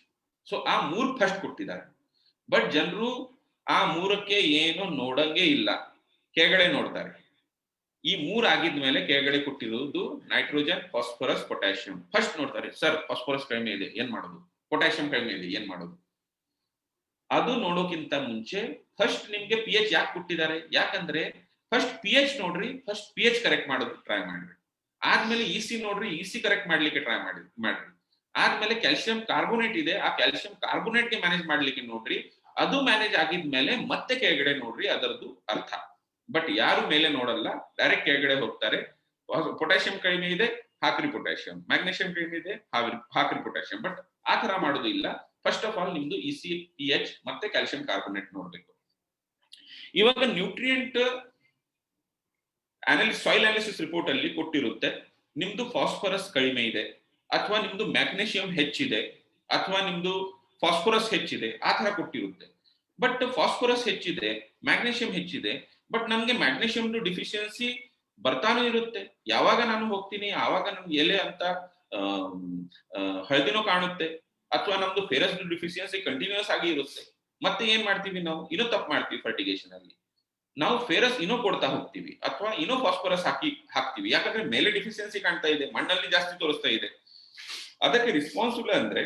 ಸೊ ಆ 3 ಫಸ್ಟ್ ಕೊಟ್ಟಿದ್ದಾರೆ. ಬಟ್ ಜನರು ಆ 3ಕ್ಕೆ ಏನು ನೋಡಂಗೆ ಇಲ್ಲ, ಕೆಳಗಡೆ ನೋಡ್ತಾರೆ. ಈ 3 ಆಗಿದ್ಮೇಲೆ ಕೆಳಗಡೆ ಕೊಟ್ಟಿರೋದು ನೈಟ್ರೋಜನ್, ಫಾಸ್ಫರಸ್, ಪೊಟ್ಯಾಷಿಯಂ ಫಸ್ಟ್ ನೋಡ್ತಾರೆ. ಸರ್ ಫಾಸ್ಫರಸ್ ಕಡಿಮೆ ಇದೆ, ಏನ್ ಮಾಡೋದು? ಪೊಟ್ಯಾಷಿಯಂ ಕಡಿಮೆ ಇದೆ, ಏನ್ ಮಾಡೋದು? ಅದು ನೋಡೋಕ್ಕಿಂತ ಮುಂಚೆ ಫಸ್ಟ್ ನಿಮ್ಗೆ ಪಿ ಎಚ್ ಯಾಕೆ ಕೊಟ್ಟಿದ್ದಾರೆ, ಯಾಕಂದ್ರೆ ಫಸ್ಟ್ ಪಿ ಎಚ್ ನೋಡ್ರಿ, ಫಸ್ಟ್ ಪಿ ಎಚ್ ಕರೆಕ್ಟ್ ಮಾಡೋದಕ್ಕೆ ಟ್ರೈ ಮಾಡ್ರಿ. ಆದ್ಮೇಲೆ ಇ ಸಿ ನೋಡ್ರಿ, ಇ ಸಿ ಕರೆಕ್ಟ್ ಮಾಡ್ಲಿಕ್ಕೆ ಟ್ರೈ ಮಾಡ್ರಿ. ಆದ್ಮೇಲೆ ಕ್ಯಾಲ್ಸಿಯಂ ಕಾರ್ಬೋನೇಟ್ ಇದೆ, ಆ ಕ್ಯಾಲ್ಸಿಯಂ ಕಾರ್ಬೋನೇಟ್ ಗೆ ಮ್ಯಾನೇಜ್ ಮಾಡ್ಲಿಕ್ಕೆ ನೋಡ್ರಿ. ಅದು ಮ್ಯಾನೇಜ್ ಆಗಿದ್ಮೇಲೆ ಮತ್ತೆ ಕೆಳಗಡೆ ನೋಡ್ರಿ ಅದರದ್ದು ಅರ್ಥ. ಬಟ್ ಯಾರು ಮೇಲೆ ನೋಡಲ್ಲ, ಡೈರೆಕ್ಟ್ ಕೆಳಗಡೆ ಹೋಗ್ತಾರೆ. ಪೊಟ್ಯಾಷಿಯಂ ಕಡಿಮೆ ಇದೆ, ಹಾಕ್ರಿ ಪೊಟ್ಯಾಷಿಯಂ. ಮ್ಯಾಗ್ನೇಷಿಯಂ ಕಡಿಮೆ ಇದೆ, ಹಾಕ್ರಿ ಪೊಟ್ಯಾಷಿಯಂ. ಬಟ್ ಆ ತರ ಮಾಡೋದು ಇಲ್ಲ. ಫಸ್ಟ್ ಆಫ್ ಆಲ್ ನಿಮ್ದು ಇ ಸಿ, ಪಿ ಎಚ್ ಮತ್ತೆ ಕ್ಯಾಲ್ಸಿಯಂ ಕಾರ್ಬೋನೇಟ್ ನೋಡ್ಬೇಕು. ಇವಾಗ ನ್ಯೂಟ್ರಿಯೆಂಟ್ ಸಾಯಿಲ್ ಅನಾಲಿಸಿಸ್ ರಿಪೋರ್ಟ್ ಅಲ್ಲಿ ಕೊಟ್ಟಿರುತ್ತೆ, ನಿಮ್ದು ಫಾಸ್ಫರಸ್ ಕಡಿಮೆ ಇದೆ, ಅಥವಾ ನಿಮ್ದು ಮ್ಯಾಗ್ನೇಷಿಯಂ ಹೆಚ್ಚಿದೆ, ಅಥವಾ ನಿಮ್ದು ಫಾಸ್ಫರಸ್ ಹೆಚ್ಚಿದೆ, ಆ ತರ ಕೊಟ್ಟಿರುತ್ತೆ. ಬಟ್ ಫಾಸ್ಫರಸ್ ಹೆಚ್ಚಿದೆ, ಮ್ಯಾಗ್ನೇಷಿಯಂ ಹೆಚ್ಚಿದೆ, ಬಟ್ ನಮ್ಗೆ ಮ್ಯಾಗ್ನೇಷಿಯಂ ಡಿಫಿಷಿಯನ್ಸಿ ಬರ್ತಾನೂ ಇರುತ್ತೆ. ಯಾವಾಗ ನಾನು ಹೋಗ್ತೀನಿ ಆವಾಗ ನಮ್ಗೆ ಎಲೆ ಅಂತ ಹಳದಿನೋ ಕಾಣುತ್ತೆ, ಅಥವಾ ನಮ್ದು ಫೆರಸ್ ಡಿಫಿಷಿಯನ್ಸಿ ಕಂಟಿನ್ಯೂಸ್ ಆಗಿ ಇರುತ್ತೆ. ಮತ್ತೆ ಏನ್ ಮಾಡ್ತೀವಿ ನಾವು, ಇನ್ನೂ ತಪ್ಪು ಮಾಡ್ತೀವಿ ಫರ್ಟಿಗೇಷನ್ ಅಲ್ಲಿ. ನಾವು ಫೆರಸ್ ಇನ್ನೂ ಕೊಡ್ತಾ ಹೋಗ್ತೀವಿ, ಅಥವಾ ಇನ್ನೂ ಫಾಸ್ಫರಸ್ ಹಾಕ್ತಿವಿ. ಯಾಕಂದ್ರೆ ಮೇಲೆ ಡಿಫಿಷಿಯನ್ಸಿ ಕಾಣ್ತಾ ಇದೆ, ಮಣ್ಣಲ್ಲಿ ಜಾಸ್ತಿ ತೋರಿಸ್ತಾ ಇದೆ. ಅದಕ್ಕೆ ರೆಸ್ಪಾನ್ಸಿಬಲ್ ಅಂದ್ರೆ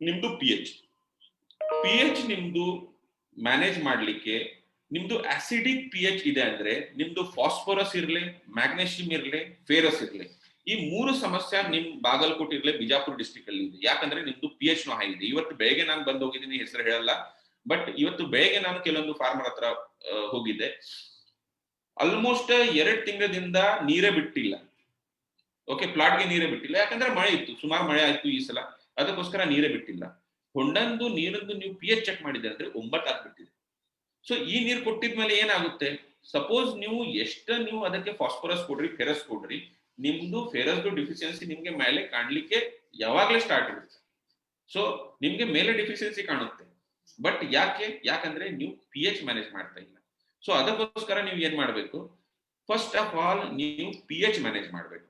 ನಿಮ್ದು ಪಿ ಎಚ್ ನಿಮ್ದು ಮ್ಯಾನೇಜ್ ಮಾಡ್ಲಿಕ್ಕೆ ನಿಮ್ದು ಆಸಿಡಿಕ್ ಪಿ ಎಚ್ ಇದೆ ಅಂದ್ರೆ ನಿಮ್ದು ಫಾಸ್ಫರಸ್ ಇರ್ಲಿ, ಮ್ಯಾಗ್ನೇಷಿಯಂ ಇರ್ಲಿ, ಫೆರಸ್ ಇರ್ಲಿ, ಈ ಮೂರು ಸಮಸ್ಯೆ ನಿಮ್ ಬಾಗಲಕೋಟೆ ಇರ್ಲಿ, ಬಿಜಾಪುರ ಡಿಸ್ಟ್ರಿಕ್ಟ್ ಅಲ್ಲಿ ಇದೆ. ಯಾಕಂದ್ರೆ ನಿಮ್ದು ಪಿ ಎಚ್ ನು ಹೈ ಇದೆ. ಇವತ್ತು ಬೆಳಗ್ಗೆ ನಾನು ಬಂದು ಹೋಗಿದ್ದೀನಿ, ಹೆಸರು ಹೇಳಲ್ಲ, ಬಟ್ ಇವತ್ತು ಬೆಳಗ್ಗೆ ನಾನು ಕೆಲವೊಂದು ಫಾರ್ಮರ್ ಹತ್ರ ಹೋಗಿದ್ದೆ. ಆಲ್ಮೋಸ್ಟ್ 2 ತಿಂಗಳಿಂದ ನೀರೇ ಬಿಟ್ಟಿಲ್ಲ. ಓಕೆ, ಪ್ಲಾಟ್ಗೆ ನೀರೇ ಬಿಟ್ಟಿಲ್ಲ. ಯಾಕಂದ್ರೆ ಮಳೆ ಇತ್ತು, ಸುಮಾರು ಮಳೆ ಆಯ್ತು ಈ ಸಲ, ಅದಕ್ಕೋಸ್ಕರ ನೀರೇ ಬಿಟ್ಟಿಲ್ಲ. ಹೊಂಡಂದು ನೀರದ್ದು ನೀವು ಪಿ ಎಚ್ ಚೆಕ್ ಮಾಡಿದ್ರೆ ಅಂದ್ರೆ 9 ಆಗ್ಬಿಟ್ಟಿದೆ. ಸೊ ಈ ನೀರು ಕೊಟ್ಟಿದ್ಮೇಲೆ ಏನಾಗುತ್ತೆ, ಸಪೋಸ್ ನೀವು ನೀವು ಅದಕ್ಕೆ ಫಾಸ್ಫರಸ್ ಕೊಡ್ರಿ, ಫೆರಸ್ ಕೊಡ್ರಿ, ನಿಮ್ದು ಫೆರಸ್ ಡಿಫಿಷಿಯನ್ಸಿ ನಿಮ್ಗೆ ಮೇಲೆ ಕಾಣ್ಲಿಕ್ಕೆ ಯಾವಾಗ್ಲೇ ಸ್ಟಾರ್ಟ್ ಇರುತ್ತೆ. ಸೊ ನಿಮ್ಗೆ ಮೇಲೆ ಡಿಫಿಷಿಯನ್ಸಿ ಕಾಣುತ್ತೆ. ಬಟ್ ಯಾಕಂದ್ರೆ ನೀವು ಪಿ ಎಚ್ ಮ್ಯಾನೇಜ್ ಮಾಡ್ತಾ ಇಲ್ಲ. ಸೊ ಅದಕ್ಕೋಸ್ಕರ ನೀವು ಏನ್ ಮಾಡ್ಬೇಕು, ಫಸ್ಟ್ ಆಫ್ ಆಲ್ ನೀವು ಪಿ ಎಚ್ ಮ್ಯಾನೇಜ್ ಮಾಡ್ಬೇಕು.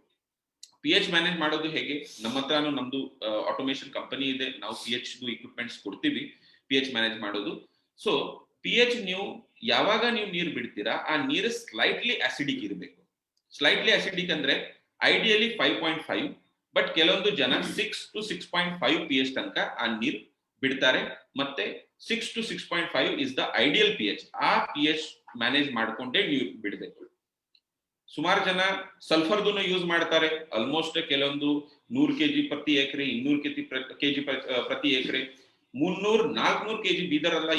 ಪಿ ಎಚ್ ಮ್ಯಾನೇಜ್ ಮಾಡೋದು ಹೇಗೆ, ನಮ್ಮ ಹತ್ರನೂ ನಮ್ದು ಆಟೋಮೇಶನ್ ಕಂಪನಿ ಇದೆ, ನಾವು ಪಿ ಎಚ್ ಇಕ್ವಿಪ್ಮೆಂಟ್ಸ್ ಕೊಡ್ತೀವಿ ಪಿ ಎಚ್ ಮ್ಯಾನೇಜ್ ಮಾಡೋದು. ಸೊ ಪಿ ಎಚ್ ನೀವು ಯಾವಾಗ ನೀವು ನೀರು ಬಿಡ್ತೀರಾ, ಆ ನೀರು ಸ್ಲೈಟ್ಲಿ ಅಸಿಡಿಕ್ ಇರಬೇಕು. ಸ್ಲೈಟ್ಲಿ ಅಸಿಡಿಕ್ ಅಂದ್ರೆ ಐಡಿಯಲಿ 5.5, ಬಟ್ ಕೆಲವೊಂದು ಜನ 6 to 6.5 ಪಿ ಎಚ್ ತನಕ ಆ ನೀರು ಬಿಡ್ತಾರೆ. ಮತ್ತೆ 6 to 6.5 is the ideal P H. ಆ ಪಿ ಎಚ್ ಮ್ಯಾನೇಜ್ ಮಾಡ್ಕೊಂಡೇ ನೀರು ಬಿಡಬೇಕು. ಸುಮಾರು ಜನ ಸಲ್ಫರ್ದು ಯೂಸ್ ಮಾಡ್ತಾರೆ. ಆಲ್ಮೋಸ್ಟ್ ಕೆಲವೊಂದು 100 kg ಪ್ರತಿ ಎಕರೆ, 200 kg ಪ್ರತಿ ಎಕರೆ, 300-400 kg ಬೀದರಲ್ಲ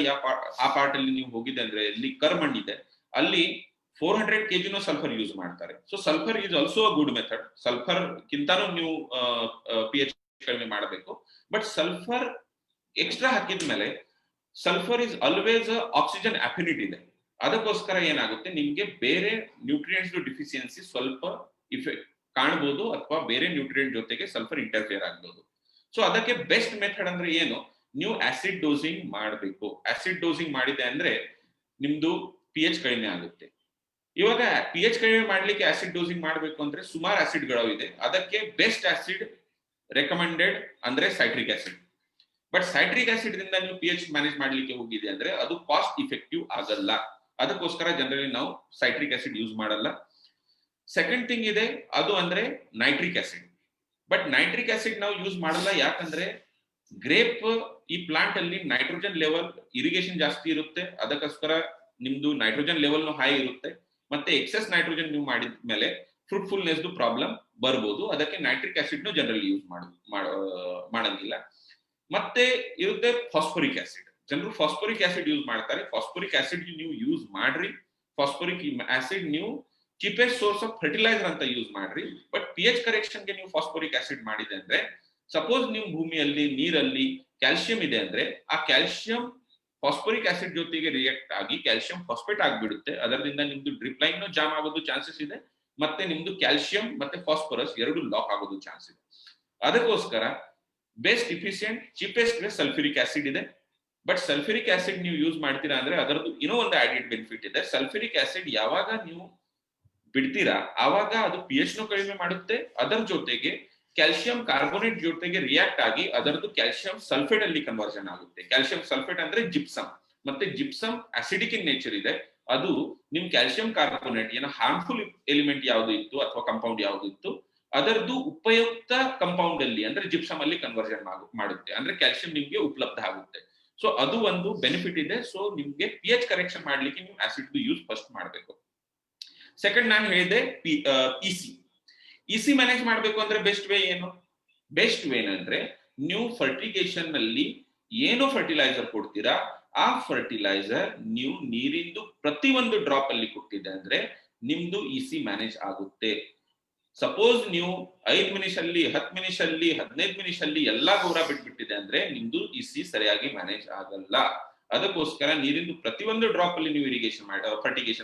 ಆ ಪಾರ್ಟ್ ಅಲ್ಲಿ ನೀವು ಹೋಗಿದೆ ಅಂದ್ರೆ ಇಲ್ಲಿ ಕರ್ಮಣ್ ಇದೆ, ಅಲ್ಲಿ 400 kg ಸಲ್ಫರ್ ಯೂಸ್ ಮಾಡ್ತಾರೆ. So sulphur is also a good method. Sulphur ಕಿಂತಾನು ನೀವು ಪಿ ಎಚ್ ಕಡಿಮೆ ಮಾಡಬೇಕು. ಬಟ್ ಸಲ್ಫರ್ ಎಕ್ಸ್ಟ್ರಾ ಹಾಕಿದ್ಮೇಲೆ sulphur is always oxygen affinity ಇದೆ. ಅದಕ್ಕೋಸ್ಕರ ಏನಾಗುತ್ತೆ, ನಿಮ್ಗೆ ಬೇರೆ ನ್ಯೂಟ್ರಿಯೆಂಟ್ಸ್ ಡಿಫಿಷಿಯನ್ಸಿ ಸ್ವಲ್ಪ ಇಫೆಕ್ಟ್ ಕಾಣಬಹುದು, ಅಥವಾ ಬೇರೆ ನ್ಯೂಟ್ರಿಯೆಂಟ್ ಜೊತೆಗೆ ಸಲ್ಫರ್ ಇಂಟರ್ಫಿಯರ್ ಆಗಬಹುದು. ಸೊ ಅದಕ್ಕೆ ಬೆಸ್ಟ್ ಮೆಥಡ್ ಅಂದ್ರೆ ಏನು, ನೀವು ಆಸಿಡ್ ಡೋಸಿಂಗ್ ಮಾಡಬೇಕು. ಆಸಿಡ್ ಡೋಸಿಂಗ್ ಮಾಡಿದೆ ಅಂದ್ರೆ ನಿಮ್ದು ಪಿ ಎಚ್ ಕಡಿಮೆ ಆಗುತ್ತೆ. ಇವಾಗ ಪಿ ಎಚ್ ಕಡಿಮೆ ಮಾಡ್ಲಿಕ್ಕೆ ಆಸಿಡ್ ಡೋಸಿಂಗ್ ಮಾಡಬೇಕು ಅಂದ್ರೆ ಸುಮಾರು ಆಸಿಡ್ಗಳು ಇದೆ. ಅದಕ್ಕೆ ಬೆಸ್ಟ್ ಆಸಿಡ್ ರೆಕಮೆಂಡೆಡ್ ಅಂದ್ರೆ ಸೈಟ್ರಿಕ್ ಆಸಿಡ್. ಬಟ್ ಸೈಟ್ರಿಕ್ ಆಸಿಡ್ ದಿಂದ ನೀವು ಪಿ ಎಚ್ ಮ್ಯಾನೇಜ್ ಮಾಡ್ಲಿಕ್ಕೆ ಹೋಗಿದೆ ಅಂದ್ರೆ ಅದು ಕಾಸ್ಟ್ ಇಫೆಕ್ಟಿವ್ ಆಗಲ್ಲ. ಅದಕ್ಕೋಸ್ಕರ ಜನರಲಿ ನಾವು ಸೈಟ್ರಿಕ್ ಆಸಿಡ್ ಯೂಸ್ ಮಾಡಲ್ಲ. ಸೆಕೆಂಡ್ ಥಿಂಗ್ ಇದೆ, ಅದು ಅಂದ್ರೆ nitric acid. But nitric acid ನಾವು ಯೂಸ್ ಮಾಡಲ್ಲ. ಯಾಕಂದ್ರೆ ಗ್ರೇಪ್ ಈ ಪ್ಲಾಂಟ್ ಅಲ್ಲಿ ನೈಟ್ರೋಜನ್ ಲೆವೆಲ್ ಇರಿಗೇಷನ್ ಜಾಸ್ತಿ ಇರುತ್ತೆ. ಅದಕ್ಕೋಸ್ಕರ ನಿಮ್ದು ನೈಟ್ರೋಜನ್ ಲೆವೆಲ್ ಹೈ ಇರುತ್ತೆ. ಮತ್ತೆ ಎಕ್ಸೆಸ್ ನೈಟ್ರೋಜನ್ ನೀವು ಮಾಡಿದ ಮೇಲೆ ಫ್ರೂಟ್ಫುಲ್ನೆಸ್ ಪ್ರಾಬ್ಲಮ್ ಬರ್ಬೋದು. ಅದಕ್ಕೆ ನೈಟ್ರಿಕ್ ಆಸಿಡ್ ಜನರಲಿ ಯೂಸ್ ಮಾಡಂಗಿಲ್ಲ. ಮತ್ತೆ ಇರುತ್ತೆ ಫಾಸ್ಫರಿಕ್ ಆಸಿಡ್. ಜನರು ಫಾಸ್ಫರಿಕ್ ಆಸಿಡ್ ಯೂಸ್ ಮಾಡ್ತಾರೆ. ಫಾಸ್ಫರಿಕ್ ಆಸಿಡ್ ನೀವು ಯೂಸ್ ಮಾಡ್ರಿ. ಫಾಸ್ಫರಿಕ್ ಆಸಿಡ್ ನೀವು ಚೀಪೆಸ್ಟ್ ಸೋರ್ಸ್ ಆಫ್ ಫರ್ಟಿಲೈಸರ್ ಅಂತ ಯೂಸ್ ಮಾಡ್ರಿ. ಬಟ್ ಪಿ ಎಚ್ ಕರೆಕ್ಷನ್ ಗೆ ನೀವು ಫಾಸ್ಫರಿಕ್ ಆಸಿಡ್ ಮಾಡಿದೆ ಅಂದ್ರೆ, ಸಪೋಸ್ ನೀವು ಭೂಮಿಯಲ್ಲಿ ನೀರಲ್ಲಿ ಕ್ಯಾಲ್ಸಿಯಂ ಇದೆ ಅಂದ್ರೆ, ಆ ಕ್ಯಾಲ್ಸಿಯಂ ಫಾಸ್ಫರಿಕ್ ಆಸಿಡ್ ಜೊತೆಗೆ ರಿಯಾಕ್ಟ್ ಆಗಿ ಕ್ಯಾಲ್ಸಿಯಂ ಫಾಸ್ಫೇಟ್ ಆಗಿಬಿಡುತ್ತೆ. ಅದರಿಂದ ನಿಮ್ದು ಡ್ರಿಪ್ ಲೈನ್ ಜಾಮ್ ಆಗೋದು ಚಾನ್ಸಸ್ ಇದೆ. ಮತ್ತೆ ನಿಮ್ದು ಕ್ಯಾಲ್ಸಿಯಂ ಮತ್ತೆ ಫಾಸ್ಫರಸ್ ಎರಡು ಲಾಕ್ ಆಗೋದು ಚಾನ್ಸ್ ಇದೆ. ಅದಕ್ಕೋಸ್ಕರ ಬೆಸ್ಟ್ ಇಫಿಷಿಯಂಟ್ ಚೀಪೆಸ್ಟ್ ಸಲ್ಫ್ಯೂರಿಕ್ ಆಸಿಡ್ ಇದೆ. ಬಟ್ ಸಲ್ಫ್ಯೂರಿಕ್ ಆಸಿಡ್ ನೀವು ಯೂಸ್ ಮಾಡ್ತೀರಾ ಅಂದ್ರೆ ಅದರದ್ದು ಇನ್ನೂ ಒಂದು ಆಡೆಡ್ ಬೆನಿಫಿಟ್ ಇದೆ. ಸಲ್ಫ್ಯೂರಿಕ್ ಆಸಿಡ್ ಯಾವಾಗ ನೀವು ಬಿಡ್ತೀರಾ ಆವಾಗ ಅದು ಪಿ ಎಚ್ ನು ಕಡಿಮೆ ಮಾಡುತ್ತೆ. ಅದರ ಜೊತೆಗೆ ಕ್ಯಾಲ್ಸಿಯಂ ಕಾರ್ಬೋನೇಟ್ ಜೊತೆಗೆ ರಿಯಾಕ್ಟ್ ಆಗಿ ಅದರದ್ದು ಕ್ಯಾಲ್ಸಿಯಂ ಸಲ್ಫೇಟ್ ಅಲ್ಲಿ ಕನ್ವರ್ಷನ್ ಆಗುತ್ತೆ. ಕ್ಯಾಲ್ಸಿಯಂ ಸಲ್ಫೇಟ್ ಅಂದ್ರೆ ಜಿಪ್ಸಮ್. ಮತ್ತೆ ಜಿಪ್ಸಮ್ ಅಸಿಡಿಕ್ ಇನ್ ನೇಚರ್ ಇದೆ. ಅದು ನಿಮ್ ಕ್ಯಾಲ್ಸಿಯಂ ಕಾರ್ಬೋನೇಟ್ ಏನೋ ಹಾರ್ಮ್ಫುಲ್ ಎಲಿಮೆಂಟ್ ಯಾವ್ದು ಇತ್ತು ಅಥವಾ ಕಂಪೌಂಡ್ ಯಾವ್ದು ಇತ್ತು ಅದರದ್ದು ಉಪಯುಕ್ತ ಕಂಪೌಂಡ್ ಅಲ್ಲಿ ಅಂದ್ರೆ ಜಿಪ್ಸಮ್ ಅಲ್ಲಿ ಕನ್ವರ್ಷನ್ ಮಾಡುತ್ತೆ. ಅಂದ್ರೆ ಕ್ಯಾಲ್ಸಿಯಂ ನಿಮ್ಗೆ ಉಪಲಬ್ಧ ಆಗುತ್ತೆ. ಸೊ ಅದು ಒಂದು ಬೆನಿಫಿಟ್ ಇದೆ. ಸೊ ನಿಮ್ಗೆ pH ಕರೆಕ್ಷನ್ ಮಾಡ್ಲಿಕ್ಕೆ ನೀವು ಆಸಿಡ್ ಯೂಸ್ ಫಸ್ಟ್ ಮಾಡಬೇಕು. ಸೆಕೆಂಡ್ ನಾನು ಹೇಳಿದೆ ಇಸಿ ಮ್ಯಾನೇಜ್ ಮಾಡಬೇಕು ಅಂದ್ರೆ ಬೆಸ್ಟ್ ವೇ ಏನು? ಬೆಸ್ಟ್ ವೇ ಅಂದ್ರೆ ನೀವು ಫರ್ಟಿಗೇಷನ್ ನಲ್ಲಿ ಏನು ಫರ್ಟಿಲೈಸರ್ ಕೊಡ್ತೀರಾ ಆ ಫರ್ಟಿಲೈಸರ್ ನೀವು ನೀರಿಂದು ಪ್ರತಿಯೊಂದು ಡ್ರಾಪ್ ಅಲ್ಲಿ ಕೊಟ್ಟಿದೆ ಅಂದ್ರೆ ನಿಮ್ದು ಇಸಿ ಮ್ಯಾನೇಜ್ ಆಗುತ್ತೆ. ಸಪೋಸ್ ನೀವು 5 ನಿಮಿಷಲ್ಲಿ 10 ನಿಮಿಷಲ್ಲಿ 15 ನಿಮಿಷಲ್ಲಿ ಎಲ್ಲಾ ಗೊಬ್ಬರ ಬಿಟ್ಬಿಟ್ಟಿದೆ ಅಂದ್ರೆ ನಿಮ್ದು ಇಸಿ ಸರಿಯಾಗಿ ಮ್ಯಾನೇಜ್ ಆಗಲ್ಲ. ಅದಕ್ಕೋಸ್ಕರ ನೀರಿಂದು ಪ್ರತಿಯೊಂದು ಡ್ರಾಪ್ ಅಲ್ಲಿ ನೀವು ಇರಿಗೇಷನ್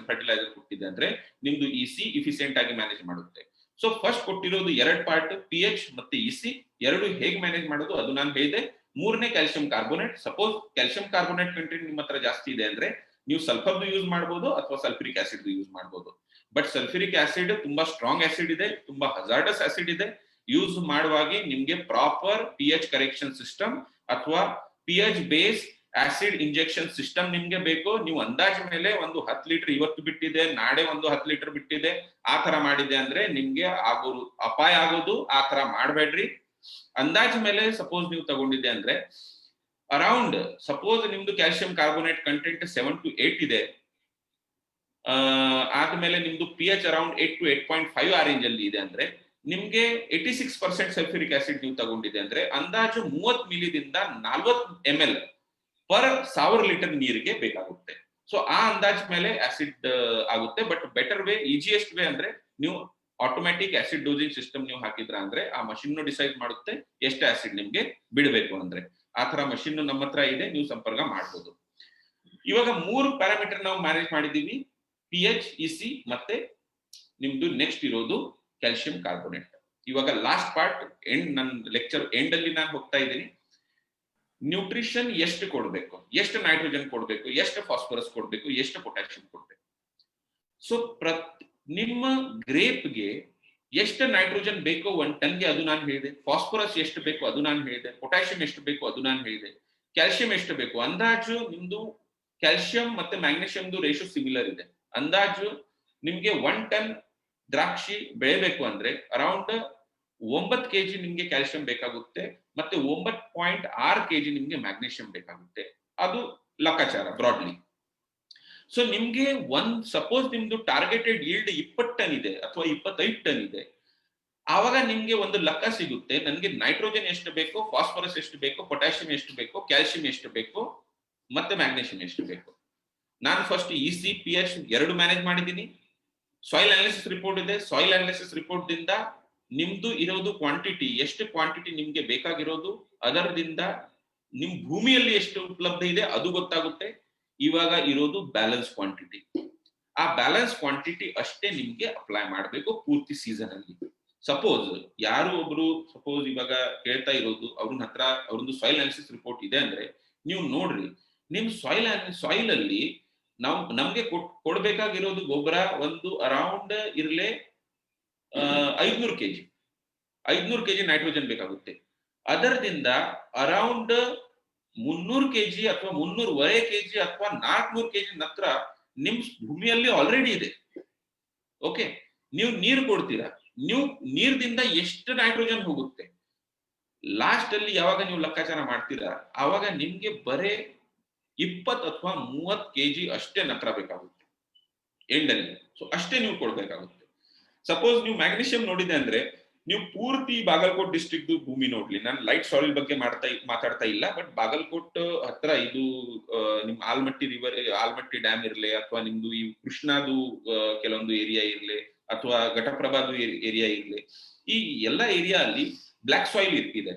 ಫರ್ಟಿಲೈಸರ್ ಕೊಟ್ಟಿದೆ ಅಂದ್ರೆ ನಿಮ್ದು ಇಸಿ ಇಫಿಷಿಯಂಟ್ ಆಗಿ ಮ್ಯಾನೇಜ್ ಮಾಡುತ್ತೆ. ಸೊ ಫಸ್ಟ್ ಕೊಟ್ಟಿರೋದು 2 ಪಾರ್ಟ್, pH ಮತ್ತೆ ಇಸಿ ಎರಡು ಹೇಗೆ ಮ್ಯಾನೇಜ್ ಮಾಡೋದು ಅದು ನಾನು ಹೇಳಿದೆ. ಮೂರನೇ calcium carbonate. Suppose calcium carbonate content ನಿಮ್ಮ ಹತ್ರ ಜಾಸ್ತಿ ಇದೆ ಅಂದ್ರೆ ನೀವು ಸಲ್ಫರ್ದು ಯೂಸ್ ಮಾಡಬಹುದು ಅಥವಾ ಸಲ್ಫ್ಯೂರಿಕ್ ಆಸಿಡ್ ಯೂಸ್ ಮಾಡಬಹುದು. ಬಟ್ ಸಲ್ಫ್ಯೂರಿಕ್ ಆಸಿಡ್ ತುಂಬಾ ಸ್ಟ್ರಾಂಗ್ ಆಸಿಡ್ ಇದೆ, ತುಂಬಾ ಹಜಾರ್ಡಸ್ ಆಸಿಡ್ ಇದೆ. ಯೂಸ್ ಮಾಡುವಾಗ ನಿಮ್ಗೆ ಪ್ರಾಪರ್ pH ಕರೆಕ್ಷನ್ ಸಿಸ್ಟಮ್ ಅಥವಾ pH base acid injection system ನಿಮ್ಗೆ ಬೇಕು. ನೀವು ಅಂದಾಜ್ ಮೇಲೆ ಒಂದು 10 ಲೀಟರ್ ಇವತ್ತು ಬಿಟ್ಟಿದೆ, ನಾಳೆ ಒಂದು 10 ಲೀಟರ್ ಬಿಟ್ಟಿದೆ, ಆ ತರ ಮಾಡಿದೆ ಅಂದ್ರೆ ನಿಮ್ಗೆ ಅಪಾಯ ಆಗೋದು. ಆ ತರ ಮಾಡಬೇಡ್ರಿ. ಅಂದಾಜ್ ಮೇಲೆ ಸಪೋಸ್ ನೀವು ತಗೊಂಡಿದ್ದೆ ಅಂದ್ರೆ ಅರೌಂಡ್ ಸಪೋಸ್ ನಿಮ್ದು ಕ್ಯಾಲ್ಸಿಯಂ ಕಾರ್ಬೋನೇಟ್ ಕಂಟೆಂಟ್ 7 to 8 ಇದೆ, ಆದ್ಮೇಲೆ ನಿಮ್ದು pH ಅರೌಂಡ್ 8 to 8.5 ಆ ರೇಂಜ್ ಅಲ್ಲಿ ಇದೆ ಅಂದ್ರೆ ನಿಮ್ಗೆ 86% ಸಲ್ಫ್ಯೂರಿಕ್ ಆಸಿಡ್ ನೀವು ತಗೊಂಡಿದೆ ಅಂದ್ರೆ ಅಂದಾಜು 30 ಮಿಲಿದಿಂದ 40 ml ಪರ್ 1000 ಲೀಟರ್ ನೀರಿಗೆ ಬೇಕಾಗುತ್ತೆ. ಸೊ ಆ ಅಂದಾಜ್ ಮೇಲೆ ಆಸಿಡ್ ಆಗುತ್ತೆ. But better way, easiest way ಅಂದ್ರೆ ನೀವು ಆಟೋಮ್ಯಾಟಿಕ್ ಆಸಿಡ್ ಡೋಸಿಂಗ್ ಸಿಸ್ಟಮ್ ನೀವು ಹಾಕಿದ್ರ ಅಂದ್ರೆ ಆ ಮಷಿನ್ ಡಿಸೈಡ್ ಮಾಡುತ್ತೆ ಎಷ್ಟು ಆಸಿಡ್ ನಿಮ್ಗೆ ಬಿಡಬೇಕು ಅಂದ್ರೆ. ಆ ತರ ಮಷಿನ್ ನಮ್ಮ ಹತ್ರ ಇದೆ, ನೀವು ಸಂಪರ್ಕ ಮಾಡಬಹುದು. ಇವಾಗ 3 ಪ್ಯಾರಾಮೀಟರ್ ನಾವು ಮ್ಯಾನೇಜ್ ಮಾಡಿದೀವಿ, pH, ಇಸಿ ಮತ್ತೆ ನಿಮ್ದು ನೆಕ್ಸ್ಟ್ ಇರೋದು ಕ್ಯಾಲ್ಸಿಯಂ ಕಾರ್ಬೋನೇಟ್. ಇವಾಗ ಲಾಸ್ಟ್ ಪಾರ್ಟ್ ನನ್ನ ಲೆಕ್ಚರ್ ಎಂಡ್ ಅಲ್ಲಿ ನಾನು ಹೋಗ್ತಾ ಇದ್ದೀನಿ. ನ್ಯೂಟ್ರಿಷನ್ ಎಷ್ಟು ಕೊಡ್ಬೇಕು, ಎಷ್ಟು ನೈಟ್ರೋಜನ್ ಕೊಡ್ಬೇಕು, ಎಷ್ಟು ಫಾಸ್ಫರಸ್ ಕೊಡ್ಬೇಕು, ಎಷ್ಟು ಪೊಟ್ಯಾಷಿಯಂ ಕೊಡ್ಬೇಕು. ಸೊ ನಿಮ್ಮ ಗ್ರೇಪ್ಗೆ ಎಷ್ಟು ನೈಟ್ರೋಜನ್ ಬೇಕೋ 1 ಟನ್ಗೆ ಅದು ನಾನು ಹೇಳಿದೆ. ಫಾಸ್ಫರಸ್ ಎಷ್ಟು ಬೇಕು ಅದು ನಾನು ಹೇಳಿದೆ. ಪೊಟ್ಯಾಷಿಯಂ ಎಷ್ಟು ಬೇಕು ಅದು ನಾನು ಹೇಳಿದೆ. ಕ್ಯಾಲ್ಸಿಯಂ ಎಷ್ಟು ಬೇಕು ಅಂದಾಜು ನಿಮ್ದು ಕ್ಯಾಲ್ಸಿಯಂ ಮತ್ತೆ ಮ್ಯಾಗ್ನೀಷಿಯಂದು ರೇಷಿಯೋ ಸಿಮಿಲರ್ ಇದೆ. ಅಂದಾಜು ನಿಮ್ಗೆ 1 ಟನ್ ದ್ರಾಕ್ಷಿ ಬೆಳೆಬೇಕು ಅಂದ್ರೆ ಅರೌಂಡ್ 9 kg ನಿಮ್ಗೆ ಕ್ಯಾಲ್ಸಿಯಂ ಬೇಕಾಗುತ್ತೆ ಮತ್ತೆ 9.6 kg ನಿಮ್ಗೆ ಮ್ಯಾಗ್ನೀಷಿಯಂ ಬೇಕಾಗುತ್ತೆ. ಅದು ಲೆಕ್ಕಾಚಾರ ಬ್ರಾಡ್ಲಿ. ಸೊ ನಿಮ್ಗೆ ಸಪೋಸ್ ನಿಮ್ದು ಟಾರ್ಗೆಟೆಡ್ ಈಲ್ಡ್ 20 ಟನ್ ಇದೆ ಅಥವಾ 25 ಟನ್ ಇದೆ, ಆವಾಗ ನಿಮ್ಗೆ ಒಂದು ಲೆಕ್ಕ ಸಿಗುತ್ತೆ ನನ್ಗೆ ನೈಟ್ರೋಜನ್ ಎಷ್ಟು ಬೇಕು, ಫಾಸ್ಫರಸ್ ಎಷ್ಟು ಬೇಕು, ಪೊಟ್ಯಾಷಿಯಂ ಎಷ್ಟು ಬೇಕು, ಕ್ಯಾಲ್ಸಿಯಂ ಎಷ್ಟು ಬೇಕು ಮತ್ತೆ ಮ್ಯಾಗ್ನೀಷಿಯಂ ಎಷ್ಟು ಬೇಕು. ನಾನು ಫಸ್ಟ್ ಇಸಿ pH ಎರಡು ಮ್ಯಾನೇಜ್ ಮಾಡಿದ್ದೀನಿ. ಸಾಯಿಲ್ ಅನಾಲಿಸಿಸ್ ರಿಪೋರ್ಟ್ ಇದೆ. ಸಾಯಿಲ್ ಅನಾಲಿಸಿಸ್ ರಿಪೋರ್ಟ್ ದಿಂದ ನಿಮ್ದು ಇರೋದು ಕ್ವಾಂಟಿಟಿ, ಎಷ್ಟು ಕ್ವಾಂಟಿಟಿ ನಿಮ್ಗೆ ಬೇಕಾಗಿರೋದು, ಅದರದಿಂದ ನಿಮ್ ಭೂಮಿಯಲ್ಲಿ ಎಷ್ಟು ಉಪಲಬ್ಧ ಇದೆ ಅದು ಗೊತ್ತಾಗುತ್ತೆ. ಇವಾಗ ಇರೋದು ಬ್ಯಾಲೆನ್ಸ್ ಕ್ವಾಂಟಿಟಿ. ಆ ಬ್ಯಾಲೆನ್ಸ್ ಕ್ವಾಂಟಿಟಿ ಅಷ್ಟೇ ನಿಮ್ಗೆ ಅಪ್ಲೈ ಮಾಡಬೇಕು ಪೂರ್ತಿ ಸೀಸನ್ ಅಲ್ಲಿ. ಸಪೋಸ್ ಯಾರು ಒಬ್ರು ಸಪೋಸ್ ಇವಾಗ ಕೇಳ್ತಾ ಇರೋದು ಅವ್ರದ್ದು ಸಾಯಿಲ್ ಅನಾಲಿಸಿಸ್ ರಿಪೋರ್ಟ್ ಇದೆ ಅಂದ್ರೆ ನೀವು ನೋಡ್ರಿ, ನಿಮ್ ಸಾಯಿಲ್ ಅಲ್ಲಿ ನಮ್ಗೆ ಕೊಡ್ಬೇಕಾಗಿರೋದು ಗೊಬ್ಬರ ಒಂದು ಅರೌಂಡ್ ಇರ್ಲೆ 500 kg ನೈಟ್ರೋಜನ್ ಬೇಕಾಗುತ್ತೆ. ಅದರದಿಂದ ಅರೌಂಡ್ 300 kg ಅಥವಾ 300.5 kg ಅಥವಾ 400 kg ನತ್ರ ನಿಮ್ ಭೂಮಿಯಲ್ಲಿ ಆಲ್ರೆಡಿ ಇದೆ. ಓಕೆ, ನೀವು ನೀರು ಕೊಡ್ತೀರಾ, ನೀವು ನೀರ್ದಿಂದ ಎಷ್ಟು ನೈಟ್ರೋಜನ್ ಹೋಗುತ್ತೆ ಲಾಸ್ಟ್ ಅಲ್ಲಿ ಯಾವಾಗ ನೀವು ಲೆಕ್ಕಾಚಾರ ಮಾಡ್ತೀರಾ ಆವಾಗ ನಿಮ್ಗೆ ಬರೇ 20 ಅಥವಾ 30 kg ಅಷ್ಟೇ ನತ್ರ ಬೇಕಾಗುತ್ತೆ ಎಂಡ್ ಅಲ್ಲಿ. ಸೊ ಅಷ್ಟೇ ನೀವು ಕೊಡ್ಬೇಕಾಗುತ್ತೆ. ಸಪೋಸ್ ನೀವು ಮ್ಯಾಗ್ನೀಷಿಯಂ ನೋಡಿದೆ ಅಂದ್ರೆ ನೀವು ಪೂರ್ತಿ ಬಾಗಲಕೋಟ್ ಡಿಸ್ಟ್ರಿಕ್ಟ್ ಭೂಮಿ ನೋಡ್ಲಿ. ನಾನು ಲೈಟ್ ಸಾಯಿಲ್ ಬಗ್ಗೆ ಮಾತಾಡ್ತಾ ಇಲ್ಲ, ಬಟ್ ಬಾಗಲಕೋಟ್ ಹತ್ರ ಇದು ನಿಮ್ ಆಲ್ಮಟ್ಟಿ ಡ್ಯಾಮ್ ಇರ್ಲಿ ಅಥವಾ ನಿಮ್ದು ಈ ಕೃಷ್ಣಾದು ಕೆಲವೊಂದು ಏರಿಯಾ ಇರ್ಲಿ ಅಥವಾ ಘಟಪ್ರಭಾದು ಏರಿಯಾ ಇರ್ಲಿ, ಈ ಎಲ್ಲಾ ಏರಿಯಾ ಅಲ್ಲಿ ಬ್ಲಾಕ್ ಸಾಯಿಲ್ ಇದೆ.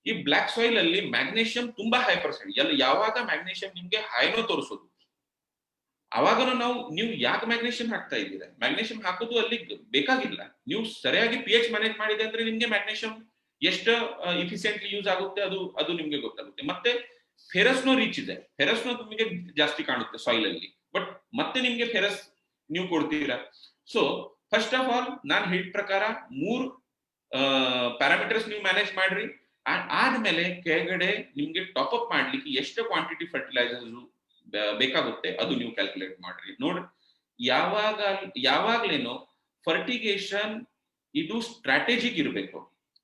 ಈ ಬ್ಲಾಕ್ ಸಾಯಿಲ್ ಅಲ್ಲಿ ಮ್ಯಾಗ್ನೀಷಿಯಂ ತುಂಬಾ ಹೈ ಪರ್ಸೆಂಟ್. ಯಾವಾಗ ಮ್ಯಾಗ್ನೀಷಿಯಂ ನಿಮ್ಗೆ ಹೈನೋ ತೋರಿಸೋದು ಅವಾಗನು ನೀವು ಯಾಕೆ ಮ್ಯಾಗ್ನೀಷಿಯಂ ಹಾಕ್ತಾ ಇದ್ದೀರಾ? ಮ್ಯಾಗ್ನೀಷಿಯಂ ಹಾಕೋದು ಅಲ್ಲಿ ಬೇಕಾಗಿಲ್ಲ. ನೀವು ಸರಿಯಾಗಿ pH ಮ್ಯಾನೇಜ್ ಮಾಡಿದೆ ಅಂದ್ರೆ ನಿಮ್ಗೆ ಮ್ಯಾಗ್ನೀಷಿಯಂ ಎಷ್ಟು ಇಫಿಷಿಯೆಂಟ್ಲಿ ಯೂಸ್ ಆಗುತ್ತೆ ಅದು ನಿಮ್ಗೆ ಗೊತ್ತಾಗುತ್ತೆ. ಮತ್ತೆ ಫೆರಸ್ನೋ ರೀಚ್ ಇದೆ. ಫೆರಸ್ನೋ ನಿಮಗೆ ಜಾಸ್ತಿ ಕಾಣುತ್ತೆ ಸಾಯಿಲ್ ಅಲ್ಲಿ, ಬಟ್ ಮತ್ತೆ ನಿಮ್ಗೆ ಫೆರಸ್ ನೀವು ಕೊಡ್ತೀರಾ. ಸೊ ಫಸ್ಟ್ ಆಫ್ ಆಲ್ ನಾನು ಹೇಳಿದ ಪ್ರಕಾರ 3 ಪ್ಯಾರಾಮೀಟರ್ಸ್ ನೀವು ಮ್ಯಾನೇಜ್ ಮಾಡ್ರಿ. ಆದ್ಮೇಲೆ ಕೆಳಗಡೆ ನಿಮ್ಗೆ ಟಾಪ್ ಅಪ್ ಮಾಡ್ಲಿಕ್ಕೆ ಎಷ್ಟು ಕ್ವಾಂಟಿಟಿ ಫರ್ಟಿಲೈಸರ್ಸ್ ಬೇಕಾಗುತ್ತೆ ಅದು ನೀವು ಕ್ಯಾಲ್ಕುಲೇಟ್ ಮಾಡ್ರಿ. ನೋಡ್ರಿ, ಯಾವಾಗ್ಲೇನೋ ಫರ್ಟಿಗೇಷನ್ ಇದು ಸ್ಟ್ರಾಟಜಿಕ್ ಇರಬೇಕು.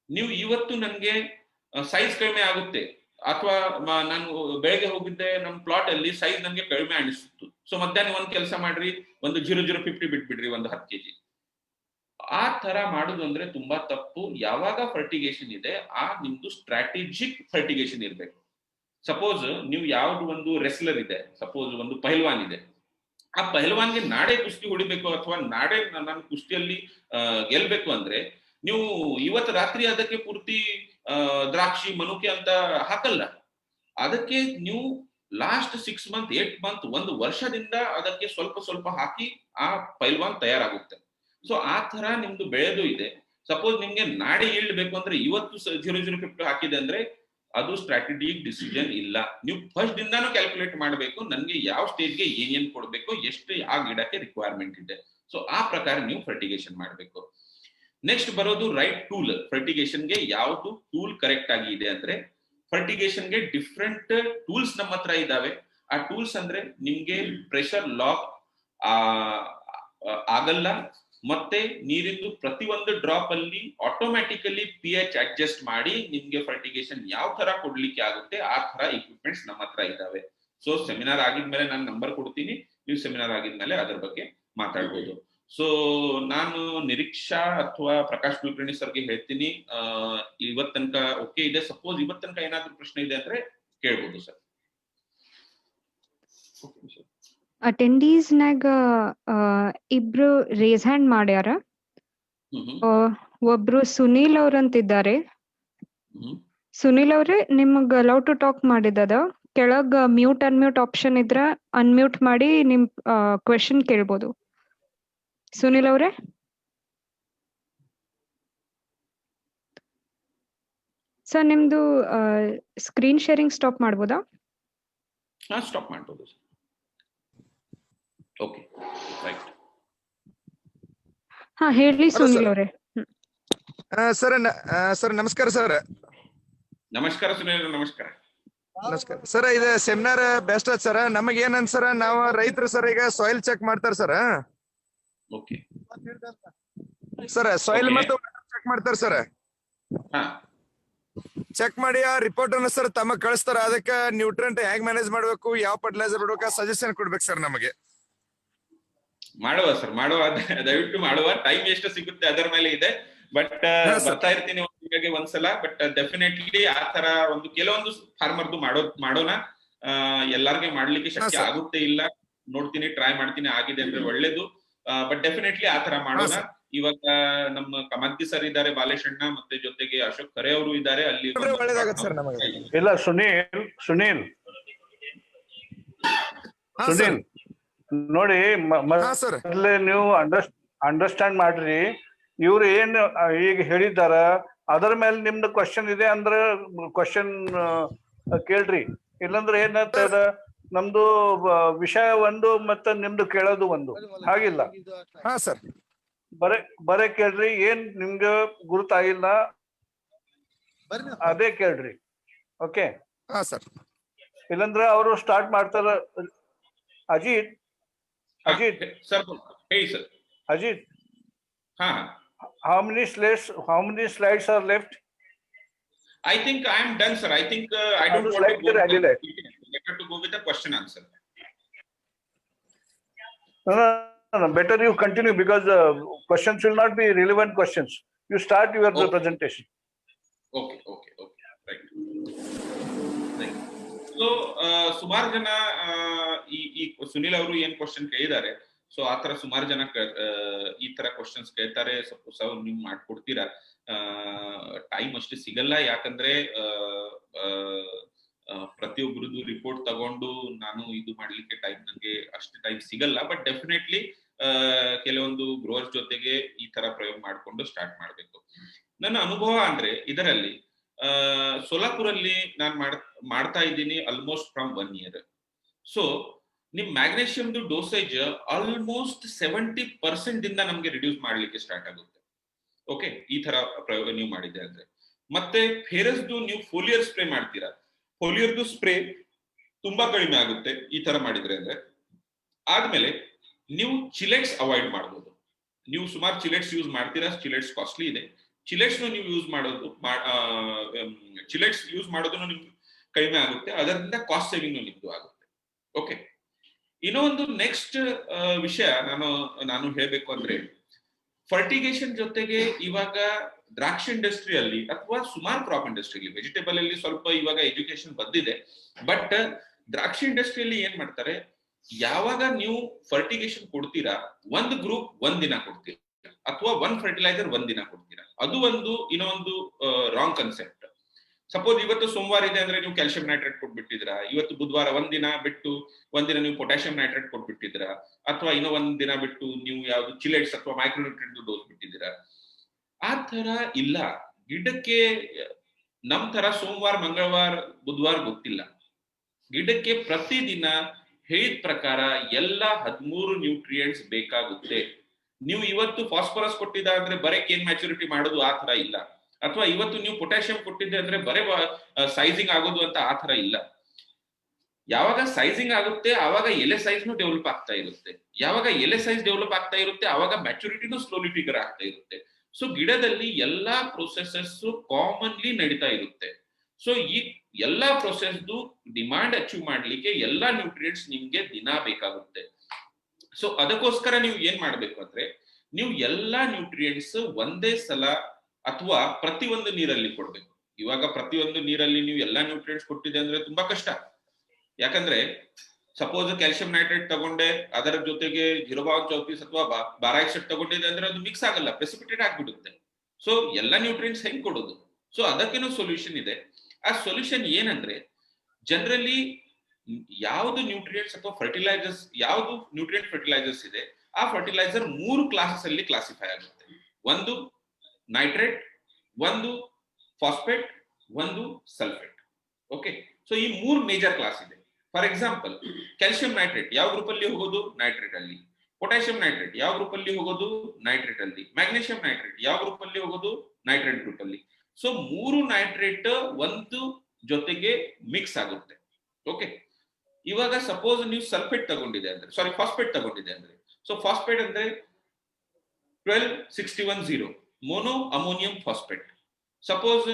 ನೀವು ಇವತ್ತು ನನ್ಗೆ ಸೈಜ್ ಕಡಿಮೆ ಆಗುತ್ತೆ ಅಥವಾ ನಾನು ಬೆಳಗ್ಗೆ ಹೋಗಿದ್ದೆ, ನಮ್ಮ ಪ್ಲಾಟ್ ಅಲ್ಲಿ ಸೈಜ್ ನನ್ಗೆ ಕಡಿಮೆ ಅನಿಸ್ತು. ಸೊ ಮಧ್ಯಾಹ್ನ ಒಂದ್ ಕೆಲಸ ಮಾಡ್ರಿ, ಒಂದು 0.050 ಬಿಟ್ಬಿಡ್ರಿ, ಒಂದು 10 kg. ಆ ತರ ಮಾಡುದು ಅಂದ್ರೆ ತುಂಬಾ ತಪ್ಪು. ಯಾವಾಗ ಫರ್ಟಿಗೇಷನ್ ಇದೆ ಆ ನಿಮ್ದು ಸ್ಟ್ರಾಟಜಿಕ್ ಫರ್ಟಿಗೇಷನ್ ಇರ್ಬೇಕು. ಸಪೋಸ್ ನೀವು ಯಾವ್ದು ಒಂದು ರೆಸ್ಲರ್ ಇದೆ, ಸಪೋಸ್ ಒಂದು ಪಹಲ್ವಾನ್ ಇದೆ, ಆ ಪಹಲ್ವಾನ್ಗೆ ನಾಡೆ ಕುಸ್ತಿ ಹೊಡಿಬೇಕು ಅಥವಾ ನಾಡೆ ನಾನು ಕುಸ್ತಿಯಲ್ಲಿ ಗೆಲ್ಬೇಕು ಅಂದ್ರೆ ನೀವು ಇವತ್ತು ರಾತ್ರಿ ಅದಕ್ಕೆ ಪೂರ್ತಿ ದ್ರಾಕ್ಷಿ ಮನುಕೆ ಅಂತ ಹಾಕಲ್ಲ. ಅದಕ್ಕೆ ನೀವು ಲಾಸ್ಟ್ 6 months 8 months 1 ವರ್ಷದಿಂದ ಅದಕ್ಕೆ ಸ್ವಲ್ಪ ಸ್ವಲ್ಪ ಹಾಕಿ ಆ ಪೈಲ್ವಾನ್ ತಯಾರಾಗುತ್ತೆ. ಸೊ ಆ ತರ ನಿಮ್ದು ಬೆಳೆದು ಇದೆ. ಸಪೋಸ್ ನಿಮ್ಗೆ ನಾಡೆ ಇಳ್ಬೇಕು ಅಂದ್ರೆ ಇವತ್ತು 0.050 ಹಾಕಿದೆ ಅಂದ್ರೆ ಅದು ಸ್ಟ್ರಾಟಜಿಕ್ ಡಿಸಿಷನ್ ಇಲ್ಲ. ನೀವು ಫಸ್ಟ್ ದಿಂದಾನು ಕ್ಯಾಲ್ಕುಲೇಟ್ ಮಾಡಬೇಕು, ನನ್ಗೆ ಯಾವ ಸ್ಟೇಜ್ಗೆ ಏನೇನ್ ಕೊಡ್ಬೇಕು, ಎಷ್ಟು ಆ ಗಿಡಕ್ಕೆ ರಿಕ್ವೈರ್ಮೆಂಟ್ ಇದೆ. ಸೊ ಆ ಪ್ರಕಾರ ನೀವು ಫರ್ಟಿಗೇಷನ್ ಮಾಡಬೇಕು. ನೆಕ್ಸ್ಟ್ ಬರೋದು ರೈಟ್ ಟೂಲ್. ಫರ್ಟಿಗೇಷನ್ಗೆ ಯಾವ್ದು ಟೂಲ್ ಕರೆಕ್ಟ್ ಆಗಿ ಇದೆ ಅಂದ್ರೆ, ಫರ್ಟಿಗೇಷನ್ಗೆ ಡಿಫ್ರೆಂಟ್ ಟೂಲ್ಸ್ ನಮ್ಮ ಹತ್ರ ಇದಾವೆ. ಆ ಟೂಲ್ಸ್ ಅಂದ್ರೆ ನಿಮ್ಗೆ ಪ್ರೆಷರ್ ಲಾಕ್ ಆಗಲ್ಲ, ಮತ್ತೆ ನೀರಿಂದು ಪ್ರತಿಯೊಂದು ಡ್ರಾಪ್ ಅಲ್ಲಿ ಆಟೋಮ್ಯಾಟಿಕಲಿ pH ಅಡ್ಜಸ್ಟ್ ಮಾಡಿ ನಿಮ್ಗೆ ಫರ್ಟಿಗೇಷನ್ ಯಾವ ತರ ಕೊಡ್ಲಿಕ್ಕೆ ಆಗುತ್ತೆ ಆ ತರ ಇಕ್ವಿಪ್ಮೆಂಟ್ಸ್ ನಮ್ಮ ಹತ್ರ ಇದಾವೆ. ಸೊ ಸೆಮಿನಾರ್ ಆಗಿದ್ಮೇಲೆ ನಾನು ನಂಬರ್ ಕೊಡ್ತೀನಿ, ನೀವು ಸೆಮಿನಾರ್ ಆಗಿದ್ಮೇಲೆ ಅದ್ರ ಬಗ್ಗೆ ಮಾತಾಡ್ಬೋದು. ಸೊ ನಾನು ನಿರೀಕ್ಷಾ ಅಥವಾ ಪ್ರಕಾಶ್ ಕುಲಕರ್ಣಿ ಸರ್ಗೆ ಹೇಳ್ತೀನಿ, ಇವತ್ ತನಕ ಓಕೆ ಇದೆ. ಸಪೋಸ್ ಇವತ್ ತನಕ ಏನಾದ್ರು ಪ್ರಶ್ನೆ ಇದೆ ಅಂದ್ರೆ ಕೇಳ್ಬೋದು ಸರ್. ಅಟೆಂಡೀಸ್ ನಾಗ ಇಬ್ರು ರೇಸ್ ಹ್ಯಾಂಡ್ ಮಾಡ್ಯಾರ. ಒಬ್ರು ಸುನೀಲ್ ಅವ್ರಂತಿದ್ದಾರೆ. ಸುನೀಲ್ ಅವ್ರೆ, ನಿಮಗ್ ಅಲೌ ಟು ಟಾಕ್ ಮಾಡಿದದ. ಕೆಳಗ್ ಮ್ಯೂಟ್ ಅನ್ಮ್ಯೂಟ್ ಆಪ್ಷನ್ ಇದ್ರ ಅನ್ಮ್ಯೂಟ್ ಮಾಡಿ ನಿಮ್ ಕ್ವೆಶನ್ ಕೇಳ್ಬೋದು. ಸುನೀಲ್ ಅವ್ರೆ, ಸರ್ ನಿಮ್ದು ಸ್ಕ್ರೀನ್ ಶೇರಿಂಗ್ ಸ್ಟಾಪ್ ಮಾಡ್ಬೋದಾ? ಸ್ಟಾಪ್ ಮಾಡ್ಬೋದು ಸರ್. Okay, right. ಹಾ ಹೇಳಿ ಸುನೀಲ್ ಅವರೇ. ಸರ್ ನಮಸ್ಕಾರ ಸರ್. ನಮಸ್ಕಾರ ಸುನೀಲ್, ನಮಸ್ಕಾರ. ನಮಸ್ಕಾರ ಸರ್. ಇದು ಸೆಮಿನಾರ್ ಬೆಸ್ಟ್ ಅದ ಸರ್. ನಮಗ್ ಏನಂತ ಸರ್, ನಾವು ರೈತರು ಸರ್ ಈಗ ಸಾಯಿಲ್ ಚೆಕ್ ಮಾಡ್ತಾರ ಸರ್. ಓಕೆ ಸರ್ ಸಾಯಿಲ್ ಮತ್ತು ಚೆಕ್ ಮಾಡ್ತಾರ ಸರ್. ಚೆಕ್ ಮಾಡಿ ಆ ರಿಪೋರ್ಟ್ ಅನ್ನ ಸರ್ ತಮ್ಮ ಕಳಿಸ್ತಾರ. ಅದಕ್ಕೆ ನ್ಯೂಟ್ರೆಂಟ್ ಹೇಗ್ ಮ್ಯಾನೇಜ್ ಮಾಡ್ಬೇಕು, ಯಾವ ಫರ್ಟಿಲೈಸರ್ ಬಿಡ್ಬೇಕು, ಸಜೆಷನ್ ಕೊಡ್ಬೇಕು ಸರ್ ನಮಗೆ. ಮಾಡುವ ಸರ್, ಮಾಡುವ, ದಯವಿಟ್ಟು ಮಾಡುವ. ಟೈಮ್ ಎಷ್ಟು ಸಿಗುತ್ತೆ ಅದರ ಮೇಲೆ ಇದೆ. ಬಟ್ ಬರ್ತಾ ಇರ್ತೀನಿ ನಿಮಗೆ ಒಂದ್ಸಲ. ಬಟ್ ಡೆಫಿನೆಟ್ಲಿ ಆ ತರ ಒಂದು ಕೆಲವೊಂದು ಫಾರ್ಮರ್ದು ಮಾಡೋಣ. ಎಲ್ಲಾರ್ಗೆ ಮಾಡ್ಲಿಕ್ಕೆ ಶಕ್ಯ ಆಗುತ್ತೆ ಇಲ್ಲ ನೋಡ್ತೀನಿ, ಟ್ರೈ ಮಾಡ್ತೀನಿ. ಆಗಿದೆ ಅಂದ್ರೆ ಒಳ್ಳೇದು. ಬಟ್ ಡೆಫಿನೆಟ್ಲಿ ಆ ತರ ಮಾಡೋಣ. ಇವಾಗ ನಮ್ಮ ಕಮಂತಿ ಸರ್ ಇದ್ದಾರೆ, ಬಾಲೇಶಣ್ಣ, ಮತ್ತೆ ಜೊತೆಗೆ ಅಶೋಕ್ ಖರೆ ಅವರು ಇದ್ದಾರೆ. ಅಲ್ಲಿ ಇಲ್ಲ ಸುನೀಲ್ ನೋಡಿ, ಮೊದಲೇ ನೀವು ಅಂಡರ್ಸ್ಟ್ಯಾಂಡ್ ಮಾಡ್ರಿ. ಇವ್ರು ಏನ್ ಈಗ ಹೇಳಿದಾರ ಅದರ ಮೇಲೆ ನಿಮ್ದು ಕ್ವಶನ್ ಇದೆ ಅಂದ್ರೆ ಕ್ವಶನ್ ಕೇಳ್ರಿ. ಇಲ್ಲಂದ್ರೆ ಏನಂತ ನಮ್ದು ವಿಷಯ ಒಂದು ಮತ್ತೆ ನಿಮ್ದು ಕೇಳೋದು ಒಂದು, ಹಾಗಿಲ್ಲ. ಬರೇ ಕೇಳ್ರಿ. ಏನ್ ನಿಮ್ಗೆ ಗುರುತಾಗಿಲ್ಲ ಅದೇ ಕೇಳ್ರಿ. ಓಕೆ, ಇಲ್ಲಂದ್ರೆ ಅವರು ಸ್ಟಾರ್ಟ್ ಮಾಡ್ತಾರ. ಅಜಿತ್ ಸರ್ ಹೇಳಿ sir. Ajit, how many slides are left? I think I am done, sir. I think I don't want to go better to go with the question answer. No, better you continue, because questions will not be relevant questions. You start your presentation. Okay, right. So ಸುಮಾರು ಜನ ಈ ಸುನಿಲ್ ಅವರು ಏನ್ question ಕೇಳಿದ್ದಾರೆ, so ಆತರ ಸುಮಾರು ಜನ ಈ ತರ ಕ್ವಶನ್ಸ್ ಕೇಳ್ತಾರೆ. ಸಪೋಸ್ ಅವ್ರು ನೀವು ಮಾಡ್ಕೊಡ್ತೀರಾ. ಟೈಮ್ ಅಷ್ಟು ಸಿಗಲ್ಲ, ಯಾಕಂದ್ರೆ ಪ್ರತಿಯೊಬ್ಬರದ್ದು ರಿಪೋರ್ಟ್ ತಗೊಂಡು ನಾನು ಇದು ಮಾಡ್ಲಿಕ್ಕೆ ನಂಗೆ ಅಷ್ಟು ಟೈಮ್ ಸಿಗಲ್ಲ. ಬಟ್ ಡೆಫಿನೆಟ್ಲಿ ಕೆಲವೊಂದು ಗ್ರೋವರ್ಸ್ ಜೊತೆಗೆ ಈ ತರ ಪ್ರಯೋಗ ಮಾಡ್ಕೊಂಡು ಸ್ಟಾರ್ಟ್ ಮಾಡ್ಬೇಕು. ನನ್ನ ಅನುಭವ ಅಂದ್ರೆ ಇದರಲ್ಲಿ ಸೋಲಾಪುರಲ್ಲಿ ನಾನು ಮಾಡ್ತಾ ಇದ್ದೀನಿ ಆಲ್ಮೋಸ್ಟ್ ಫ್ರಮ್ 1 year. ಸೊ ನಿಮ್ ಮ್ಯಾಗ್ನೇಷಿಯಮ್ದು ಡೋಸೇಜ್ ಆಲ್ಮೋಸ್ಟ್ 70% ಇಂದ ನಮ್ಗೆ ರಿಡ್ಯೂಸ್ ಮಾಡ್ಲಿಕ್ಕೆ ಸ್ಟಾರ್ಟ್ ಆಗುತ್ತೆ. ಓಕೆ, ಈ ತರ ಪ್ರಯೋಗ ನೀವು ಮಾಡಿದೆ ಅಂದ್ರೆ. ಮತ್ತೆ ಫೇರಸ್ದು ನೀವು ಫೋಲಿಯರ್ ಸ್ಪ್ರೇ ಮಾಡ್ತೀರಾ, ಫೋಲಿಯರ್ದು ಸ್ಪ್ರೇ ತುಂಬಾ ಕಡಿಮೆ ಆಗುತ್ತೆ ಈ ತರ ಮಾಡಿದ್ರೆ ಅಂದ್ರೆ. ಆದ್ಮೇಲೆ ನೀವು ಚಿಲೆಟ್ಸ್ ಅವಾಯ್ಡ್ ಮಾಡ್ಬೋದು. ನೀವು ಸುಮಾರು ಚಿಲೆಟ್ಸ್ ಯೂಸ್ ಮಾಡ್ತೀರಾ, ಚಿಲೆಟ್ಸ್ ಕಾಸ್ಟ್ಲಿ ಇದೆ. ಚಿಲೆಟ್ಸ್ ನೀವು ಯೂಸ್ ಮಾಡೋದು, ಚಿಲೆಟ್ಸ್ ಯೂಸ್ ಮಾಡೋದನ್ನು ನಿಮ್ಗೆ ಕಡಿಮೆ ಆಗುತ್ತೆ, ಅದರಿಂದ ಕಾಸ್ಟ್ ಸೇವಿಂಗ್ ನಿಮ್ದು ಆಗುತ್ತೆ. ಓಕೆ, ಇನ್ನೂ ಒಂದು ನೆಕ್ಸ್ಟ್ ವಿಷಯ ನಾನು ಹೇಳ್ಬೇಕು ಅಂದ್ರೆ, ಫರ್ಟಿಗೇಷನ್ ಜೊತೆಗೆ ಇವಾಗ ದ್ರಾಕ್ಷಿ ಇಂಡಸ್ಟ್ರಿಯಲ್ಲಿ ಅಥವಾ ಸುಮಾರು ಕ್ರಾಪ್ ಇಂಡಸ್ಟ್ರಿಯಲ್ಲಿ, ವೆಜಿಟೇಬಲ್ ಅಲ್ಲಿ ಸ್ವಲ್ಪ ಇವಾಗ ಎಜುಕೇಶನ್ ಬಂದಿದೆ, ಬಟ್ ದ್ರಾಕ್ಷಿ ಇಂಡಸ್ಟ್ರಿಯಲ್ಲಿ ಏನ್ ಮಾಡ್ತಾರೆ, ಯಾವಾಗ ನೀವು ಫರ್ಟಿಗೇಷನ್ ಕೊಡ್ತೀರಾ, ಒಂದು ಗ್ರೂಪ್ ಒಂದ್ ದಿನ ಕೊಡ್ತೀರಾ ಅಥವಾ ಒಂದ್ ಫರ್ಟಿಲೈಸರ್ ಒಂದ್ ದಿನ ಕೊಡ್ತೀರಾ, ಅದು ಇನ್ನೊಂದು ರಾಂಗ್ ಕನ್ಸೆಪ್ಟ್. ಸಪೋಸ್ ಇವತ್ತು ಸೋಮವಾರ ಇದೆ ಅಂದ್ರೆ ನೀವು ಕ್ಯಾಲ್ಸಿಯಂ ನೈಟ್ರೇಟ್ ಕೊಟ್ಬಿಟ್ಟಿದ್ರಾ, ಇವತ್ತು ಬುಧವಾರ ಒಂದಿನ ಬಿಟ್ಟು ಒಂದಿನ ನೀವು ಪೊಟ್ಯಾಷಿಯಂ ನೈಟ್ರೇಟ್ ಕೊಟ್ಬಿಟ್ಟಿದ್ರಾ, ಅಥವಾ ಇನ್ನೂ ಒಂದ್ ದಿನ ಬಿಟ್ಟು ನೀವು ಯಾವ್ದು ಚಿಲೆಟ್ಸ್ ಅಥವಾ ಮೈಕ್ರೋನ್ಯೂಟ್ರಿಯೆಂಟ್ ಡೋಸ್ ಬಿಟ್ಟಿದ್ದೀರಾ. ಆ ತರ ಇಲ್ಲ. ಗಿಡಕ್ಕೆ ನಮ್ ತರ ಸೋಮವಾರ ಮಂಗಳವಾರ ಬುಧವಾರ ಗೊತ್ತಿಲ್ಲ. ಗಿಡಕ್ಕೆ ಪ್ರತಿದಿನ ಹೇಳಿದ ಪ್ರಕಾರ ಎಲ್ಲ 13 ನ್ಯೂಟ್ರಿಯೆಂಟ್ಸ್ ಬೇಕಾಗುತ್ತೆ. ನೀವು ಇವತ್ತು ಫಾಸ್ಫರಸ್ ಕೊಟ್ಟಿದ್ದ ಅಂದ್ರೆ ಬರೀ ಕೇನ್ ಮ್ಯಾಚುರಿಟಿ ಮಾಡೋದು ಆ ತರ ಇಲ್ಲ, ಅಥವಾ ಇವತ್ತು ನೀವು ಪೊಟ್ಯಾಷಿಯಂ ಕೊಟ್ಟಿದ್ದೆ ಅಂದ್ರೆ ಬರೇ ಸೈಜಿಂಗ್ ಆಗೋದು ಅಂತ ಆ ತರ ಇಲ್ಲ. ಯಾವಾಗ ಸೈಜಿಂಗ್ ಆಗುತ್ತೆ ಆವಾಗ ಎಲೆ ಸೈಜ್ ಡೆವಲಪ್ ಆಗ್ತಾ ಇರುತ್ತೆ, ಯಾವಾಗ ಎಲೆ ಸೈಜ್ ಡೆವಲಪ್ ಆಗ್ತಾ ಇರುತ್ತೆ ಆವಾಗ ಮ್ಯಾಚುರಿಟಿನೂ ಸ್ಲೋಲಿ ಫಿಗರ್ ಆಗ್ತಾ ಇರುತ್ತೆ. ಸೊ ಗಿಡದಲ್ಲಿ ಎಲ್ಲಾ ಪ್ರೊಸೆಸಸ್ ಕಾಮನ್ಲಿ ನಡೀತಾ ಇರುತ್ತೆ. ಸೊ ಈ ಎಲ್ಲಾ ಪ್ರೊಸೆಸ್ದು ಡಿಮಾಂಡ್ ಅಚೀವ್ ಮಾಡ್ಲಿಕ್ಕೆ ಎಲ್ಲಾ ನ್ಯೂಟ್ರಿಯೆಂಟ್ಸ್ ನಿಮ್ಗೆ ದಿನ ಬೇಕಾಗುತ್ತೆ. ಸೊ ಅದಕ್ಕೋಸ್ಕರ ನೀವು ಏನ್ ಮಾಡ್ಬೇಕು ಅಂದ್ರೆ, ನೀವು ಎಲ್ಲಾ ನ್ಯೂಟ್ರಿಯೆಂಟ್ಸ್ ಒಂದೇ ಸಲ ಅಥವಾ ಪ್ರತಿಯೊಂದು ನೀರಲ್ಲಿ ಕೊಡ್ಬೇಕು. ಇವಾಗ ಪ್ರತಿಯೊಂದು ನೀರಲ್ಲಿ ನೀವು ಎಲ್ಲಾ ನ್ಯೂಟ್ರಿಯೆಂಟ್ಸ್ ಕೊಟ್ಟಿದೆ ಅಂದ್ರೆ ತುಂಬಾ ಕಷ್ಟ. ಯಾಕಂದ್ರೆ ಸಪೋಸ್ ಕ್ಯಾಲ್ಸಿಯಂ ನೈಟ್ರೇಟ್ ತಗೊಂಡೆ, ಅದರ ಜೊತೆಗೆ 0.34 ಅಥವಾ ಬಾರಾಕ್ಸೈಡ್ ತಗೊಂಡಿದೆ ಅಂದ್ರೆ ಅದು ಮಿಕ್ಸ್ ಆಗಲ್ಲ, ಪ್ರೆಸಿಪಿಟೇಟ್ ಆಗ್ಬಿಡುತ್ತೆ. ಸೊ ಎಲ್ಲಾ ನ್ಯೂಟ್ರಿಯೆಂಟ್ಸ್ ಹೆಂಗ್ ಕೊಡೋದು? ಸೊ ಅದಕ್ಕೇನೋ ಸೊಲ್ಯೂಷನ್ ಇದೆ. ಆ ಸೊಲ್ಯೂಷನ್ ಏನಂದ್ರೆ, ಜನರಲಿ ಯಾವ್ದು ನ್ಯೂಟ್ರಿಯೆಂಟ್ಸ್ ಅಥವಾ ಫರ್ಟಿಲೈಸರ್ಸ್, ಯಾವ್ದು ನ್ಯೂಟ್ರಿಯೆಂಟ್ ಫರ್ಟಿಲೈಸರ್ಸ್ ಇದೆ, ಆ ಫರ್ಟಿಲೈಸರ್ 3 ಕ್ಲಾಸಸ್ ಅಲ್ಲಿ ಕ್ಲಾಸಿಫೈ ಆಗುತ್ತೆ. ಒಂದು ನೈಟ್ರೇಟ್, ಒಂದು ಫಾಸ್ಫೇಟ್, ಒಂದು ಸಲ್ಫೇಟ್. ಓಕೆ, ಸೊ ಈ 3 ಮೇಜರ್ ಕ್ಲಾಸ್ ಇದೆ. ಫಾರ್ ಎಕ್ಸಾಂಪಲ್, ಕ್ಯಾಲ್ಸಿಯಂ ನೈಟ್ರೇಟ್ ಯಾವ ಗ್ರೂಪ್ ಅಲ್ಲಿ ಹೋಗೋದು? ನೈಟ್ರೇಟ್ ಅಲ್ಲಿ. ಪೊಟ್ಯಾಷಿಯಂ ನೈಟ್ರೇಟ್ ಯಾವ ಗ್ರೂಪ್ ಅಲ್ಲಿ ಹೋಗೋದು? ನೈಟ್ರೇಟ್ ಅಲ್ಲಿ. ಮ್ಯಾಗ್ನೀಷಿಯಂ ನೈಟ್ರೇಟ್ ಯಾವ ಗ್ರೂಪ್ ಅಲ್ಲಿ ಹೋಗೋದು? ನೈಟ್ರೇಟ್ ಗ್ರೂಪ್ ಅಲ್ಲಿ. ಸೊ 3 ನೈಟ್ರೇಟ್ ಒಂದು ಜೊತೆಗೆ ಮಿಕ್ಸ್ ಆಗುತ್ತೆ. ಓಕೆ, ಇವಾಗ ಸಪೋಸ್ ನೀವು ಸಲ್ಫೇಟ್ ತಗೊಂಡಿದೆ ಅಂದ್ರೆ, ಫಾಸ್ಫೇಟ್ ತಗೊಂಡಿದೆ ಅಂದ್ರೆ, ಸೊ ಫಾಸ್ಫೇಟ್ ಅಂದ್ರೆ 1261 mono ammonium phosphate. Suppose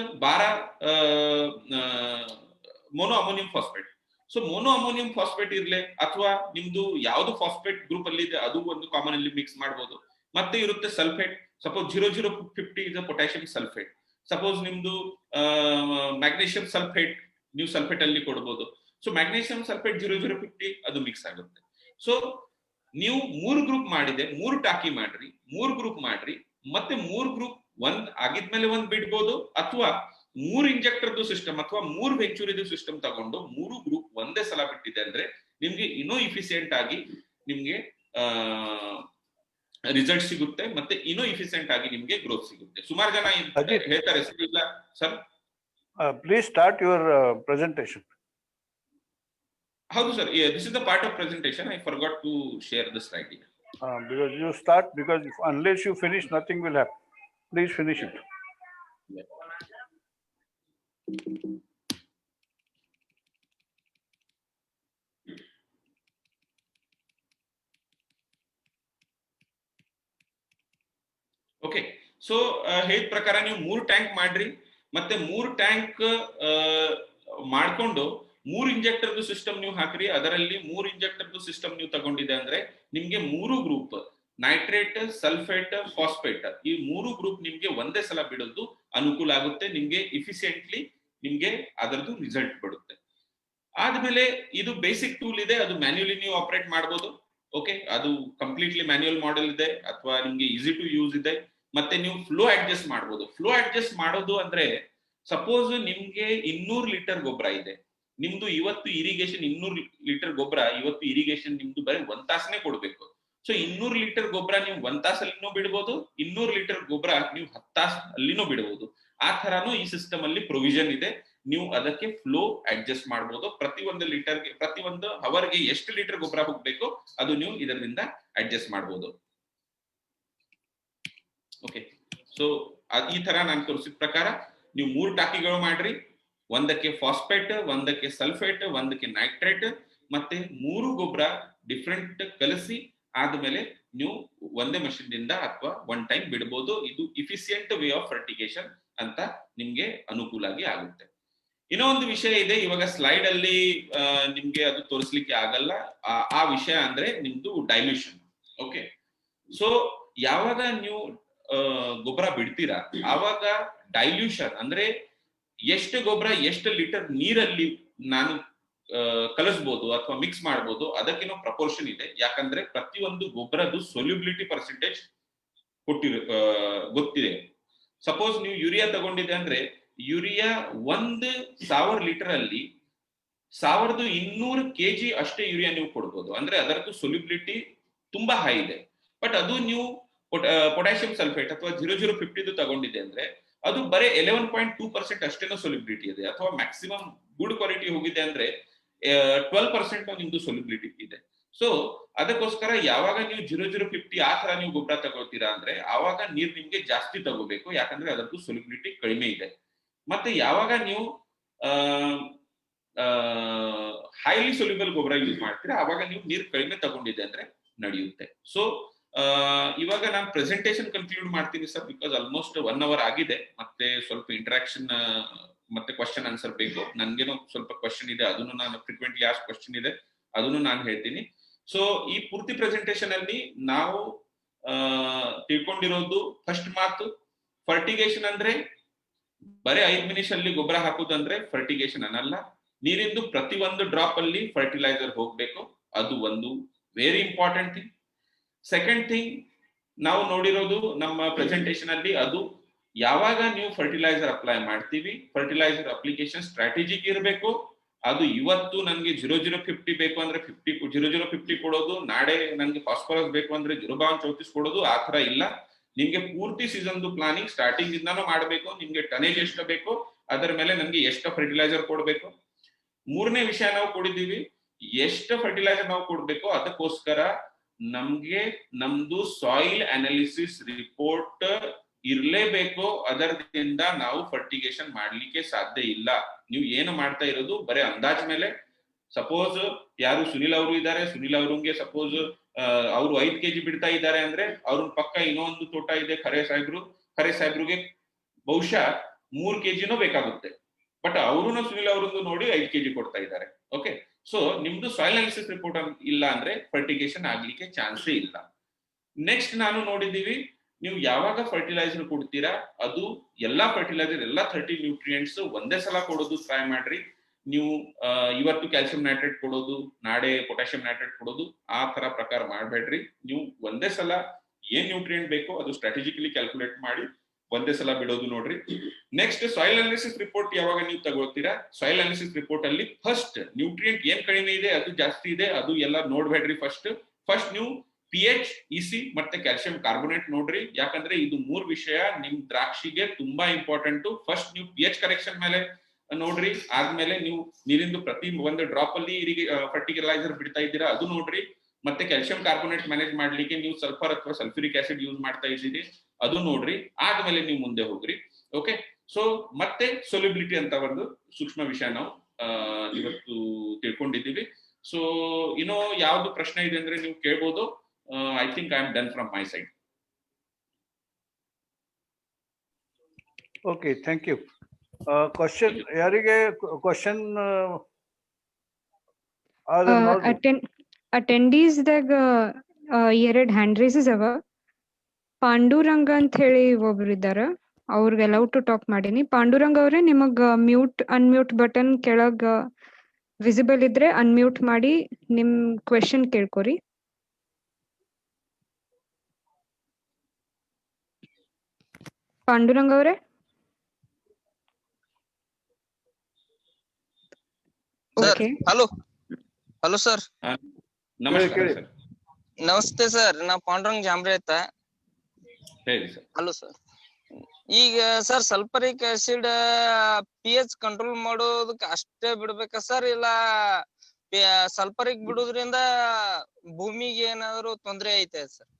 mono ammonium phosphate. So mono ammonium phosphate ಇರ್ಲಿ, ಅಥವಾ ನಿಮ್ದು ಯಾವ್ದು ಫಾಸ್ಫೇಟ್ ಗ್ರೂಪ್ ಅಲ್ಲಿ ಇದೆ ಅದು ಒಂದು ಕಾಮನ್ ಅಲ್ಲಿ ಮಿಕ್ಸ್ ಮಾಡಬಹುದು. ಮತ್ತೆ ಇರುತ್ತೆ sulphate. Suppose 0050 is potassium sulphate. Suppose ನಿಮ್ದು ಮ್ಯಾಗ್ನೀಷಿಯಂ ಸಲ್ಫೇಟ್ ನೀವು ಸಲ್ಫೇಟ್ ಅಲ್ಲಿ ಕೊಡಬಹುದು. ಸೊ ಮ್ಯಾಗ್ನೀಷಿಯಂ ಸಲ್ಫೇಟ್ 0050 ಅದು ಮಿಕ್ಸ್ ಆಗುತ್ತೆ. ಸೊ ನೀವು 3 ಗ್ರೂಪ್ ಮಾಡಿದೆ, 3 ಟಾಕಿ ಮಾಡ್ರಿ, 3 ಗ್ರೂಪ್ ಮಾಡ್ರಿ, ಮತ್ತೆ 3 ಗ್ರೂಪ್ ಒಂದ್ ಆಗಿದ್ಮೇಲೆ ಒಂದ್ ಬಿಡ್ಬೋದು, ಅಥವಾ 3 ಇಂಜೆಕ್ಟರ್ದು ಸಿಸ್ಟಮ್ ಅಥವಾ 3 ವೆಂಚೂರಿದು ಸಿಸ್ಟಮ್ ತಗೊಂಡು 3 ಗ್ರೂಪ್ ಒಂದೇ ಸಲ ಬಿಟ್ಟಿದೆ ಅಂದ್ರೆ ನಿಮ್ಗೆ ಇನ್ನೂ ಇಫಿಸಿಯೆಂಟ್ ಆಗಿ ನಿಮ್ಗೆ ರಿಸಲ್ಟ್ ಸಿಗುತ್ತೆ, ಮತ್ತೆ ಇನ್ನೂ ಇಫಿಸಿಯೆಂಟ್ ಆಗಿ ನಿಮ್ಗೆ ಗ್ರೋತ್ ಸಿಗುತ್ತೆ. ಸುಮಾರು ಜನ ಹೇಳ್ತಾರೆ ಸರ್, ಇಲ್ಲ sir. Please start your presentation. ಹೌದು sir, this is the part of presentation. I forgot to share the slide. Because you start, because unless you finish, nothing will happen. Please finish it. Okay, so ಹೇಳಿದ ಪ್ರಕಾರ ನೀವು 3 tank ಮಾಡ್ರಿ, ಮತ್ತೆ 3 tank ಮಾಡ್ಕೊಂಡು 3 ಇಂಜೆಕ್ಟರ್ದು system ನೀವು ಹಾಕ್ರಿ. ಅದರಲ್ಲಿ 3 ಇಂಜೆಕ್ಟರ್ದು system ನೀವು ತಗೊಂಡಿದೆ ಅಂದ್ರೆ ನಿಮ್ಗೆ 3 ಗ್ರೂಪ್ ನೈಟ್ರೇಟ್, ಸಲ್ಫೇಟ್, ಫಾಸ್ಫೇಟ್, ಈ 3 ಗ್ರೂಪ್ ನಿಮ್ಗೆ ಒಂದೇ ಸಲ ಬಿಡೋದು ಅನುಕೂಲ ಆಗುತ್ತೆ. ನಿಮ್ಗೆ ಇಫಿಸಿಯೆಂಟ್ಲಿ ನಿಮ್ಗೆ ಅದರದ್ದು ರಿಸಲ್ಟ್ ಬರುತ್ತೆ. ಆದ್ಮೇಲೆ ಇದು ಬೇಸಿಕ್ ಟೂಲ್ ಇದೆ, ಅದು ಮ್ಯಾನ್ಯುಯಲಿ ನೀವು ಆಪರೇಟ್ ಮಾಡ್ಬೋದು. ಓಕೆ, ಅದು ಕಂಪ್ಲೀಟ್ಲಿ ಮ್ಯಾನ್ಯುಯಲ್ ಮಾಡೆಲ್ ಇದೆ, ಅಥವಾ ನಿಮ್ಗೆ ಈಸಿ ಟು ಯೂಸ್ ಇದೆ. ಮತ್ತೆ ನೀವು ಫ್ಲೋ ಅಡ್ಜಸ್ಟ್ ಮಾಡ್ಬೋದು. ಫ್ಲೋ ಅಡ್ಜಸ್ಟ್ ಮಾಡೋದು ಅಂದ್ರೆ, ಸಪೋಸ್ ನಿಮ್ಗೆ 200 ಲೀಟರ್ ಗೊಬ್ಬರ ಇದೆ, ನಿಮ್ದು ಇವತ್ತು ಇರಿಗೇಷನ್ 200 ಲೀಟರ್ ಗೊಬ್ಬರ, ಇವತ್ತು ಇರಿಗೇಷನ್ ನಿಮ್ದು ಬರೀ 1 ತಾಸನೇ ಕೊಡ್ಬೇಕು. ಸೊ 200 ಲೀಟರ್ ಗೊಬ್ಬರ ನೀವು 1 ತಾಸಲ್ಲಿನೂ ಬಿಡ್ಬೋದು, 200 ಲೀಟರ್ ಗೊಬ್ಬರ ನೀವು 10 ತಾಸ ಅಲ್ಲಿನೂ ಬಿಡಬಹುದು. ಆ ತರಾನು ಈ ಸಿಸ್ಟಮ್ ಅಲ್ಲಿ ಪ್ರೊವಿಷನ್ ಇದೆ. ನೀವು ಅದಕ್ಕೆ ಫ್ಲೋ ಅಡ್ಜಸ್ಟ್ ಮಾಡ್ಬೋದು. ಪ್ರತಿಯೊಂದು ಅವರ್ಗೆ ಎಷ್ಟು ಲೀಟರ್ ಗೊಬ್ಬರ ಹೋಗ್ಬೇಕು ಅದು ನೀವು ಇದರಿಂದ ಅಡ್ಜಸ್ಟ್ ಮಾಡ್ಬೋದು. ಓಕೆ, ಸೊ ಈ ತರ ನಾನು ತೋರಿಸಿದ ಪ್ರಕಾರ ನೀವು 3 ಟಾಕಿಗಳು ಮಾಡ್ರಿ. ಒಂದಕ್ಕೆ ಫಾಸ್ಫೇಟ್, ಒಂದಕ್ಕೆ ಸಲ್ಫೇಟ್, ಒಂದಕ್ಕೆ ನೈಟ್ರೇಟ್, ಮತ್ತೆ 3 ಗೊಬ್ಬರ ಡಿಫ್ರೆಂಟ್ ಕಲಸಿ ಆದ್ಮೇಲೆ ನೀವು ಒಂದೇ ಮಷೀನ್ ದಿಂದ ಅಥವಾ 1 ಟೈಮ್ ಬಿಡಬಹುದು. ಇದು ಇಫಿಸಿಯೆಂಟ್ ವೇ ಆಫ್ ಫರ್ಟಿಗೇಷನ್ ಅಂತ ನಿಮ್ಗೆ ಅನುಕೂಲ ಆಗಿ ಆಗುತ್ತೆ. ಇನ್ನೂ ಒಂದು ವಿಷಯ ಇದೆ, ಇವಾಗ ಸ್ಲೈಡ್ ಅಲ್ಲಿ ನಿಮ್ಗೆ ಅದು ತೋರಿಸ್ಲಿಕ್ಕೆ ಆಗಲ್ಲ. ಆ ವಿಷಯ ಅಂದ್ರೆ ನಿಮ್ದು ಡೈಲ್ಯೂಷನ್. ಓಕೆ, ಸೊ ಯಾವಾಗ ನೀವು ಗೊಬ್ಬರ ಬಿಡ್ತೀರಾ ಆವಾಗ ಡೈಲ್ಯೂಷನ್ ಅಂದ್ರೆ ಎಷ್ಟು ಗೊಬ್ಬರ ಎಷ್ಟು ಲೀಟರ್ ನೀರಲ್ಲಿ ನಾನು ಕಲಿಸ್ಬೋದು ಅಥವಾ ಮಿಕ್ಸ್ ಮಾಡ್ಬೋದು, ಅದಕ್ಕೇನೋ ಪ್ರಪೋರ್ಷನ್ ಇದೆ. ಯಾಕಂದ್ರೆ ಪ್ರತಿಯೊಂದು ಗೊಬ್ಬರದ್ದು ಸೊಲ್ಯುಬಿಲಿಟಿ ಪರ್ಸೆಂಟೇಜ್ ಗೊತ್ತಿದೆ. ಸಪೋಸ್ ನೀವು ಯೂರಿಯಾ ತಗೊಂಡಿದೆ ಅಂದ್ರೆ ಯೂರಿಯಾ 1,000 ಲೀಟರ್ ಅಲ್ಲಿ 1200 kg ಅಷ್ಟೇ ಯೂರಿಯಾ ನೀವು ಕೊಡ್ಬೋದು. ಅಂದ್ರೆ ಅದರದ್ದು ಸೊಲ್ಯುಬಿಲಿಟಿ ತುಂಬಾ ಹೈ ಇದೆ. ಬಟ್ ಅದು ನೀವು ಪೊಟ್ಯಾಷಿಯಂ ಸಲ್ಫೇಟ್ ಅಥವಾ 0050 ತಗೊಂಡಿದೆ ಅಂದ್ರೆ ಅದು ಬರೀ 11.2% ಅಷ್ಟೇನೋ ಸೊಲ್ಯುಬಿಲಿಟಿ ಇದೆ. ಅಥವಾ ಮ್ಯಾಕ್ಸಿಮಮ್ ಗುಡ್ ಕ್ವಾಲಿಟಿ ಹೋಗಿದೆ ಅಂದ್ರೆ 12% ನಿಮ್ದು ಸೊಲ್ಯುಬಿಲಿಟಿ ಇದೆ. ಸೊ ಅದಕ್ಕೋಸ್ಕರ ಯಾವಾಗ ನೀವು 0050 ಆ ತರ ನೀವು ಗೊಬ್ಬರ ತಗೊಳ್ತೀರಾ ಅಂದ್ರೆ ಆವಾಗ ನೀರ್ ನಿಮ್ಗೆ ಜಾಸ್ತಿ ತಗೋಬೇಕು, ಯಾಕಂದ್ರೆ ಅದರದ್ದು ಸೊಲ್ಯುಬಿಲಿಟಿ ಕಡಿಮೆ ಇದೆ. ಮತ್ತೆ ಯಾವಾಗ ನೀವು ಹೈಲಿ ಸೊಲ್ಯುಬಲ್ ಗೊಬ್ಬರ ಯೂಸ್ ಮಾಡ್ತೀರಾ ಆವಾಗ ನೀವು ನೀರ್ ಕಡಿಮೆ ತಗೊಂಡಿದೆ ಅಂದ್ರೆ ನಡೆಯುತ್ತೆ. ಸೊ ಇವಾಗ ನಾನು ಪ್ರೆಸೆಂಟೇಶನ್ ಕನ್ಕ್ಲೂಡ್ ಮಾಡ್ತೀನಿ ಸರ್, ಬಿಕಾಸ್ ಆಲ್ಮೋಸ್ಟ್ 1 hour ಆಗಿದೆ. ಮತ್ತೆ ಸ್ವಲ್ಪ ಇಂಟರಾಕ್ಷನ್ ಮತ್ತೆ ಕ್ವಶನ್ ಆನ್ಸರ್ ಬೇಕು. ನನ್ಗೇನೋ ಸ್ವಲ್ಪ ಕ್ವಶನ್ ಇದೆ, ಅದನ್ನು ನಾನು ಫ್ರೀಕ್ವೆಂಟ್ಲಿ ಆಸ್ಕ್ ಕ್ವಶನ್ ಇದೆ, ಅದನ್ನು ನಾನು ಹೇಳ್ತೀನಿ. ಸೊ ಈ ಪೂರ್ತಿ ಪ್ರೆಸೆಂಟೇಶನ್ ಅಲ್ಲಿ ನಾವು ತಿಳ್ಕೊಂಡಿರೋದು ಫಸ್ಟ್ ಮಾತು, ಫರ್ಟಿಗೇಷನ್ ಅಂದ್ರೆ ಬರೀ 5 ನಿಮಿಷ ಅಲ್ಲಿ ಗೊಬ್ಬರ ಹಾಕುದಂದ್ರೆ ಫರ್ಟಿಗೇಷನ್ ಅನ್ನಲ್ಲ. ನೀರಿಂದು ಪ್ರತಿ ಒಂದು ಡ್ರಾಪ್ ಅಲ್ಲಿ ಫರ್ಟಿಲೈಸರ್ ಹೋಗ್ಬೇಕು, ಅದು ಒಂದು very important thing. Second thing ನಾವು ನೋಡಿರೋದು ನಮ್ಮ ಪ್ರೆಸೆಂಟೇಶನ್ ಅಲ್ಲಿ, ಅದು ಯಾವಾಗ ನೀವು ಫರ್ಟಿಲೈಸರ್ ಅಪ್ಲೈ ಮಾಡ್ತೀವಿ ಫರ್ಟಿಲೈಸರ್ ಅಪ್ಲಿಕೇಶನ್ ಸ್ಟ್ರಾಟಜಿಕ್ ಇರಬೇಕು. ಅದು ಇವತ್ತು ನನ್ಗೆ 0050 ಬೇಕು ಅಂದ್ರೆ 0050 ಕೊಡೋದು, ನಾಳೆ ನನ್ಗೆ ಫಾಸ್ಫರಸ್ ಬೇಕು ಅಂದ್ರೆ 0.34 ಕೊಡೋದು, ಆ ತರ ಇಲ್ಲ. ನಿಮ್ಗೆ ಪೂರ್ತಿ ಸೀಸನ್ ಪ್ಲಾನಿಂಗ್ ಸ್ಟಾರ್ಟಿಂಗ್ ಇಂದಾನು ಮಾಡಬೇಕು. ನಿಮ್ಗೆ ಟನೇಜ್ ಎಷ್ಟು ಬೇಕು, ಅದರ ಮೇಲೆ ನನ್ಗೆ ಎಷ್ಟು ಫರ್ಟಿಲೈಸರ್ ಕೊಡ್ಬೇಕು. ಮೂರನೇ ವಿಷಯ ನಾವು ಕೊಡಿದೀವಿ, ಎಷ್ಟು ಫರ್ಟಿಲೈಸರ್ ನಾವು ಕೊಡ್ಬೇಕು ಅದಕ್ಕೋಸ್ಕರ ನಮ್ಗೆ ನಮ್ದು ಸಾಯಿಲ್ ಅನಾಲಿಸಿಸ್ ರಿಪೋರ್ಟ್ ಇರ್ಲೇಬೇಕು. ಅದರಿಂದ ನಾವು ಫರ್ಟಿಗೇಷನ್ ಮಾಡ್ಲಿಕ್ಕೆ ಸಾಧ್ಯ ಇಲ್ಲ. ನೀವು ಏನು ಮಾಡ್ತಾ ಇರೋದು ಬರೀ ಅಂದಾಜ್ ಮೇಲೆ. ಸಪೋಸ್ ಯಾರು ಸುನಿಲ್ ಅವರು ಇದ್ದಾರೆ, ಸುನಿಲ್ ಅವ್ರಿಗೆ ಸಪೋಸ್ ಅವ್ರು 5 kg ಬಿಡ್ತಾ ಇದ್ದಾರೆ ಅಂದ್ರೆ ಅವ್ರ ಪಕ್ಕ ಇನ್ನೊಂದು ತೋಟ ಇದೆ ಖರೆ ಸಾಹೇಬ್ರಿಗೆ ಬಹುಶಃ 3 kg ಬೇಕಾಗುತ್ತೆ. ಬಟ್ ಅವರು ಸುನಿಲ್ ಅವರದ್ದು ನೋಡಿ 5 kg ಕೊಡ್ತಾ ಇದ್ದಾರೆ. ಓಕೆ, ಸೊ ನಿಮ್ದು ಸಾಯಿಲ್ ಅನಾಲಿಸಿಸ್ ರಿಪೋರ್ಟ್ ಇಲ್ಲ ಅಂದ್ರೆ ಫರ್ಟಿಗೇಷನ್ ಆಗ್ಲಿಕ್ಕೆ ಚಾನ್ಸೇ ಇಲ್ಲ. ನೆಕ್ಸ್ಟ್ ನಾನು ನೋಡಿದೀವಿ, ನೀವು ಯಾವಾಗ ಫರ್ಟಿಲೈಸರ್ ಕೊಡ್ತೀರಾ ಅದು ಎಲ್ಲಾ ಫರ್ಟಿಲೈಸರ್ ಎಲ್ಲಾ 30 ನ್ಯೂಟ್ರಿಯೆಂಟ್ಸ್ ಒಂದೇ ಸಲ ಕೊಡೋದು ಟ್ರೈ ಮಾಡ್ರಿ. ನೀವು ಇವತ್ತು ಕ್ಯಾಲ್ಸಿಯಂ ನೈಟ್ರೇಟ್ ಕೊಡೋದು, ನಾಳೆ ಪೊಟ್ಯಾಷಿಯಂ ನೈಟ್ರೇಟ್ ಕೊಡೋದು, ಆ ತರ ಪ್ರಕಾರ ಮಾಡ್ಬೇಡ್ರಿ. ನೀವು ಒಂದೇ ಸಲ ಏನ್ ನ್ಯೂಟ್ರಿಯೆಂಟ್ ಬೇಕೋ ಅದು ಸ್ಟ್ರಾಟಜಿಕಲಿ ಕ್ಯಾಲ್ಕುಲೇಟ್ ಮಾಡಿ ಒಂದೇ ಸಲ ಬಿಡೋದು ನೋಡ್ರಿ. ನೆಕ್ಸ್ಟ್ ಸಾಯಿಲ್ ಅನಾಲಿಸಿಸ್ ರಿಪೋರ್ಟ್ ಯಾವಾಗ ನೀವು ತಗೊಳ್ತೀರಾ, ಸಾಯಿಲ್ ಅನಾಲಿಸಿಸ್ ರಿಪೋರ್ಟ್ ಅಲ್ಲಿ ಫಸ್ಟ್ ನ್ಯೂಟ್ರಿಯೆಂಟ್ ಏನ್ ಕಡಿಮೆ ಇದೆ ಅದು ಜಾಸ್ತಿ ಇದೆ ಅದು ಎಲ್ಲ ನೋಡ್ಬೇಡ್ರಿ. ಫಸ್ಟ್ ನೀವು pH, EC ಮತ್ತೆ ಕ್ಯಾಲ್ಸಿಯಂ ಕಾರ್ಬೋನೇಟ್ ನೋಡ್ರಿ. ಯಾಕಂದ್ರೆ ಇದು 3 ವಿಷಯ ನಿಮ್ ದ್ರಾಕ್ಷಿಗೆ ತುಂಬಾ ಇಂಪಾರ್ಟೆಂಟ್. ಫಸ್ಟ್ ನೀವು pH ಕರೆಕ್ಷನ್ ಮೇಲೆ ನೋಡ್ರಿ, ಆದ್ಮೇಲೆ ನೀವು ನೀರಿಂದು ಪ್ರತಿ ಒಂದು ಡ್ರಾಪ್ ಅಲ್ಲಿ ಫರ್ಟಿಲೈಸರ್ ಬಿಡ್ತಾ ಇದ್ದೀರಾ ಅದು ನೋಡ್ರಿ. ಮತ್ತೆ ಕ್ಯಾಲ್ಸಿಯಂ ಕಾರ್ಬೋನೇಟ್ ಮ್ಯಾನೇಜ್ ಮಾಡ್ಲಿಕ್ಕೆ ನೀವು ಸಲ್ಫರ್ ಅಥವಾ ಸಲ್ಫ್ಯೂರಿಕ್ ಆಸಿಡ್ ಯೂಸ್ ಮಾಡ್ತಾ ಇದ್ದೀರಿ ಅದು ನೋಡ್ರಿ. ಆದ್ಮೇಲೆ ನೀವು ಮುಂದೆ ಹೋಗ್ರಿ. ಓಕೆ, ಸೊ ಮತ್ತೆ ಸೊಲ್ಯುಬಿಲಿಟಿ ಅಂತ ಒಂದು ಸೂಕ್ಷ್ಮ ವಿಷಯ ನಾವು ಇವತ್ತು ತಿಳ್ಕೊಂಡಿದ್ದೀವಿ. ಸೊ ಇನ್ನೋ ಯಾವ್ದು ಪ್ರಶ್ನೆ ಇದೆ ಅಂದ್ರೆ ನೀವು ಕೇಳ್ಬೋದು. I think I am done from my side. Okay, thank you. Question, ಯಾರಿಗೆ ಕ್ವಶನ್ ಅಟೆಂಡೀಸ್ ದಾಗ 2 ಹ್ಯಾಂಡ್ ರೈಸಸ್ ಅವ. ಪಾಂಡುರಂಗ ಅಂತ ಹೇಳಿ ಒಬ್ರು ಇದ್ದಾರ, ಅವ್ರಿಗೆ ಅಲೌ ಟು ಟಾಕ್ ಮಾಡೀನಿ. ಪಾಂಡುರಂಗ ಅವ್ರೆ, ನಿಮಗ್ ಮ್ಯೂಟ್ ಅನ್ಮ್ಯೂಟ್ ಬಟನ್ ಕೆಳಗ ವಿಸಿಬಲ್ ಇದ್ರೆ ಅನ್ಮ್ಯೂಟ್ ಮಾಡಿ ನಿಮ್ ಕ್ವೆಶನ್ ಕೇಳ್ಕೊರಿ. ಪಾಂಡುರಂಗ ಅವರೇ, ಸರ್, ಹಲೋ ಸರ್. ನಮಸ್ಕಾರ ಸರ್. ನಮಸ್ತೆ ಸರ್, ನಾ ಪಾಂಡುರಂಗ್ ಜಾಂಬ್ರೆ ಅಂತ. ಹೇಳಿ ಸರ್. Hello sir. ಈಗ sir sulphuric acid pH control ಮಾಡೋದಕ್ಕೆ ಅಷ್ಟೇ ಬಿಡ್ಬೇಕಾ ಸರ್, ಇಲ್ಲ ಸಲ್ಫರಿಕ್ ಬಿಡುದ್ರಿಂದ ಭೂಮಿಗೆ ಏನಾದ್ರು ತೊಂದರೆ ಐತೆ ಸರ್?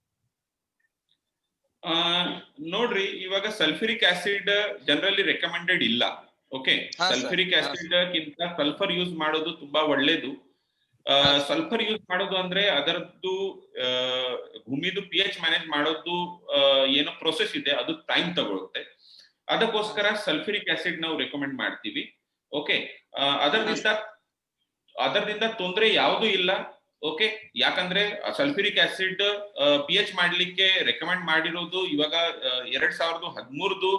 ನೋಡ್ರಿ, ಇವಾಗ ಸಲ್ಫ್ಯೂರಿಕ್ ಆಸಿಡ್ ಜನರಲಿ ರೆಕಮೆಂಡೆಡ್ ಇಲ್ಲ. ಓಕೆ, ಸಲ್ಫ್ಯೂರಿಕ್ ಆಸಿಡ್ ಗಿಂತ ಸಲ್ಫರ್ ಯೂಸ್ ಮಾಡೋದು ತುಂಬಾ ಒಳ್ಳೇದು. ಸಲ್ಫರ್ ಯೂಸ್ ಮಾಡೋದು ಅಂದ್ರೆ ಅದರದ್ದು ಭೂಮಿದು pH ಮ್ಯಾನೇಜ್ ಮಾಡೋದು ಏನೋ ಪ್ರೊಸೆಸ್ ಇದೆ, ಅದು ಟೈಮ್ ತಗೊಳುತ್ತೆ. ಅದಕ್ಕೋಸ್ಕರ ಸಲ್ಫ್ಯೂರಿಕ್ ಆಸಿಡ್ ನಾವು ರೆಕಮೆಂಡ್ ಮಾಡ್ತೀವಿ. ಓಕೆ, ಅದರಿಂದ ತೊಂದರೆ ಯಾವುದು ಇಲ್ಲ. ಓಕೆ, ಯಾಕಂದ್ರೆ ಸಲ್ಫ್ಯೂರಿಕ್ ಆಸಿಡ್ pH ಮಾಡ್ಲಿಕ್ಕೆ ರೆಕಮೆಂಡ್ ಮಾಡಿರೋದು ಇವಾಗ 2013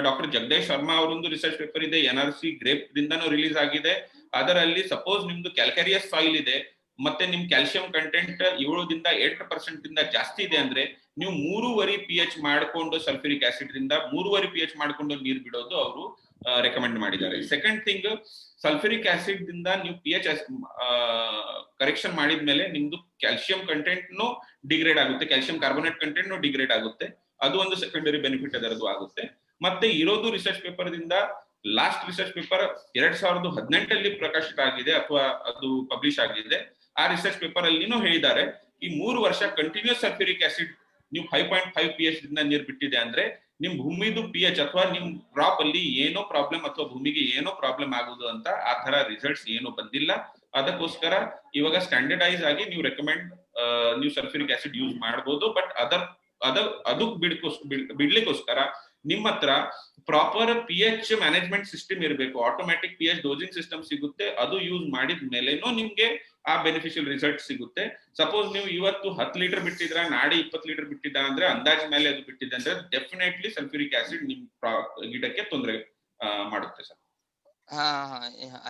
ಡಾಕ್ಟರ್ ಜಗದೀಶ್ ಶರ್ಮಾ ಅವರೊಂದು ರಿಸರ್ಚ್ ಪೇಪರ್ ಇದೆ, NRC ಗ್ರೇಪ್ ದಿಂದನೂ ರಿಲೀಸ್ ಆಗಿದೆ. ಅದರಲ್ಲಿ ಸಪೋಸ್ ನಿಮ್ದು ಕ್ಯಾಲ್ಕೇರಿಯಸ್ ಸಾಯಿಲ್ ಇದೆ ಮತ್ತೆ ನಿಮ್ ಕ್ಯಾಲ್ಸಿಯಂ ಕಂಟೆಂಟ್ 7ರಿಂದ 8% ಇಂದ ಜಾಸ್ತಿ ಇದೆ ಅಂದ್ರೆ ನೀವು 3.5 pH ಮಾಡ್ಕೊಂಡು ಸಲ್ಫ್ಯೂರಿಕ್ ಆಸಿಡ್ ದಿಂದ 3.5 pH ಮಾಡ್ಕೊಂಡು ನೀರು ಬಿಡೋದು ಅವರು ರೆಕಮೆಂಡ್ ಮಾಡಿದ್ದಾರೆ. ಸೆಕೆಂಡ್ ಥಿಂಗ್, ಸಲ್ಫ್ಯೂರಿಕ್ ಆಸಿಡ್ ದಿಂದ ನೀವು pH ಕರೆಕ್ಷನ್ ಮಾಡಿದ್ಮೇಲೆ ನಿಮ್ದು ಕ್ಯಾಲ್ಸಿಯಂ ಕಂಟೆಂಟ್ ನು ಡಿಗ್ರೇಡ್ ಆಗುತ್ತೆ, ಕ್ಯಾಲ್ಸಿಯಂ ಕಾರ್ಬೋನೇಟ್ ಕಂಟೆಂಟ್ ನು ಡಿಗ್ರೇಡ್ ಆಗುತ್ತೆ. ಅದು ಒಂದು ಸೆಕೆಂಡರಿ ಬೆನಿಫಿಟ್ ಅದರದ್ದು ಆಗುತ್ತೆ. ಮತ್ತೆ ಇರೋದು ರಿಸರ್ಚ್ ಪೇಪರ್ ದಿಂದ ಲಾಸ್ಟ್ ರಿಸರ್ಚ್ ಪೇಪರ್ 2018 ಪ್ರಕಾಶಿತ ಆಗಿದೆ ಅಥವಾ ಅದು ಪಬ್ಲಿಷ್ ಆಗಿದೆ. ಆ ರಿಸರ್ಚ್ ಪೇಪರ್ ಅಲ್ಲಿನೂ ಹೇಳಿದ್ದಾರೆ ಈ 3 ವರ್ಷ ಕಂಟಿನ್ಯೂಸ್ ಸಲ್ಫ್ಯೂರಿಕ್ ಆಸಿಡ್ ನೀವು 5.5 pH ದಿಂದ ನೀರು ಬಿಟ್ಟಿದೆ ಅಂದ್ರೆ ನಿಮ್ ಭೂಮಿದು pH ಅಥವಾ ನಿಮ್ ಕ್ರಾಪ್ ಅಲ್ಲಿ ಏನೋ ಪ್ರಾಬ್ಲಮ್ ಅಥವಾ ಭೂಮಿಗೆ ಏನೋ ಪ್ರಾಬ್ಲಮ್ ಆಗುದು ಅಂತ ಆ ತರ ರಿಸಲ್ಟ್ಸ್ ಏನು ಬಂದಿಲ್ಲ. ಅದಕ್ಕೋಸ್ಕರ ಇವಾಗ ಸ್ಟ್ಯಾಂಡರ್ಡೈಸ್ ಆಗಿ ನೀವು ರೆಕಮೆಂಡ್ ನೀವು ಸಲ್ಫ್ಯೂರಿಕ್ ಆಸಿಡ್ ಯೂಸ್ ಮಾಡಬಹುದು. ಬಟ್ ಅದು ಬಿಡ್ಲಿಕ್ಕೋಸ್ಕರ ನಿಮ್ಮ ಹತ್ರ ಪ್ರಾಪರ್ pH ಮ್ಯಾನೇಜ್ಮೆಂಟ್ ಸಿಸ್ಟಮ್ ಇರಬೇಕು. ಆಟೋಮ್ಯಾಟಿಕ್ pH ಡೋಸಿಂಗ್ ಸಿಸ್ಟಮ್ ಸಿಗುತ್ತೆ, ಅದು ಯೂಸ್ ಮಾಡಿದ ಮೇಲೆನೂ ನಿಮ್ಗೆ ಆ ಬೆನಿಫಿಷಿಯಲ್ ರಿಸಲ್ಟ್ ಸಿಗುತ್ತೆ. ಸಪೋಸ್ ನೀವು ಇವತ್ತು 10 ಲೀಟರ್ ಬಿಟ್ಟಿದ್ರ, ನಾಳೆ 20 ಲೀಟರ್ ಬಿಟ್ಟಿದ್ದ ಅಂದ್ರೆ ಅಂದಾಜ್ ಮೇಲೆ ಅದು ಬಿಟ್ಟಿದೆ ಅಂದ್ರೆ ಡೆಫಿನೆಟ್ಲಿ ಸಲ್ಫ್ಯೂರಿಕ್ ಆಸಿಡ್ ನಿಮ್ ಗಿಡಕ್ಕೆ ತೊಂದರೆ ಮಾಡುತ್ತೆ ಸರ್.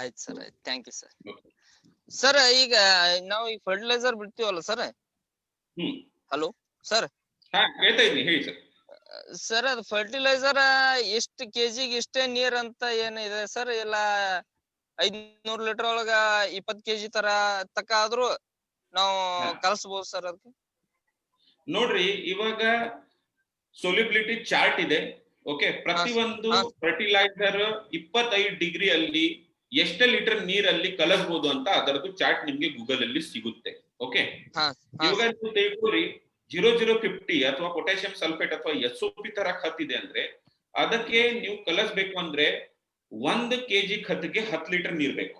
ಆಯ್ತು ಸರ್, ಆಯ್ತು, ಥ್ಯಾಂಕ್ ಯು ಸರ್. ಸರ್ ಈಗ ನಾವು ಈ ಫರ್ಟಿಲೈಸರ್ ಬಿಡ್ತೀವಲ್ಲ ಸರ್. Hello sir. ಹೇಳ್ತಾ ಇದ್ದೀನಿ, ಹೇಳಿ ಸರ್. ಸರ್ ಅದು ಫರ್ಟಿಲೈಸರ್ ಎಷ್ಟು ಕೆಜಿಗೆ ಇಷ್ಟೇ ನೀರ್ ಅಂತ ಏನಿದೆ ಸರ್? ಇಲ್ಲ 500 ಲೀಟರ್ ಒಳಗ 20 kg ತರ ತಕ್ಕ ಆದ್ರೂ ನಾವು ಕಲಿಸಬಹುದು ಸರ್ ಅದಕ್ಕೆ? ನೋಡ್ರಿ, ಇವಾಗ ಸೊಲ್ಯುಬಿಲಿಟಿ ಚಾರ್ಟ್ ಇದೆ. ಓಕೆ, ಪ್ರತಿಯೊಂದು ಫರ್ಟಿಲೈಸರ್ 25 ಡಿಗ್ರಿ ಅಲ್ಲಿ ಎಷ್ಟು ಲೀಟರ್ ನೀರಲ್ಲಿ ಕಲಸಬಹುದು ಅಂತ ಅದರದ್ದು ಚಾರ್ಟ್ ನಿಮ್ಗೆ ಗೂಗಲ್ ಅಲ್ಲಿ ಸಿಗುತ್ತೆ. ಓಕೆ, ಇವಾಗ ನೀವು ತಿಳ್ಕೊರಿ 0050 ಅಥವಾ ಪೊಟ್ಯಾಷಿಯಂ ಸಲ್ಫೇಟ್ ಅಥವಾ SOP ತರ ಖತ್ ಇದೆ ಅಂದ್ರೆ ಅದಕ್ಕೆ ನೀವು ಕಲಸಬೇಕು ಅಂದ್ರೆ 1 kg ಖತ್ಗೆ 10 ಲೀಟರ್ ನೀರ್ ಬೇಕು.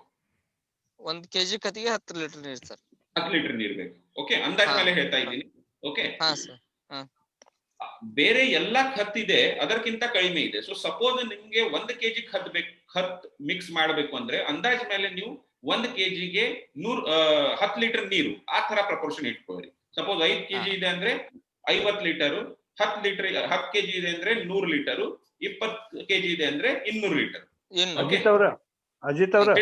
1 kg ಖತ್ತಿಗೆ 10 ಲೀಟರ್ ನೀರ್ ಸರ್? 10 ಲೀಟರ್ ನೀರ್ ಬೇಕು. ಓಕೆ, ಅಂದಾಜ್ ಮೇಲೆ ಹೇಳ್ತಾ ಇದ್ದೀನಿ. ಓಕೆ, ಬೇರೆ ಎಲ್ಲಾ ಖತ್ ಇದೆ ಅದಕ್ಕಿಂತ ಕಡಿಮೆ ಇದೆ. ಸೊ ಸಪೋಸ್ ನಿಮ್ಗೆ 1 kg ಖತ್ ಮಿಕ್ಸ್ ಮಾಡ್ಬೇಕು ಅಂದ್ರೆ ಅಂದಾಜ್ ಮೇಲೆ ನೀವು 1 kgಗೆ 10 ಲೀಟರ್ ನೀರು ಆ ತರ ಪ್ರಪೋರ್ಷನ್ ಇಟ್ಕೊಳ್ಳಿ. ಸಪೋಸ್ 5 kg ಇದೆ ಅಂದ್ರೆ 50 ಲೀಟರ್, 10 kg ಇದೆ ಅಂದ್ರೆ 100 ಲೀಟರ್, 20 kg ಇದೆ ಅಂದ್ರೆ 200 ಲೀಟರ್. ಅಜಿತ್ ಅವ್ರ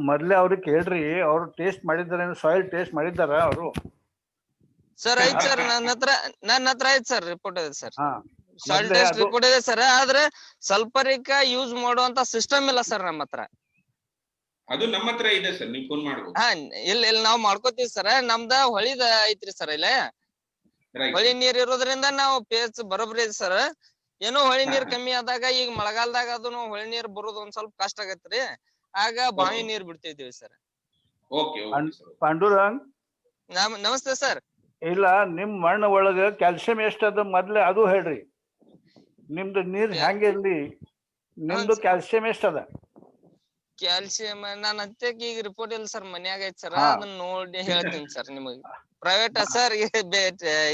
ಮೊದ್ಲೇ ಅವ್ರಿಗೆ ಕೇಳ್ರಿ, ಅವ್ರು ಟೇಸ್ಟ್ ಮಾಡಿದಾರೆ, ಸಾಯಿಲ್ ಟೇಸ್ಟ್ ಮಾಡಿದಾರ ಅವರು? ಸರ್ ಐತ್ ಸರ್, ನನ್ನ ಹತ್ರ ಐತ್ ಸರ್, ರಿಪೋರ್ಟ್ ಇದೆ ಸರ್, ಸಾಯಿಲ್ ಟೆಸ್ಟ್ ರಿಪೋರ್ಟ್ ಇದೆ ಸರ್. ಆದ್ರೆ ಸಲ್ಫರಿಕ್ ಯೂಸ್ ಮಾಡುವಂತ ಸಿಸ್ಟಮ್ ಇಲ್ಲ ಸರ್ ನಮ್ಮ ಹತ್ರ. ಅದು ನಮ್ಮ ಹತ್ರ ಇದೆ ಸರ್, ನೀವು ಫೋನ್ ಮಾಡಬಹುದು. ಇಲ್ಲಿ ನಾವ್ ಮಾಡ್ಕೋತೀವಿ ಸರ್. ನಮ್ದ ಹೊಳಿದ ಐತ್ರಿ ಸರ್, ಇಲ್ಲ ಹೊಳಿ ನೀರ್ ಇರೋದ್ರಿಂದ ನಾವು ಪೇಸ್ ಬರೋಬ್ರಿ ಇದೆ ಸರ್. ಏನೋ ಹೊಳಿ ನೀರ್ ಕಮ್ಮಿ ಆದಾಗ, ಈಗ ಮಳೆಗಾಲದಾಗ ಅದನ್ನು ಹೊಳಿ ನೀರ್ ಬರೋದು ಒಂದ್ ಸ್ವಲ್ಪ ಕಷ್ಟ ಆಗತ್ರಿ, ಆಗ ಬಾವಿ ನೀರ್ ಬಿಡ್ತಿದೀವಿ ಸರ್. ಪಾಂಡುರಂಗ್ ನಮಸ್ತೆ ಸರ್. ಇಲ್ಲ, ನಿಮ್ ಮಣ್ಣ ಒಳಗ ಕ್ಯಾಲ್ಸಿಯಂ ಎಷ್ಟದ ಮೊದ್ಲೇ ಅದು ಹೇಳ್ರಿ. ನಿಮ್ದು ನೀರ್ ಹೆಂಗಿರ್ಲಿ, ನಿಮ್ದು ಕ್ಯಾಲ್ಸಿಯಂ ಎಷ್ಟದ? ಕ್ಯಾಲ್ಸಿಯಂ ನಾನ್ ಹತ್ತಕ್ಕೆ ಈಗ ರಿಪೋರ್ಟ್ ಇಲ್ಲ ಸರ್, ಮನ್ಯಾಗ ಐತ್ ಸರ್, ಅದನ್ನ ನೋಡಿ ಹೇಳ್ತೀನಿ ಸರ್ ನಿಮಗೆ. ಪ್ರೈವೇಟ್ ಸರ್,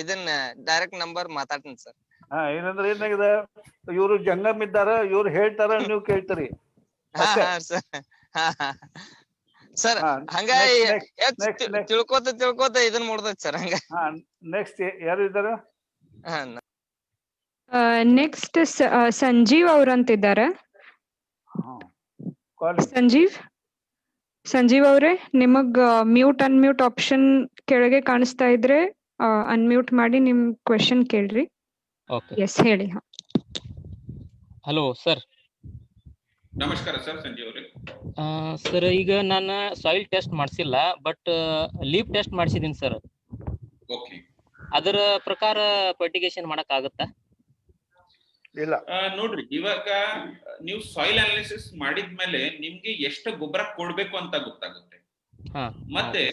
ಇದನ್ನ ಡೈರೆಕ್ಟ್ ನಂಬರ್ ಮಾತಾಡ್ತೀನಿ ಸರ್. ಏನಂದ್ರೆ ಏನಾಗಿದೆ, ಇವ್ರು ಜಂಗಮ್ ಇದ್ದಾರ, ಇವ್ರು ಹೇಳ್ತಾರ, ನೀವು ಕೇಳ್ತೀರಿ. ಸರ್ ಹಂಗಾಗಿ ತಿಳ್ಕೋತ ಇದನ್ನ ಮಾಡ್ದೈತಿ ಸರ್. ಹಂಗ ನೆಕ್ಸ್ಟ್ ಯಾರು ಇದ್ದಾರ? ನೆಕ್ಸ್ಟ್ ಸಂಜೀವ್ ಅವ್ರಂತಿದ್ದಾರೆ. ಸಂಜೀವ್ ಅವ್ರೆ, ನಿಮಗ್ ಮ್ಯೂಟ್ ಅನ್ಮ್ಯೂಟ್ ಆಪ್ಷನ್ ಕೆಳಗೆ ಕಾಣಿಸ್ತಾ ಇದ್ರೆ ಅನ್ಮ್ಯೂಟ್ ಮಾಡಿ ನಿಮ್ ಕ್ವೆಶನ್ ಕೇಳ್ರಿ. ಎಸ್ ಹೇಳಿ. Hello sir. ನಮಸ್ಕಾರ ಸರ್, ಸಂಜೀವ್ ಅವರೇ. ಸರ್ ಈಗ ನಾನು ಸಾಯಿಲ್ ಟೆಸ್ಟ್ ಮಾಡಿಸಿಲ್ಲ, ಬಟ್ ಲೀಫ್ ಟೆಸ್ಟ್ ಮಾಡಿಸಿದೀನಿ ಸರ್. ಓಕೆ, ಅದರ ಪ್ರಕಾರ ಫರ್ಟಿಗೇಷನ್ ಮಾಡಕ್ ಆಗುತ್ತಾ? ಇಲ್ಲ ನೋಡ್ರಿ, ಇವಾಗ ನೀವು ಸಾಯಿಲ್ ಅನಾಲಿಸಿಸ್ ಮಾಡಿದ್ಮೇಲೆ ನಿಮ್ಗೆ ಎಷ್ಟು ಗೊಬ್ಬರ ಕೊಡ್ಬೇಕು ಅಂತ ಗೊತ್ತಾಗುತ್ತೆ. ಮತ್ತೆ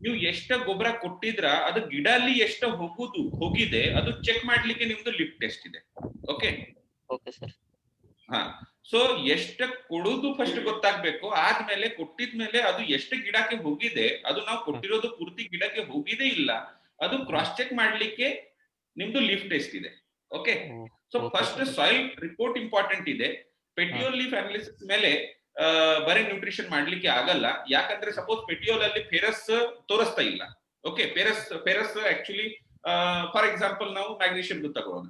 ನೀವು ಎಷ್ಟು ಗೊಬ್ಬರ ಕೊಟ್ಟಿದ್ರ ಅದು ಗಿಡ ಅಲ್ಲಿ ಎಷ್ಟು ಹೋಗಿದೆ ಅದು ಚೆಕ್ ಮಾಡ್ಲಿಕ್ಕೆ ನಿಮ್ದು ಲಿಫ್ಟ್ ಟೆಸ್ಟ್ ಇದೆ. Okay okay sir. ಸೊ ಎಷ್ಟು ಕೊಡುದು ಫಸ್ಟ್ ಗೊತ್ತಾಗ್ಬೇಕು. ಆದ್ಮೇಲೆ ಕೊಟ್ಟಿದ್ಮೇಲೆ ಅದು ಎಷ್ಟು ಗಿಡಕ್ಕೆ ಹೋಗಿದೆ, ಅದು ನಾವು ಕೊಟ್ಟಿರೋದು ಪೂರ್ತಿ ಗಿಡಕ್ಕೆ ಹೋಗಿದೆ ಇಲ್ಲ, ಅದು ಕ್ರಾಸ್ ಚೆಕ್ ಮಾಡ್ಲಿಕ್ಕೆ ನಿಮ್ದು ಲೀಫ್ ಟೆಸ್ಟ್ ಇದೆ. Okay, so first soil report important ಇದೆ. ಪೆಟಿಯೋಲ್ ಲೀಫ್ ಅನಾಲಿಸಿಸ್ ಮೇಲೆ ಬರೀ ನ್ಯೂಟ್ರಿಷನ್ ಮಾಡ್ಲಿಕ್ಕೆ ಆಗಲ್ಲ. ಯಾಕಂದ್ರೆ ಸಪೋಸ್ ಪೆಟಿಯೋಲ್ ಅಲ್ಲಿ ಫೆರಸ್ ತೋರಿಸ್ತಾ ಇಲ್ಲ. Okay, ferrous actually for example ನಾವು ಮ್ಯಾಗ್ನೀಷಿಯಂ ತಗೊಳ್ಳೋಣ.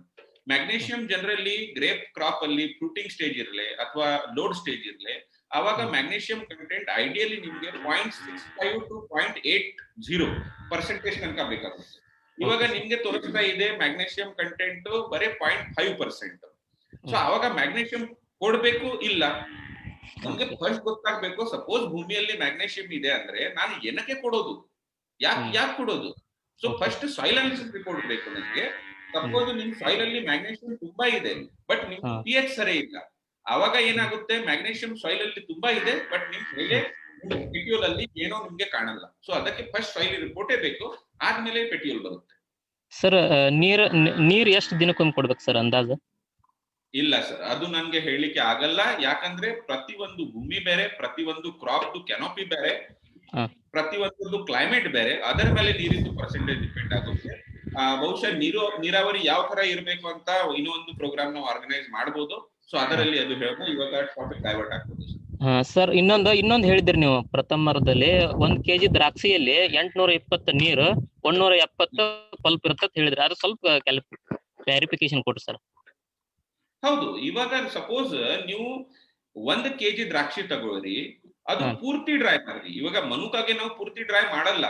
ಮ್ಯಾಗ್ನೀಷಿಯಂ ಜನರಲಿ ಗ್ರೇಪ್ ಕ್ರಾಪ್ ಅಲ್ಲಿ ಫ್ರೂಟಿಂಗ್ ಸ್ಟೇಜ್ ಇರಲಿ ಅಥವಾ ಲೋಡ್ ಸ್ಟೇಜ್ ಇರಲಿ, ಆವಾಗ ಮ್ಯಾಗ್ನೀಷಿಯಂ ಕಂಟೆಂಟ್ ಐಡಿಯಲಿ ನಿಮ್ಗೆ 0.65 to 0.80% ತನಕ ಬೇಕಾಗುತ್ತೆ. ಇವಾಗ ನಿಮ್ಗೆ ತೋರಿಸ್ತಾ ಇದೆ ಮ್ಯಾಗ್ನೀಷಿಯಂ ಕಂಟೆಂಟ್ ಬರೀ 0.5%. ಸೊ ಅವಾಗ ಮ್ಯಾಗ್ನೀಷಿಯಂ ಕೊಡ್ಬೇಕು ಇಲ್ಲ, ನಮ್ಗೆ ಫಸ್ಟ್ ಗೊತ್ತಾಗ್ಬೇಕು. ಸಪೋಸ್ ಭೂಮಿಯಲ್ಲಿ ಮ್ಯಾಗ್ನೀಷಿಯಂ ಇದೆ ಅಂದ್ರೆ ನಾನು ಏನಕ್ಕೆ ಕೊಡೋದು, ಯಾಕೆ ಕೊಡೋದು? So first soil analysis report ಬೇಕು ನನಗೆ. ಸಪೋಸ್ ನಿಮ್ ಸಾಯಿಲ್ ಅಲ್ಲಿ ಮ್ಯಾಗ್ನೀಷಿಯಂ ತುಂಬಾ ಇದೆ ಬಟ್ ನಿಮ್ pH ಸರಿ ಇಲ್ಲ, ಅವಾಗ ಏನಾಗುತ್ತೆ, ಮ್ಯಾಗ್ನೀಷಿಯಂ ಸಾಯಿಲ್ ಅಲ್ಲಿ ತುಂಬಾ ಇದೆ ಬಟ್ ನಿಮ್ ಮೇಲೆ ಪೆಟಿಯೋಲ್ ಅಲ್ಲಿ ಏನೋ ನಿಮ್ಗೆ ಕಾಣಲ್ಲ. ಸೊ ಅದಕ್ಕೆ ಫಸ್ಟ್ ಸಾಯಿಲ್ ರಿಪೋರ್ಟೇ ಬೇಕು, ಆದ್ಮೇಲೆ ಪೆಟಿಯೋಲ್ ಬರುತ್ತೆ. ಸರ್ ನೀರ್ ಎಷ್ಟು ದಿನಕ್ಕೊಮ್ಮೆ ಕೊಡ್ಬೇಕು ಸರ್ ಅಂದಾಜು? ಇಲ್ಲ ಸರ್, ಅದು ನನ್ಗೆ ಹೇಳಲಿಕ್ಕೆ ಆಗಲ್ಲ. ಯಾಕಂದ್ರೆ ಪ್ರತಿಯೊಂದು ಭೂಮಿ ಬೇರೆ, ಪ್ರತಿಯೊಂದು ಕ್ರಾಪ್ ಕೆನೋಪಿ ಬೇರೆ, ಪ್ರತಿಯೊಂದು ಕ್ಲೈಮೇಟ್ ಬೇರೆ, ಅದರ ಮೇಲೆ ನೀರಿದ್ದು ಪರ್ಸೆಂಟೇಜ್ ಡಿಪೆಂಡ್ ಆಗುತ್ತೆ. ಬಹುಶಃ ನೀರಾವರಿ ಯಾವ ತರ ಇರಬೇಕು ಅಂತ ಇನ್ನೊಂದು ಪ್ರೋಗ್ರಾಮ್ ನಾವು ಆರ್ಗನೈಸ್ ಮಾಡಬಹುದು. ಸೊ ಅದರಲ್ಲಿ ಅದು ಹೇಳ್ಬೋದು. ಇವಾಗ ಟಾಪಿಕ್ ಡೈವರ್ಟ್ ಆಗ್ಬೋದು ಸರ್. ಇನ್ನೊಂದು ಹೇಳಿದ್ರಿ ನೀವು ಪ್ರಥಮದಲ್ಲಿ 1 kg ದ್ರಾಕ್ಷಿಯಲ್ಲಿ 820 ನೀರು 170 ಪಲ್ಪ್ ಇರುತ್ತೆ ಹೇಳಿದ್ರಿ. ಅದು ಸ್ವಲ್ಪ ಕ್ಲಾರಿಫಿಕೇಶನ್ ಕೊಡ್ರಿ ಸರ್. ಹೌದು, ಇವಾಗ ಸಪೋಸ್ ನೀವು 1 kg ದ್ರಾಕ್ಷಿ ತಗೊಳ್ರಿ, ಅದು ಪೂರ್ತಿ ಡ್ರೈ ಮಾಡ್ರಿ. ಇವಾಗ ಮನುಕಾಗೆ ನಾವು ಪೂರ್ತಿ ಡ್ರೈ ಮಾಡಲ್ಲ,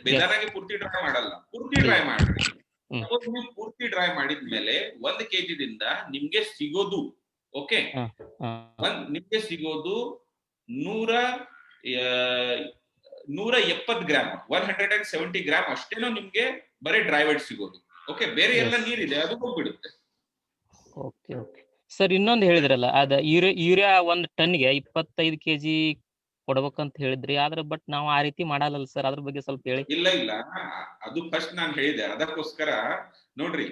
ಬೇದಾನಾಗೆ ಪೂರ್ತಿ ಡ್ರೈ ಮಾಡಲ್ಲ, ಪೂರ್ತಿ ಡ್ರೈ ಮಾಡ್ರಿ. ಸಪೋಸ್ ನೀವು ಪೂರ್ತಿ ಡ್ರೈ ಮಾಡಿದ್ಮೇಲೆ 1 kg ದಿಂದ ನಿಮ್ಗೆ ಸಿಗೋದು, ಓಕೆ, ನಿಮ್ಗೆ ಸಿಗೋದು 170 ಗ್ರಾಮ್, 170 ಗ್ರಾಮ್ ಅಷ್ಟೇನೋ ನಿಮ್ಗೆ ಬರೀ ಡ್ರೈ ವೇಟ್ ಸಿಗೋದು. ಓಕೆ, ಬೇರೆ ಎಲ್ಲ ನೀರಿದೆ ಅದು ಹೋಗ್ಬಿಡುತ್ತೆ. Okay okay sir. ಇನ್ನೊಂದು ಹೇಳಿದ್ರಲ್ಲ, ಅದ ಯೂರಿಯಾ 1 ಟನ್ಗೆ 25 kg ಕೊಡ್ಬೇಕಂತ ಹೇಳಿದ್ರಿ. ಆದ್ರೆ ಬಟ್ ನಾವು ಆ ರೀತಿ ಮಾಡಲ್ಲ ಸರ್, ಅದ್ರ ಬಗ್ಗೆ ಸ್ವಲ್ಪ ಹೇಳಿ. ಇಲ್ಲ, ಅದು ಫಸ್ಟ್ ನಾನು ಹೇಳಿದೆ, ಅದಕ್ಕೋಸ್ಕರ ನೋಡ್ರಿ.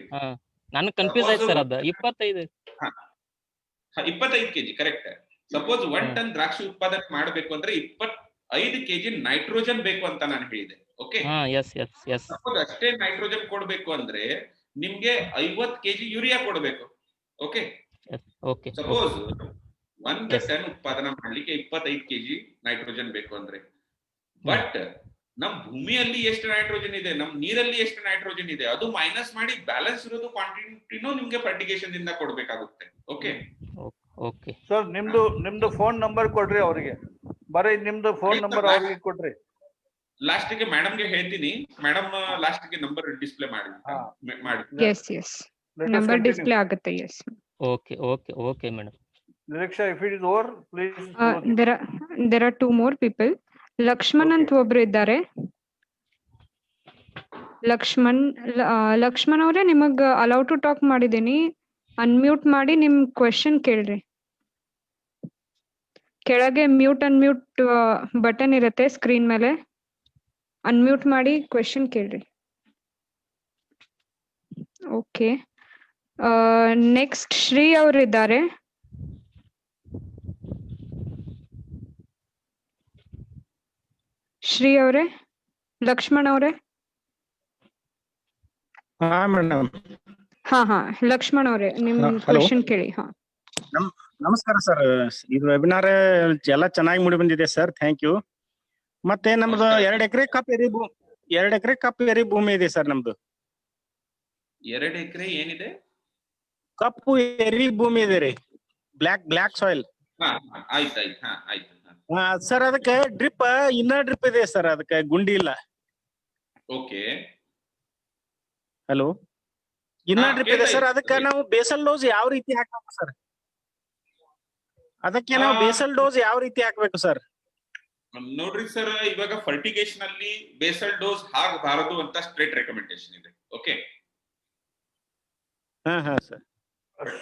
ನನ್ ಕನ್ಫ್ಯೂಸ್ ಆಯ್ತು ಸರ್. ಅದ 25 kg ಕರೆಕ್ಟ್. ಸಪೋಸ್ 1 ಟನ್ ದ್ರಾಕ್ಷಿ ಉತ್ಪಾದನೆ ಮಾಡಬೇಕು ಅಂದ್ರೆ 25 kg ನೈಟ್ರೋಜನ್ ಬೇಕು ಅಂತ ನಾನು ಹೇಳಿದೆ. ಓಕೆ, ಸಪೋಸ್ ಅಷ್ಟೇ ನೈಟ್ರೋಜನ್ ಕೊಡ್ಬೇಕು ಅಂದ್ರೆ ನಿಮ್ಗೆ 50 kg ಯೂರಿಯಾ ಕೊಡ್ಬೇಕು. ಓಕೆ, ಸಪೋಸ್ 1 ಟನ್ ಉತ್ಪಾದನೆ ಮಾಡ್ಲಿಕ್ಕೆ 25 kg ನೈಟ್ರೋಜನ್ ಬೇಕು ಅಂದ್ರೆ, ಬಟ್ ನಮ್ ಭೂಮಿಯಲ್ಲಿ ಎಷ್ಟು ನೈಟ್ರೋಜನ್ ಇದೆ, ನಮ್ ನೀರಲ್ಲಿ ಎಷ್ಟು ನೈಟ್ರೋಜನ್ ಇದೆ, ಅದು ಮೈನಸ್ ಮಾಡಿ ಬ್ಯಾಲೆನ್ಸ್ ಇರೋದು ಕ್ವಾಂಟಿಟಿನೂ ನಿಮ್ಗೆ ಫರ್ಟಿಗೇಷನ್ ಇಂದ ಕೊಡ್ಬೇಕಾಗುತ್ತೆ. ಓಕೆ ಸರ್, ನಿಮ್ದು ಫೋನ್ ನಂಬರ್ ಕೊಡ್ರಿ ಅವ್ರಿಗೆ, ಬರೀ ನಿಮ್ದು ಫೋನ್ ನಂಬರ್ ಅವ್ರಿಗೆ ಕೊಡ್ರಿ. ಲಾಸ್ಟ್ ಗೆ ಮೇಡಮ್ ಗೆ ಹೇಳ್ತೀನಿ, ಮೇಡಮ್ ಲಾಸ್ಟ್ ಗೆ ನಂಬರ್ ಡಿಸ್ಪ್ಲೇ ಮಾಡಿ. ನಂಬರ್ ಡಿಸ್ಪ್ಲೇ ಆಗುತ್ತೆ. Okay madam. Diksha, if it is over, please. There are 2 more people. Lakshman ಅಂತ ಒಬ್ರು ಇದ್ದಾರೆ. ಲಕ್ಷ್ಮಣ್ ಅವರೇ, ನಿಮಗ್ ಅಲೌ ಟು ಟಾಕ್ ಮಾಡಿದೀನಿ. ಅನ್ಮ್ಯೂಟ್ ಮಾಡಿ ನಿಮ್ ಕ್ವೆಶನ್ ಕೇಳ್ರಿ. ಕೆಳಗೆ ಮ್ಯೂಟ್ ಅನ್ಮ್ಯೂಟ್ ಬಟನ್ ಇರುತ್ತೆ ಸ್ಕ್ರೀನ್ ಮೇಲೆ, ಅನ್ಮ್ಯೂಟ್ ಮಾಡಿ ಕ್ವೆಶನ್ ಕೇಳ್ರಿ. ಓಕೆ, ನೆಕ್ಸ್ಟ್ ಶ್ರೀ ಅವರು ಇದ್ದಾರೆ. ಶ್ರೀ ಅವರೇ, ಲಕ್ಷ್ಮಣ್ ಅವರೇ. ಲಕ್ಷ್ಮಣ್ ಅವರೇ, ನಿಮ್ ಕ್ವೆಶನ್ ಕೇಳಿ. ನಮಸ್ಕಾರ ಸರ್. ಇದು ವೆಬಿನಾರ್ ಎಲ್ಲ ಚೆನ್ನಾಗಿ ಮುಡಿ ಬಂದಿದೆ ಸರ್, ಥ್ಯಾಂಕ್ ಯು. ಮತ್ತೆ ನಮ್ದು 2 ಎಕರೆ ಕಪ್ ಎರಿ ಭೂಮಿ ಇದೆ ಸರ್. ನಮ್ದು 2 ಎಕರೆ ಏನಿದೆ? ಕಪ್ಪು ಎರಿ ಭೂಮಿ ಇದೆ ರೀ, ಬ್ಲ್ಯಾಕ್ ಸಾಯಿಲ್. ಆಯ್ತು ಸರ್, ಅದಕ್ಕೆ ಡ್ರಿಪ್ ಇನ್ನರ್ ಡ್ರಿಪ್ ಇದೆ ಸರ್, ಅದಕ್ಕೆ ಗುಂಡಿ ಇಲ್ಲ. ಓಕೆ, ಹಲೋ, ಇನ್ನರ್ ಡ್ರಿಪ್ ಇದೆ ಸರ್. ಅದಕ್ಕೆ ನಾವು ಬೇಸಲ್ ಡೋಸ್ ಯಾವ ರೀತಿ ಹಾಕ್ಬೇಕು ಸರ್? ಅದಕ್ಕೆ ನಾವು ಬೇಸಲ್ ಡೋಸ್ ಯಾವ ರೀತಿ ಹಾಕ್ಬೇಕು ಸರ್? ನೋಡ್ರಿ ಸರ್, ಇವಾಗ ಫರ್ಟಿಗೇಷನ್ ಅಲ್ಲಿ ಬೇಸಲ್ ಡೋಸ್ ಹಾಕಬಾರದು ಅಂತ ಸ್ಟ್ರೇಟ್ ರೆಕಮೆಂಡೇಶನ್ ಇದೆ. ಓಕೆ, ಸರ್,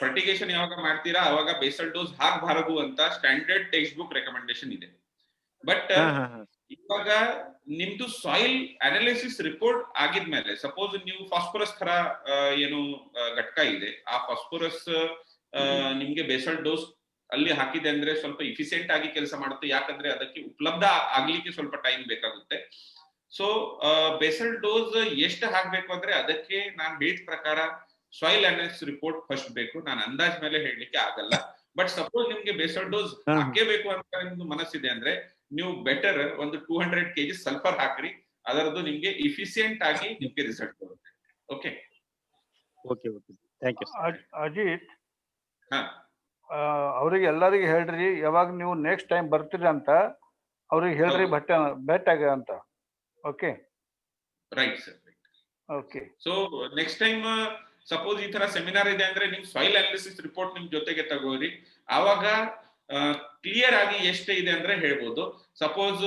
ಫರ್ಟಿಗೇಷನ್ ಯಾವಾಗ ಮಾಡ್ತೀರಾ ಅವಾಗ ಬೇಸಲ್ ಡೋಸ್ ಹಾಕಬಾರದು ಅಂತ ಸ್ಟ್ಯಾಂಡರ್ಡ್ ಟೆಕ್ಸ್ಟ್ ಬುಕ್ ರೆಕಮೆಂಡೇಶನ್ ಇದೆ. ಬಟ್ ಇವಾಗ ನಿಮ್ದು ಸಾಯಿಲ್ ಅನಾಲಿಸಿಸ್ ರಿಪೋರ್ಟ್ ಆಗಿದ್ಮೇಲೆ, ಸಪೋಸ್ ನೀವು ಫಾಸ್ಫರಸ್ ತರ ಏನು ಘಟಕ ಇದೆ, ಆ ಫಾಸ್ಫರಸ್ ನಿಮ್ಗೆ ಬೇಸಲ್ ಡೋಸ್ ಅಲ್ಲಿ ಹಾಕಿದೆ ಅಂದ್ರೆ ಸ್ವಲ್ಪ ಇಫಿಸಿಯೆಂಟ್ ಆಗಿ ಕೆಲಸ ಮಾಡುತ್ತೆ. ಯಾಕಂದ್ರೆ ಅದಕ್ಕೆ ಉಪಲಬ್ಧ ಆಗ್ಲಿಕ್ಕೆ ಸ್ವಲ್ಪ ಟೈಮ್ ಬೇಕಾಗುತ್ತೆ. ಸೊ ಬೇಸಲ್ ಡೋಸ್ ಎಷ್ಟು ಹಾಕ್ಬೇಕು ಅಂದ್ರೆ ಅದಕ್ಕೆ ನಾನು ಹೇಳಿದ ಪ್ರಕಾರ ಸಾಯಿಲ್ ಅನಾಲಿಸಿಸ್ ರಿಪೋರ್ಟ್ ಫಸ್ಟ್ ಬೇಕು. ನಾನು ಅಂದಾಜ್ ಮೇಲೆ ಹೇಳಲಿಕ್ಕೆ ಆಗಲ್ಲ. ಬಟ್ ಸಪೋಸ್ ನಿಮ್ಗೆ ಬೇಸರ್ ಡೋಸ್ ಹಾಕೇಬೇಕು ಅಂತ ನಿಮ್ದು ಮನಸ್ಸಿದೆ ಅಂದ್ರೆ ನೀವು ಬೆಟರ್ ಒಂದು 200 kg ಸಲ್ಫರ್ ಹಾಕ್ರಿ, ಅದರದ್ದು ನಿಮ್ಗೆ ಇಫಿಸಿಯೆಂಟ್ ಆಗಿ ನಿಮ್ಗೆ ರಿಸಲ್ಟ್ ಬರುತ್ತೆ. Okay okay okay thank you. Ajith, ಹಾ ಅವ್ರಿಗೆ ಎಲ್ಲರಿಗೆ ಹೇಳ್ರಿ ಯಾವಾಗ ನೀವು ನೆಕ್ಸ್ಟ್ ಟೈಮ್ ಬರ್ತೀರಿ ಅಂತ ಅವ್ರಿಗೆ ಹೇಳ್ರಿ ಬೆಟ್ ಆಗ ಅಂತ. Okay right sir. Okay. So next time suppose ಈ ತರ ಸೆಮಿನಾರ್ ಇದೆ ಅಂದ್ರೆ ನಿಮ್ ಸಾಯಿಲ್ ಅನಾಲಿಸಿಸ್ ರಿಪೋರ್ಟ್ ನಿಮ್ ಜೊತೆಗೆ ತಗೋರಿ. ಆವಾಗ ಕ್ಲಿಯರ್ ಆಗಿ ಎಷ್ಟೇ ಇದೆ ಅಂದ್ರೆ ಹೇಳ್ಬೋದು. ಸಪೋಸ್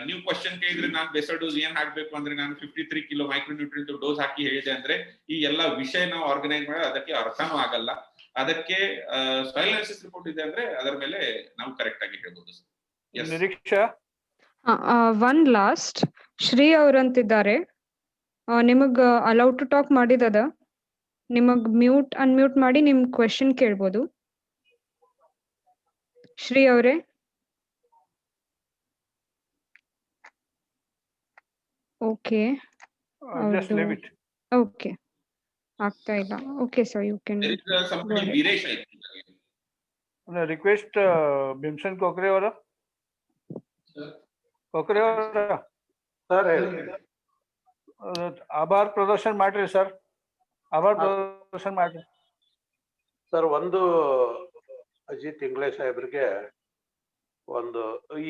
ನೀವು ಕ್ವಶನ್ ಕೇಳಿದ್ರೆ ನಾನು ಬೇಸರ್ ಡೋಸ್ ಏನ್ ಹಾಕ್ಬೇಕು ಅಂದ್ರೆ ನಾನು 53 ಕಿಲೋ ಮೈಕ್ರೋನ್ಯೂಟ್ರಿಯಂಟ್ ಡೋಸ್ ಹಾಕಿ ಹೇಳಿದೆ ಅಂದ್ರೆ ಈ ಎಲ್ಲಾ ವಿಷಯ ನಾವು ಆರ್ಗನೈಸ್ ಮಾಡಿ ಅದಕ್ಕೆ ಅರ್ಥನೂ ಆಗಲ್ಲ. ಅದಕ್ಕೆ ಸಾಯಿಲ್ ಅನಾಲಿಸಿಸ್ ರಿಪೋರ್ಟ್ ಇದೆ ಅಂದ್ರೆ ಅದರ ಮೇಲೆ ನಾವು ಕರೆಕ್ಟ್ ಆಗಿ ಹೇಳ್ಬೋದು sir. Niriksha, one last Shri ಅವ್ರಂತಿದ್ದಾರೆ, ನಿಮಗ್ ಅಲೌಡ್ ಟು ಟಾಕ್ ಮಾಡಿದದ, ನಿಮಗ್ ಮ್ಯೂಟ್ ಅನ್ಮ್ಯೂಟ್ ಮಾಡಿ ನಿಮ್ ಕ್ವೆಶನ್ ಕೇಳ್ಬೋದು. ಶ್ರೀ ಅವರೇ. Okay just leave it. Okay, ಆಗ್ತಾ ಇಲ್ಲ. Okay sir, you can Veeresh request Bhimsen Kokre ಅವರ ಸರ್ ಆಭಾರ್ ಪ್ರದರ್ಶನ ಮಾಡ್ರಿ ಸರ್. ಆಭಾರ್ ಪ್ರದರ್ಶನ ಮಾಡ್ರಿ ಸರ್. ಒಂದು ಅಜಿತ್ ಇಂಗ್ಳೆ ಸಾಹೇಬ್ರಿಗೆ ಒಂದು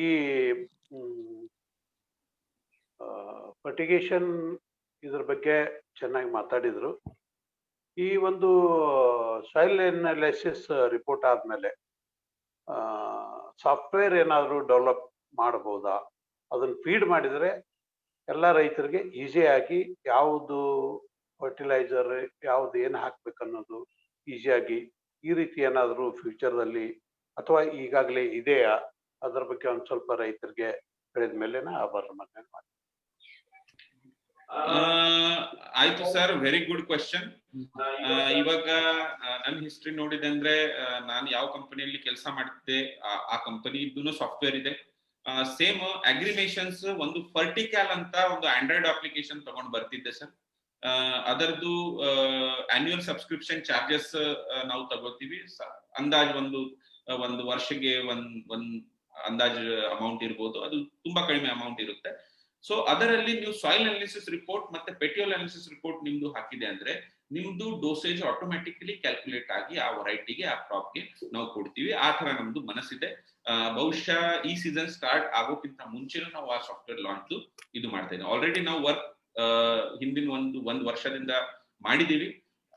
ಈ ಫರ್ಟಿಗೇಷನ್ ಇದ್ರ ಬಗ್ಗೆ ಚೆನ್ನಾಗಿ ಮಾತಾಡಿದ್ರು. ಈ ಒಂದು ಸಾಯಿಲ್ ಅನಾಲಿಸಿಸ್ ರಿಪೋರ್ಟ್ ಆದ್ಮೇಲೆ ಸಾಫ್ಟ್ವೇರ್ ಏನಾದರೂ ಡೆವಲಪ್ ಮಾಡಬಹುದಾ, ಅದನ್ನ ಫೀಡ್ ಮಾಡಿದ್ರೆ ಎಲ್ಲ ರೈತರಿಗೆ ಈಸಿಯಾಗಿ ಯಾವುದು ಫರ್ಟಿಲೈಸರ್ ಯಾವ್ದು ಏನು ಹಾಕ್ಬೇಕನ್ನೋದು ಈಸಿಯಾಗಿ, ಈ ರೀತಿ ಏನಾದರೂ ಫ್ಯೂಚರ್ದಲ್ಲಿ ಅಥವಾ ಈಗಾಗಲೇ ಇದೆಯಾ ಅದ್ರ ಬಗ್ಗೆ ಒಂದು ಸ್ವಲ್ಪ ರೈತರಿಗೆ ಹೇಳಿದ ಮೇಲೆ ಆಭಾರ ಮನೆ ಮಾಡಿ. ಆಯ್ತು ಸರ್, ವೆರಿ ಗುಡ್ ಕ್ವೆಶ್ಚನ್. ಇವಾಗ ನನ್ನ ಹಿಸ್ಟ್ರಿ ನೋಡಿದೆ ಅಂದ್ರೆ ನಾನು ಯಾವ ಕಂಪನಿಯಲ್ಲಿ ಕೆಲಸ ಮಾಡ್ತಿದ್ದೆ ಆ ಕಂಪನಿ ಇದ್ದು ಸಾಫ್ಟ್ವೇರ್ ಇದೆ. ಸೇಮ್ ಅಗ್ರಿಮೇಷನ್ಸ್ ಒಂದು ಫರ್ಟಿಕ್ಯಾಲ್ ಅಂತ ಒಂದು ಆಂಡ್ರಾಯ್ಡ್ ಅಪ್ಲಿಕೇಶನ್ ತಗೊಂಡ್ ಬರ್ತಿದ್ದೆ ಸರ್. ಅದರದ್ದು ಆನ್ಯುವಲ್ ಸಬ್ಸ್ಕ್ರಿಪ್ಷನ್ ಚಾರ್ಜಸ್ ನಾವು ತಗೋತೀವಿ. ಅಂದಾಜ್ ಒಂದು ವರ್ಷಕ್ಕೆ ಒಂದ್ ಅಂದಾಜ್ ಅಮೌಂಟ್ ಇರ್ಬೋದು, ಅದು ತುಂಬಾ ಕಡಿಮೆ ಅಮೌಂಟ್ ಇರುತ್ತೆ. ಸೊ ಅದರಲ್ಲಿ ನೀವು ಸಾಯಿಲ್ ಅನಾಲಿಸಿಸ್ ರಿಪೋರ್ಟ್ ಮತ್ತೆ ಪೆಟ್ರೋಲ್ ಅನಾಲಿಸಿಸ್ ರಿಪೋರ್ಟ್ ನಿಮ್ದು ಹಾಕಿದೆ ಅಂದ್ರೆ ನಿಮ್ದು ಡೋಸೇಜ್ ಆಟೋಮ್ಯಾಟಿಕಲಿ ಕ್ಯಾಲ್ಕುಲೇಟ್ ಆಗಿ ಆ ವೆರೈಟಿಗೆ ಆ ಕ್ರಾಪ್ಗೆ ನಾವು ಕೊಡ್ತೀವಿ. ಆ ತರ ನಮ್ದು ಮನಸ್ಸಿದೆ. ಬಹುಶಃ ಈ ಸೀಸನ್ ಸ್ಟಾರ್ಟ್ ಆಗೋಕ್ಕಿಂತ ಮುಂಚೆನೂ ನಾವು ಆ ಸಾಫ್ಟ್ವೇರ್ ಲಾಂಚ್ ಇದು ಮಾಡ್ತಾ ಇದ್ದೀವಿ. ಆಲ್ರೆಡಿ ನಾವು ವರ್ಕ್ ಹಿಂದಿನ ಒಂದು ವರ್ಷದಿಂದ ಮಾಡಿದೀವಿ.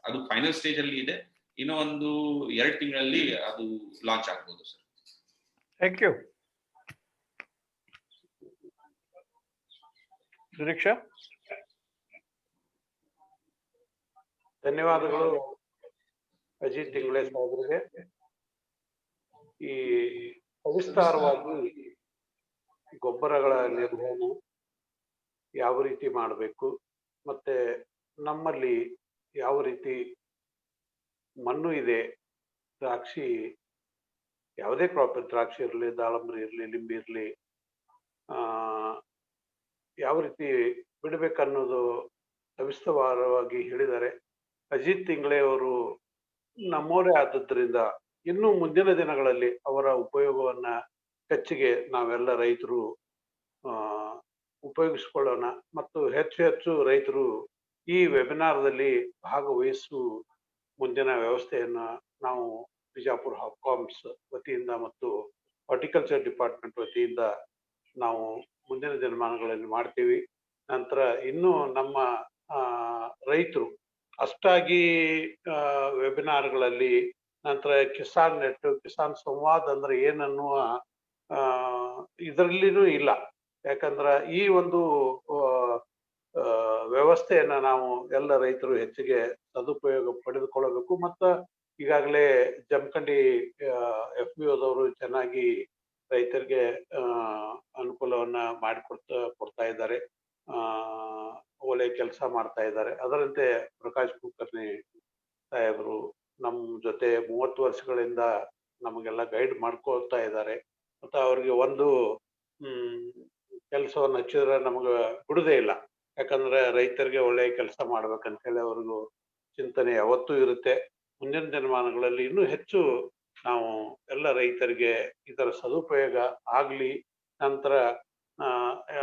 ಅದು ಫೈನಲ್ ಸ್ಟೇಜ್ ಅಲ್ಲಿ ಇದೆ. ಇನ್ನೂ ಒಂದು 2 ತಿಂಗಳಲ್ಲಿ ಅದು ಲಾಂಚ್ ಆಗ್ಬೋದು ಸರ್. Thank you. ನಿರೀಕ್ಷಾ, ಧನ್ಯವಾದಗಳು ಅಜಿತ್ ಇಂಗ್ಳೆ ಸಾಹೇಬ್ರಿಗೆ. ಈ ಸವಿಸ್ತಾರವಾಗಿ ಗೊಬ್ಬರಗಳ ನಿರ್ವಹಣೆ ಯಾವ ರೀತಿ ಮಾಡಬೇಕು, ಮತ್ತೆ ನಮ್ಮಲ್ಲಿ ಯಾವ ರೀತಿ ಮಣ್ಣು ಇದೆ, ದ್ರಾಕ್ಷಿ ಯಾವುದೇ ಕ್ರಾಪ್, ದ್ರಾಕ್ಷಿ ಇರಲಿ, ದಾಳಂಬ್ರಿ ಇರಲಿ, ಲಿಂಬೆ ಇರಲಿ, ಯಾವ ರೀತಿ ಬಿಡಬೇಕನ್ನೋದು ಸವಿಸ್ತರವಾಗಿ ಹೇಳಿದ್ದಾರೆ. ಅಜಿತ್ ಇಂಗ್ಳೆ ಅವರು ನಮ್ಮವರೇ ಆದದ್ರಿಂದ ಇನ್ನು ಮುಂದಿನ ದಿನಗಳಲ್ಲಿ ಅವರ ಉಪಯೋಗವನ್ನ ಹೆಚ್ಚಿಗೆ ನಾವೆಲ್ಲ ರೈತರು ಉಪಯೋಗಿಸಿಕೊಳ್ಳೋಣ. ಮತ್ತು ಹೆಚ್ಚು ಹೆಚ್ಚು ರೈತರು ಈ ವೆಬಿನಾರ್ದಲ್ಲಿ ಭಾಗವಹಿಸು ಮುಂದಿನ ವ್ಯವಸ್ಥೆಯನ್ನ ನಾವು ಬಿಜಾಪುರ ಹಾಪ್ಕಾಮ್ಸ್ ವತಿಯಿಂದ ಮತ್ತು ಹಾರ್ಟಿಕಲ್ಚರ್ ಡಿಪಾರ್ಟ್ಮೆಂಟ್ ವತಿಯಿಂದ ನಾವು ಮುಂದಿನ ದಿನಮಾನಗಳಲ್ಲಿ ಮಾಡ್ತೀವಿ. ನಂತರ ಇನ್ನೂ ನಮ್ಮ ರೈತರು ಅಷ್ಟಾಗಿ ವೆಬಿನಾರ್ಗಳಲ್ಲಿ, ನಂತರ ಕಿಸಾನ್ ನೆಟ್, ಕಿಸಾನ್ ಸಂವಾದ್ ಅಂದ್ರೆ ಏನನ್ನುವ ಇದರಲ್ಲಿನೂ ಇಲ್ಲ. ಯಾಕಂದ್ರ ಈ ಒಂದು ವ್ಯವಸ್ಥೆಯನ್ನ ನಾವು ಎಲ್ಲ ರೈತರು ಹೆಚ್ಚಿಗೆ ಸದುಪಯೋಗ ಪಡೆದುಕೊಳ್ಳಬೇಕು. ಮತ್ತು ಈಗಾಗಲೇ ಜಮಖಂಡಿ FBOದವರು ಚೆನ್ನಾಗಿ ರೈತರಿಗೆ ಅನುಕೂಲವನ್ನ ಕೊಡ್ತಾ ಇದ್ದಾರೆ, ಒಳ್ಳೆ ಕೆಲಸ ಮಾಡ್ತಾ ಇದ್ದಾರೆ. ಅದರಂತೆ ಪ್ರಕಾಶ್ ಕುಲಕರ್ಣಿ ಸಾಹೇಬರು ನಮ್ಮ ಜೊತೆ 30 ವರ್ಷಗಳಿಂದ ನಮಗೆಲ್ಲ ಗೈಡ್ ಮಾಡ್ಕೊಳ್ತಾ ಇದ್ದಾರೆ. ಮತ್ತು ಅವ್ರಿಗೆ ಒಂದು ಕೆಲಸವನ್ನು ಹಚ್ಚಿದ್ರೆ ನಮಗೆ ಬಿಡುದೇ ಇಲ್ಲ. ಯಾಕಂದ್ರೆ ರೈತರಿಗೆ ಒಳ್ಳೆ ಕೆಲಸ ಮಾಡ್ಬೇಕಂತ ಹೇಳಿ ಅವ್ರಿಗೂ ಚಿಂತನೆ ಯಾವತ್ತೂ ಇರುತ್ತೆ. ಮುಂದಿನ ದಿನಮಾನಗಳಲ್ಲಿ ಇನ್ನೂ ಹೆಚ್ಚು ನಾವು ಎಲ್ಲ ರೈತರಿಗೆ ಇದರ ಸದುಪಯೋಗ ಆಗ್ಲಿ. ನಂತರ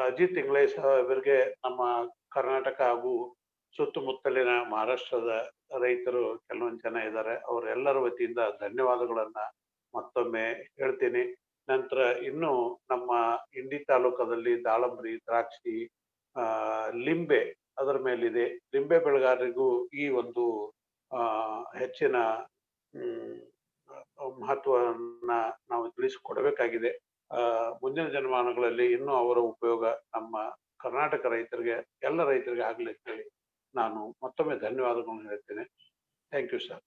ಅಜಿತ್ ಇಂಗ್ಲೇಶ್ ಅವರಿಗೆ ನಮ್ಮ ಕರ್ನಾಟಕ ಹಾಗೂ ಸುತ್ತಮುತ್ತಲಿನ ಮಹಾರಾಷ್ಟ್ರದ ರೈತರು ಕೆಲವೊಂದು ಜನ ಇದ್ದಾರೆ, ಅವರೆಲ್ಲರ ವತಿಯಿಂದ ಧನ್ಯವಾದಗಳನ್ನ ಮತ್ತೊಮ್ಮೆ ಹೇಳ್ತೀನಿ. ನಂತರ ಇನ್ನು ನಮ್ಮ ಇಂಡಿ ತಾಲೂಕದಲ್ಲಿ ದಾಳಂಬ್ರಿ, ದ್ರಾಕ್ಷಿ, ಲಿಂಬೆ ಅದರ ಮೇಲಿದೆ. ಲಿಂಬೆ ಬೆಳೆಗಾರರಿಗೂ ಈ ಒಂದು ಹೆಚ್ಚಿನ ಮಹತ್ವವನ್ನ ನಾವು ತಿಳಿಸಿಕೊಡಬೇಕಾಗಿದೆ. ಮುಂದಿನ ದಿನಮಾನಗಳಲ್ಲಿ ಇನ್ನೂ ಅವರ ಉಪಯೋಗ ನಮ್ಮ ಕರ್ನಾಟಕ ರೈತರಿಗೆ, ಎಲ್ಲ ರೈತರಿಗೆ ಆಗ್ಲಿ ಅಂತ ಹೇಳಿ ನಾನು ಮತ್ತೊಮ್ಮೆ ಧನ್ಯವಾದಗಳನ್ನು ಹೇಳ್ತೇನೆ. Thank you sir.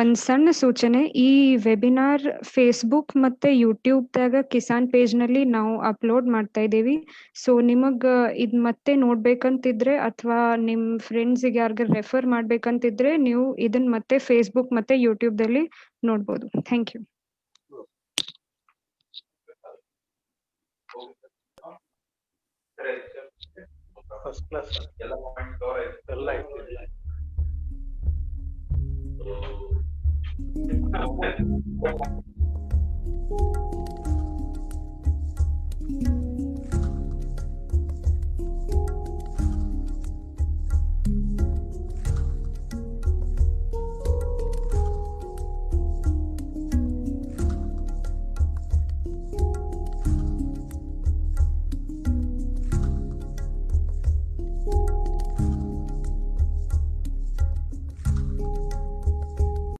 ಒಂದ್ ಸಣ್ಣ ಸೂಚನೆ, ಈ ವೆಬಿನಾರ್ ಫೇಸ್ಬುಕ್ ಮತ್ತೆ ಯೂಟ್ಯೂಬ್ದಾಗ ಕಿಸಾನ್ ಪೇಜ್ ನಲ್ಲಿ ನಾವು ಅಪ್ಲೋಡ್ ಮಾಡ್ತಾ ಇದ್ದೀವಿ. ಸೊ ನಿಮಗ್ ಇದ್ ಮತ್ತೆ ನೋಡ್ಬೇಕಂತಿದ್ರೆ ಅಥವಾ ನಿಮ್ ಫ್ರೆಂಡ್ಸಿಗೆ ಯಾರಿಗಾರ ರೆಫರ್ ಮಾಡ್ಬೇಕಂತಿದ್ರೆ ನೀವು ಇದನ್ನ ಮತ್ತೆ ಫೇಸ್ಬುಕ್ ಮತ್ತೆ ಯೂಟ್ಯೂಬ್ ದಲ್ಲಿ ನೋಡ್ಬೋದು. Thank you. ಫಸ್ಟ್ ಕ್ಲಾಸ್ ಎಲ್ಲ ಆಯ್ತು.